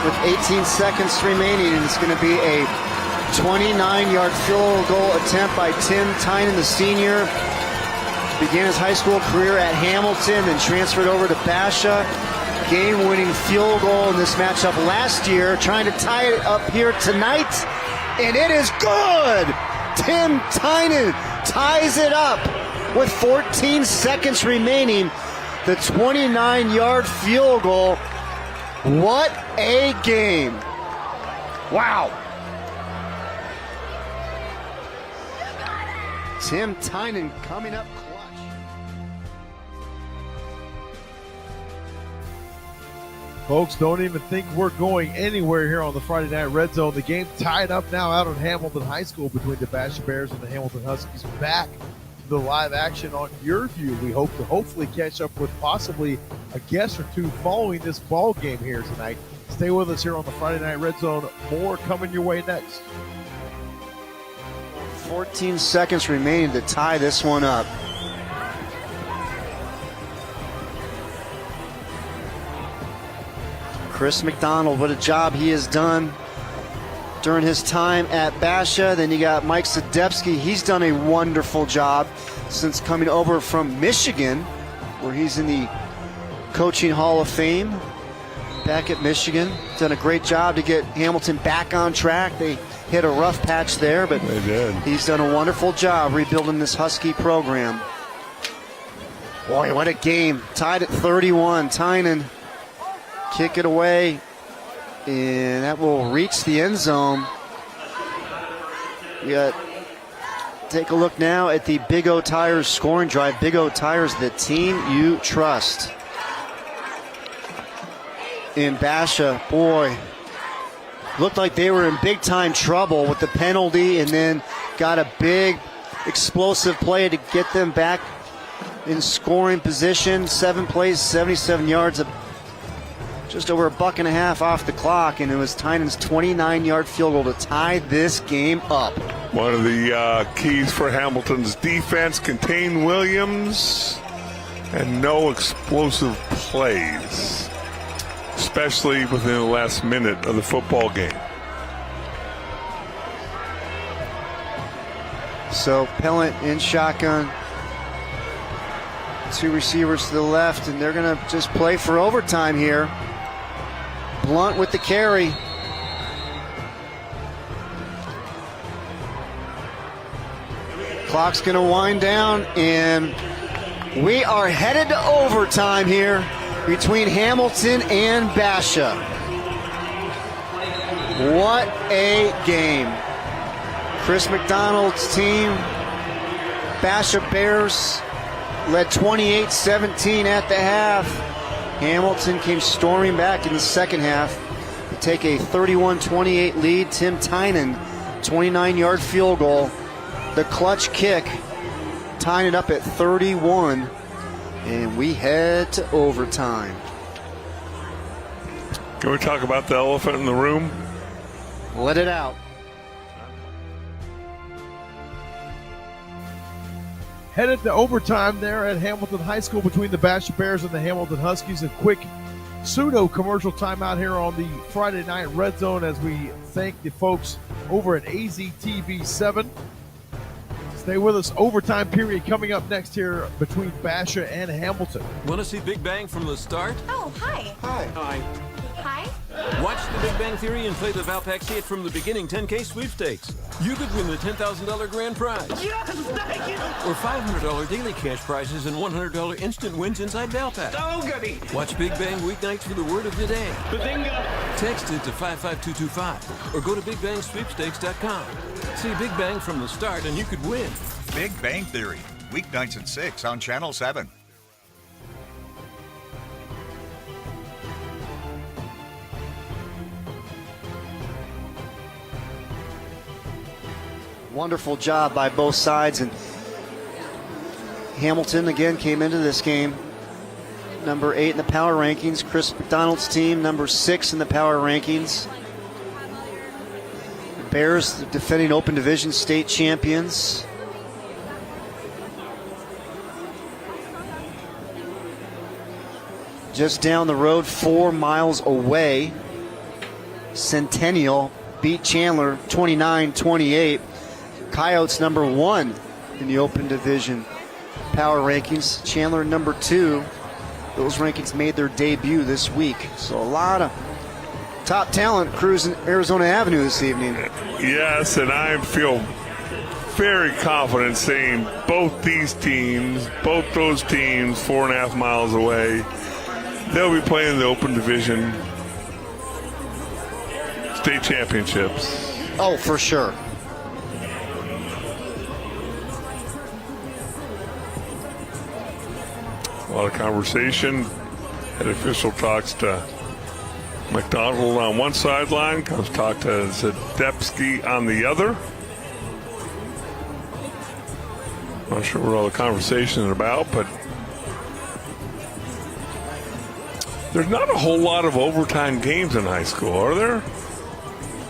With 18 seconds remaining, and it's going to be a 29-yard field goal attempt by Tim Tynan, the senior. Began his high school career at Hamilton, then transferred over to Basha. Game-winning field goal in this matchup last year, trying to tie it up here tonight, and it is good! Tim Tynan ties it up with 14 seconds remaining. The 29-yard field goal. What a game! Wow! Tim Tynan coming up clutch. Folks, don't even think we're going anywhere here on the Friday Night Red Zone. The game tied up now out at Hamilton High School between the Basha Bears and the Hamilton Huskies. Back to the live action on your view. We hope to hopefully catch up with possibly a guest or two following this ball game here tonight. Stay with us here on the Friday Night Red Zone. More coming your way next. 14 seconds remaining to tie this one up. Chris McDonald, what a job he has done during his time at Basha. Then you got Mike Sadepski. He's done a wonderful job since coming over from Michigan, where he's in the Coaching Hall of Fame back at Michigan. Done a great job to get Hamilton back on track. They hit a rough patch there, but they did. He's done a wonderful job rebuilding this Husky program. Boy, what a game. Tied at 31. Tynan kick it away, and that will reach the end zone. We got take a look now at the Big O Tires scoring drive. Big O Tires, the team you trust. In Basha, boy, looked like they were in big time trouble with the penalty, and then got a big explosive play to get them back in scoring position. 7 plays, 77 yards, just over $1.50 off the clock, and it was Tynan's 29-yard field goal to tie this game up. One of the keys for Hamilton's defense: contain Williams and no explosive plays, especially within the last minute of the football game. So Pellant in shotgun, 2 receivers to the left, and they're going to just play for overtime here. Blunt with the carry. Clock's going to wind down, and we are headed to overtime here between Hamilton and Basha. What a game. Chris McDonald's team, Basha Bears, led 28-17 at the half. Hamilton came storming back in the second half to take a 31-28 lead. Tim Tynan, 29-yard field goal. The clutch kick, tying it up at 31, and we head to overtime. Can we talk about the elephant in the room? Let it out. Headed to overtime there at Hamilton High School between the Basha Bears and the Hamilton Huskies. A quick pseudo-commercial timeout here on the Friday Night Red Zone as we thank the folks over at AZTV7. Stay with us. Overtime period coming up next here between Basha and Hamilton. Want to see Big Bang from the start? Oh, hi. Hi. Hi. Hi. Watch The Big Bang Theory and play the Valpak See It From the Beginning 10K sweepstakes. You could win the $10,000 grand prize. Yes, thank you. Or $500 daily cash prizes and $100 instant wins inside Valpak. Oh, goody. Watch Big Bang weeknights for the word of the day. Bingo. Text it to 55225 or go to BigBangSweepstakes.com. See Big Bang from the start and you could win. Big Bang Theory, weeknights at 6 on Channel 7. Wonderful job by both sides, and Hamilton again came into this game number 8 in the power rankings. Chris McDonald's team number 6 in the power rankings. The Bears, the defending Open Division state champions. Just down the road, 4 miles away, Centennial beat Chandler 29-28. Coyotes number 1 in the Open Division power rankings. Chandler number 2. Those rankings made their debut this week. So a lot of top talent cruising Arizona Avenue this evening. Yes, and I feel very confident saying both those teams, 4.5 miles away, they'll be playing the Open Division state championships. Oh, for sure. A lot of conversation. Head official talks to McDonald on one sideline, comes talk to Zadepski on the other. Not sure what all the conversation is about, but There's not a whole lot of overtime games in high school, are there?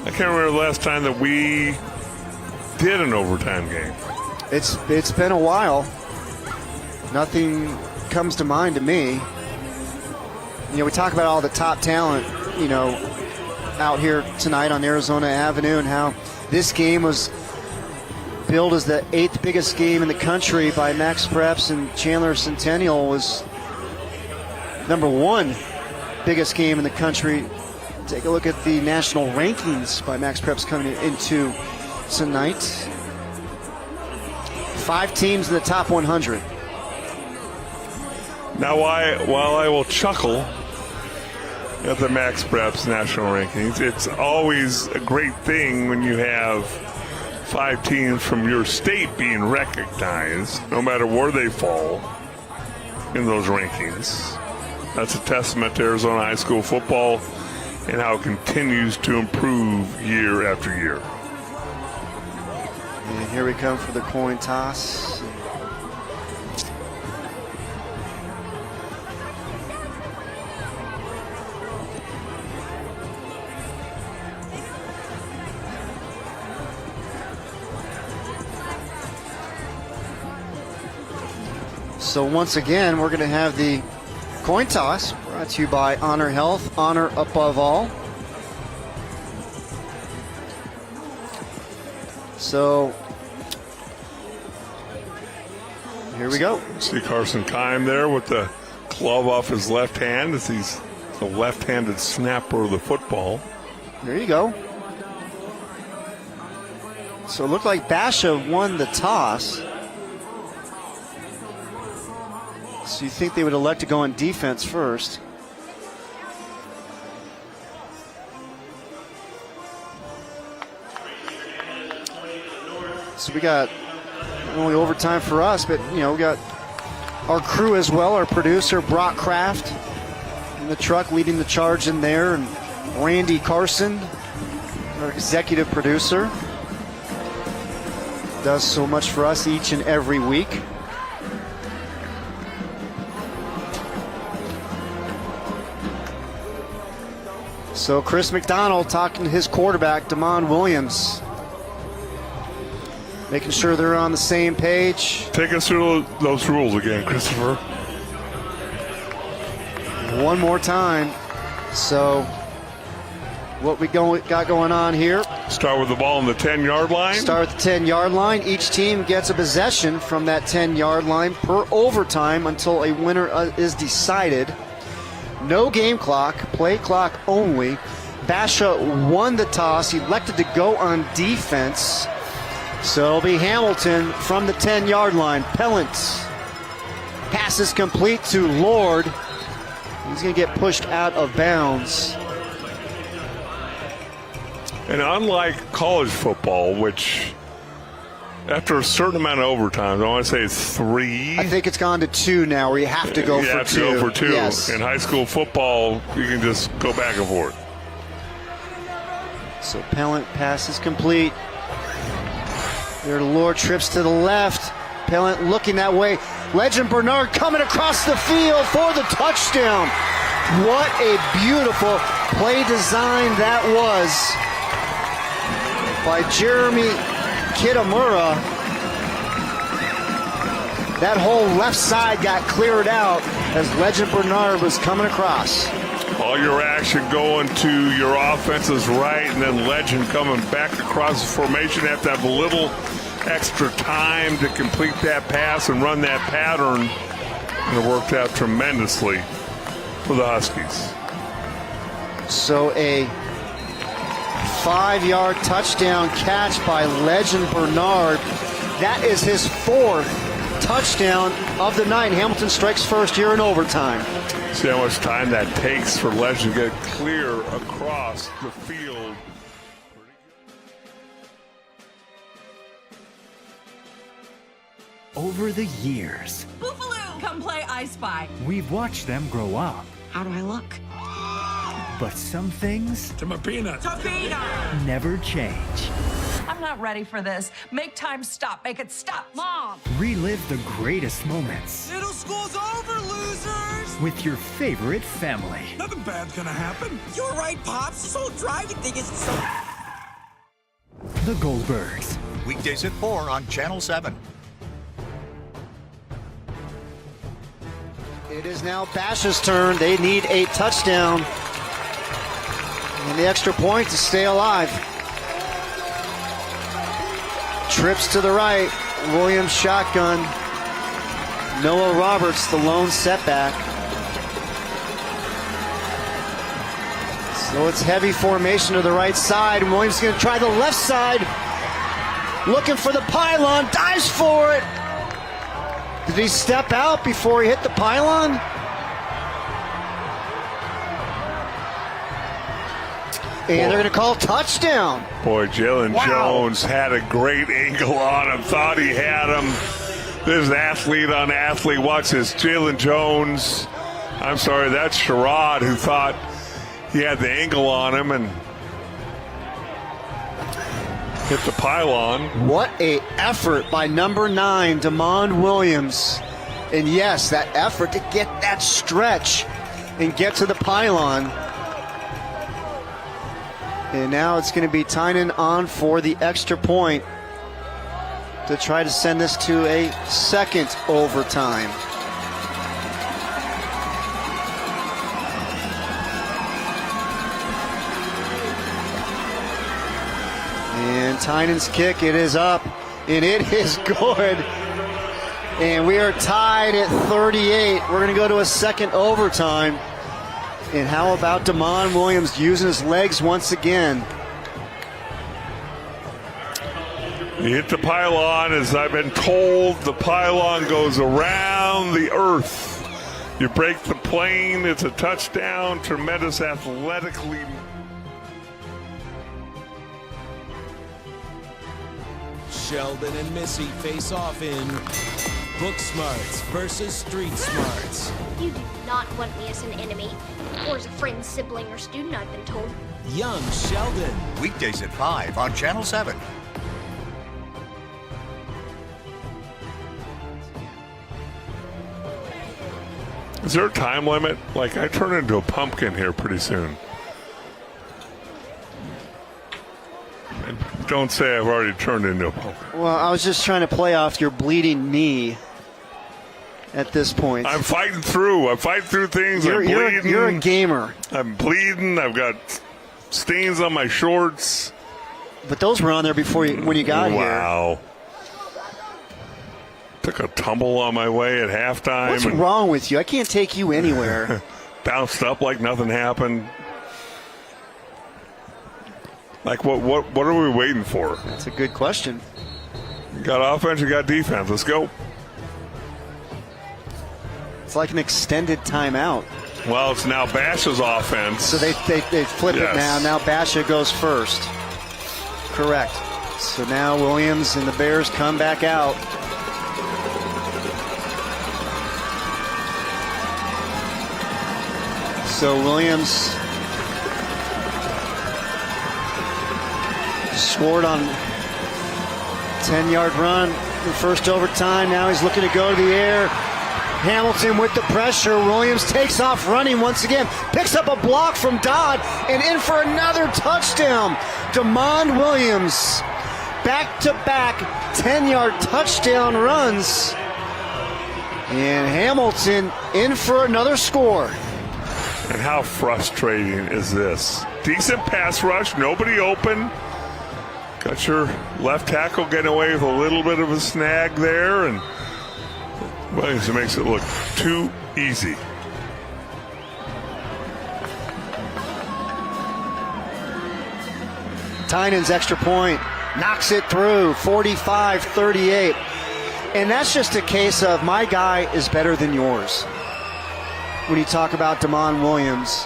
I can't remember the last time that we did an overtime game. It's been a while. Nothing comes to mind to me. You know, we talk about all the top talent, you know, out here tonight on Arizona Avenue, and how this game was billed as the 8th biggest game in the country by Max Preps, and Chandler Centennial was number 1 biggest game in the country. Take a look at the national rankings by Max Preps coming into tonight. 5 teams in the top 100. Now, while I will chuckle at the Max Preps national rankings, it's always a great thing when you have 5 teams from your state being recognized, no matter where they fall in those rankings. That's a testament to Arizona high school football and how it continues to improve year after year. And here we come for the coin toss. So once again, we're going to have the coin toss brought to you by Honor Health, honor above all. So here we go. See Carson Kime there with the glove off his left hand as he's the left-handed snapper of the football. There you go. So it looked like Basha won the toss. So you think they would elect to go on defense first. So we got not only overtime for us, but you know, we got our crew as well. Our producer Brock Kraft in the truck leading the charge in there, and Randy Carson, our executive producer, does so much for us each and every week. So Chris McDonald talking to his quarterback, Damon Williams. Making sure they're on the same page. Take us through those rules again, Christopher. One more time. So what we got going on here. Start with the ball on the 10-yard line. Start at the 10-yard line. Each team gets a possession from that 10-yard line per overtime until a winner is decided. No game clock, play clock only. Basha won the toss. He elected to go on defense. So it'll be Hamilton from the 10-yard line. Pellant. Pass is complete to Lord. He's going to get pushed out of bounds. And unlike college football, which after a certain amount of overtime, I want to say it's 3. I think it's gone to 2 now, where you have to go for 2. You have to go for 2. Yes. In high school football, you can just go back and forth. So Pellant pass is complete. There, Lord trips to the left. Pellant looking that way. Legend Bernard coming across the field for the touchdown. What a beautiful play design that was by Jeremy Kitamura. That whole left side got cleared out as Legend Bernard was coming across. All your action going to your offense's right, and then Legend coming back across the formation. Have to have a little extra time to complete that pass and run that pattern. And it worked out tremendously for the Huskies. So a 5-yard touchdown catch by Legend Bernard. That is his 4th touchdown of the night. Hamilton strikes first here in overtime. See how much time that takes for Legend to get clear across the field. Over the years, Boogaloo, come play I Spy. we've watched them grow up. How do I look? But some things To my peanut. To peanut. never change. I'm not ready for this. Make time stop. Make it stop. Mom. Relive the greatest moments Middle school's over, losers. with your favorite family. Nothing bad's gonna happen. You're right, Pops. This whole driving thing is so... The Goldbergs. Weekdays at 4 on Channel 7. It is now Bash's turn. They need a touchdown and the extra point to stay alive. Trips to the right. Williams shotgun. Noah Roberts, the lone setback. So it's heavy formation to the right side. Williams is going to try the left side. Looking for the pylon. Dives for it. Did he step out before he hit the pylon? And they're going to call touchdown. Boy, Jalen Jones had a great angle on him. Thought he had him. This is athlete on athlete. Watch this. Jalen Jones. I'm sorry, that's Sherrod who thought he had the angle on him and hit the pylon. What a effort by number 9, Demond Williams. And yes, that effort to get that stretch and get to the pylon. And now it's going to be Tynan on for the extra point to try to send this to a second overtime. And Tynan's kick, it is up, and it is good. And we are tied at 38. We're going to go to a second overtime. And how about Demond Williams using his legs once again? He hit the pylon. As I've been told, the pylon goes around the earth. You break the plane, it's a touchdown. Tremendous athletically. Sheldon and Missy face off in Book Smarts versus Street Smarts. You do not want me as an enemy, or as a friend, sibling, or student, I've been told. Young Sheldon. Weekdays at 5 on Channel 7. Is there a time limit? Like, I turn into a pumpkin here pretty soon. And don't say I've already turned into a pumpkin. Well, I was just trying to play off your bleeding knee at this point. I'm fighting through. I'm fighting through things. I'm bleeding. You're a gamer. I'm bleeding. I've got stains on my shorts. But those were on there before when you got here. Wow. Took a tumble on my way at halftime. What's wrong with you? I can't take you anywhere. Bounced up like nothing happened. Like, what are we waiting for? That's a good question. You got offense, you got defense. Let's go. It's like an extended timeout. Well, it's now Bash's offense. So they flip it now. Now Basha goes first. Correct. So now Williams and the Bears come back out. So Williams scored on 10-yard run the first overtime. Now he's looking to go to the air. Hamilton with the pressure. Williams takes off running once again. Picks up a block from Dodd and in for another touchdown. Demond Williams, back-to-back 10-yard touchdown runs. And Hamilton in for another score. And how frustrating is this? Decent pass rush, nobody open. Got your left tackle getting away with a little bit of a snag there, and Williams makes it look too easy. Tynan's extra point knocks it through, 45-38. And that's just a case of my guy is better than yours. When you talk about Demond Williams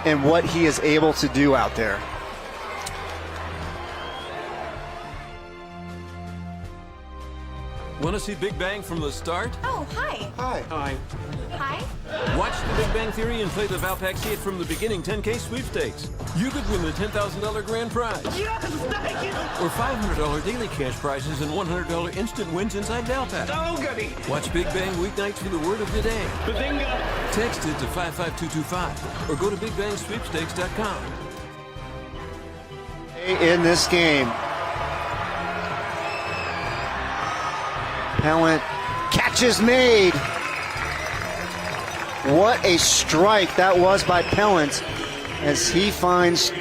and what he is able to do out there. Want to see Big Bang from the start? Oh, hi. Hi. Hi. Hi. Watch The Big Bang Theory and play the Valpak See It From the Beginning 10K sweepstakes. You could win the $10,000 grand prize. Yes, thank you. Or $500 daily cash prizes and $100 instant wins inside Valpak. Oh, goody. Watch Big Bang weeknights for the word of the day. Bazinga. Text it to 55225 or go to BigBangSweepstakes.com. In this game, Pellant catches made. What a strike that was by Pellant as he finds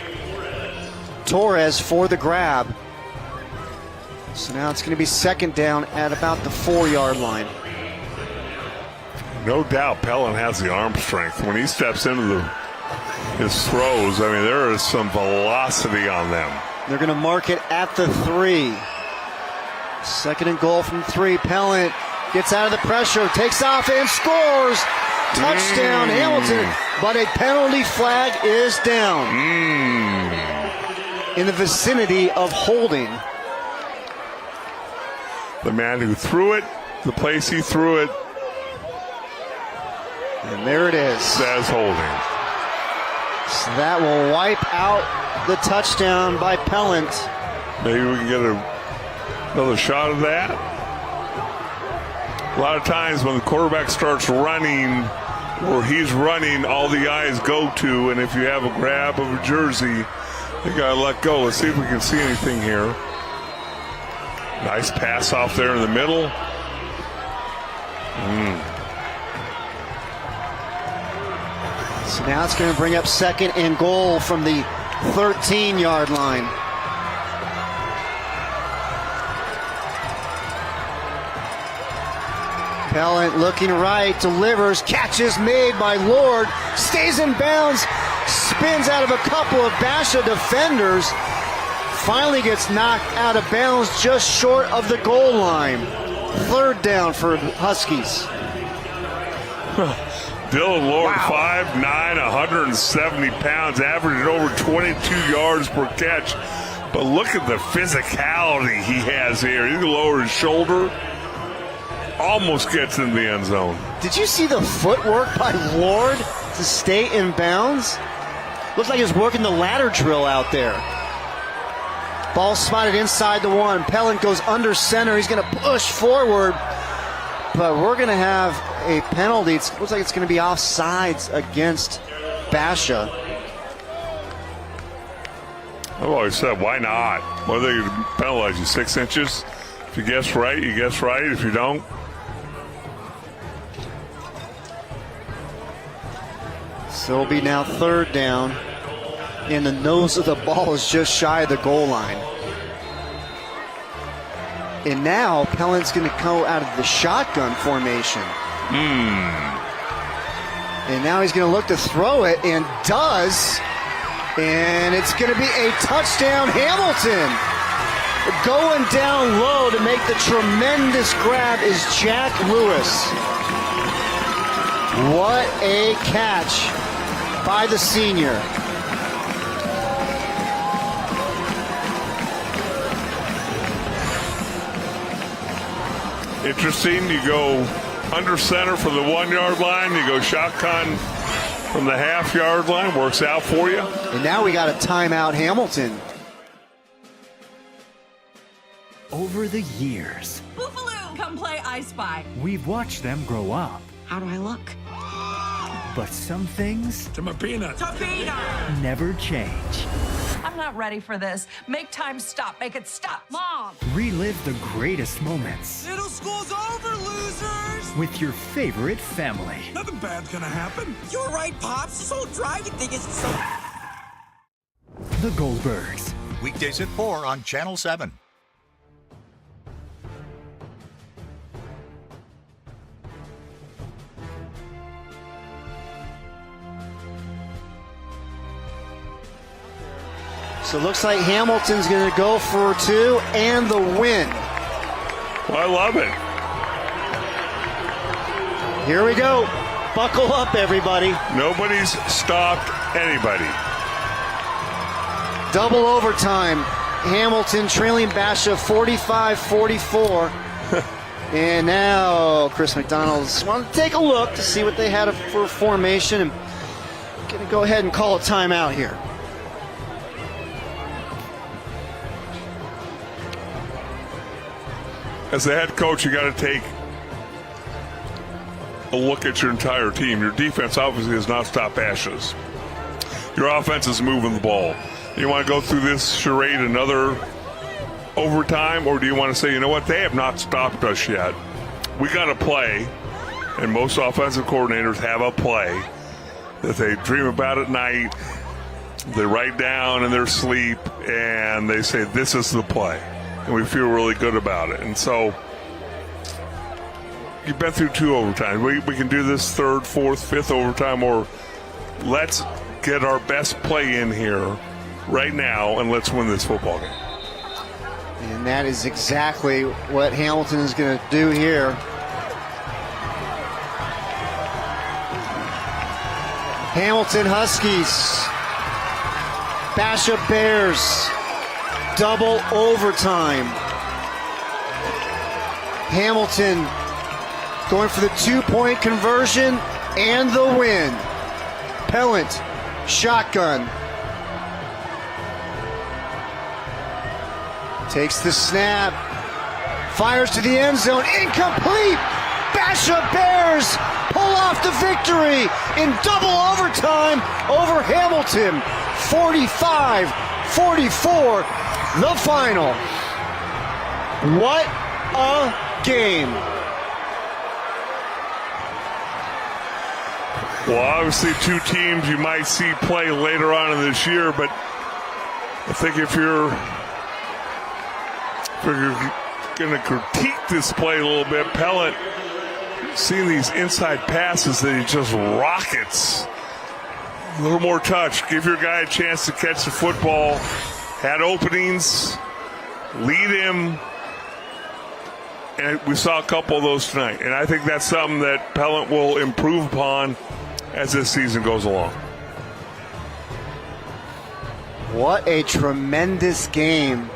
Torres for the grab. So now it's going to be second down at about the 4-yard line. No doubt Pellant has the arm strength. When he steps into his throws, I mean, there is some velocity on them. They're going to mark it at the 3. Second and goal from 3. Pellant gets out of the pressure, takes off and scores. Touchdown, Hamilton. But a penalty flag is down. In the vicinity of holding. The man who threw it, the place he threw it. And there it is. Says holding. So that will wipe out the touchdown by Pellant. Maybe we can get another shot of that. A lot of times when the quarterback starts running, or he's running, all the eyes go to, and if you have a grab of a jersey, you gotta let go. Let's see if we can see anything here. Nice pass off there in the middle. So now it's going to bring up second and goal from the 13-yard line. Pellant looking right, delivers, catches made by Lord, stays in bounds, spins out of a couple of Basha defenders, finally gets knocked out of bounds just short of the goal line. Third down for Huskies. Dylan Lord, 5'9", 170 pounds, averaging over 22 yards per catch. But look at the physicality he has here. He can lower his shoulder. Almost gets in the end zone. Did you see the footwork by Ward to stay in bounds? Looks like he's working the ladder drill out there. Ball spotted inside the 1. Pellant goes under center. He's going to push forward. But we're going to have a penalty. It looks like it's going to be offsides against Basha. I've always said, why not? What are they going to penalize you, 6 inches? If you guess right, you guess right. If you don't, so it'll be now third down. And the nose of the ball is just shy of the goal line. And now Pellant's going to go out of the shotgun formation. And now he's going to look to throw it, and does. And it's going to be a touchdown, Hamilton. Going down low to make the tremendous grab is Jack Lewis. What a catch by the senior. interesting. You go under center from the 1 yard line. You go shotgun from the half-yard line. Works out for you. And now we got a timeout, Hamilton. Over the years, Boogaloo, come play I Spy. we've watched them grow up. How do I look? But some things To my peanut. To peanut. never change. I'm not ready for this. Make time stop. Make it stop. Mom. Relive the greatest moments Middle school's over, losers! with your favorite family. Nothing bad's gonna happen. You're right, Pops. This whole driving thing is so... The Goldbergs. Weekdays at 4 on Channel 7. So it looks like Hamilton's going to go for two and the win. Well, I love it. Here we go. Buckle up, everybody. Nobody's stopped anybody. Double overtime. Hamilton trailing Basha 45-44. And now Chris McDonald's want to take a look to see what they had for formation, and going to go ahead and call a timeout here. As the head coach, you got to take a look at your entire team. Your defense obviously has not stopped Ashes. Your offense is moving the ball. You want to go through this charade another overtime, or do you want to say, you know what, they have not stopped us yet. We got to play, and most offensive coordinators have a play that they dream about at night, they write down in their sleep, and they say, this is the play. And we feel really good about it. And so you've been through 2 overtimes. We can do this 3rd, 4th, 5th overtime, or let's get our best play in here right now and let's win this football game. And that is exactly what Hamilton is going to do here. Hamilton Huskies, Bishop Bears, double overtime. Hamilton going for the 2-point conversion and the win. Pellant, shotgun. Takes the snap, fires to the end zone, incomplete. Bishop Bears pull off the victory in double overtime over Hamilton. 45-44, the final. What a game. Well, obviously 2 teams you might see play later on in this year, but I think if you're going to critique this play a little bit, Pellant, seeing these inside passes that he just rockets. A little more touch. Give your guy a chance to catch the football. Had openings. Lead him. And we saw a couple of those tonight. And I think that's something that Pellant will improve upon as this season goes along. What a tremendous game.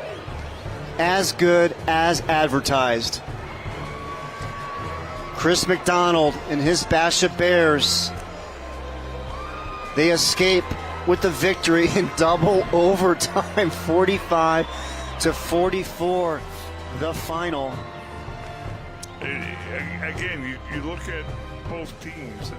As good as advertised. Chris McDonald and his Bishop Bears, they escape with the victory in double overtime, 45-44, the final. Again, you look at both teams and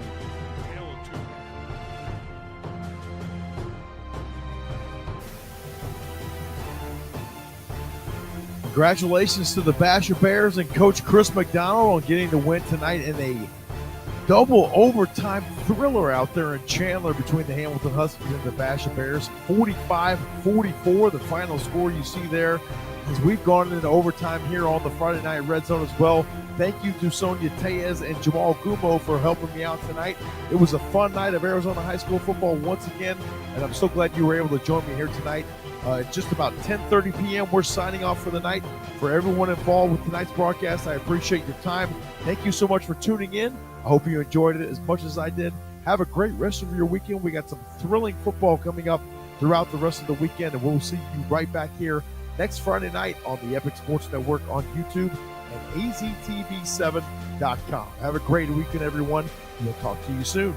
congratulations to the Bishop Bears and Coach Chris McDonald on getting the win tonight in a double overtime thriller out there in Chandler between the Hamilton Huskies and the Bishop Bears. 45-44, the final score you see there as we've gone into overtime here on the Friday Night Red Zone as well. Thank you to Sonia Tellez and Jamal Gumo for helping me out tonight. It was a fun night of Arizona high school football once again, and I'm so glad you were able to join me here tonight. Just about 10:30 p.m. We're signing off for the night. For everyone involved with tonight's broadcast, I appreciate your time. Thank you so much for tuning in. I hope you enjoyed it as much as I did. Have a great rest of your weekend. We got some thrilling football coming up throughout the rest of the weekend, and we'll see you right back here next Friday night on the Epic Sports Network on YouTube and aztv7.com. Have a great weekend, everyone. We'll talk to you soon.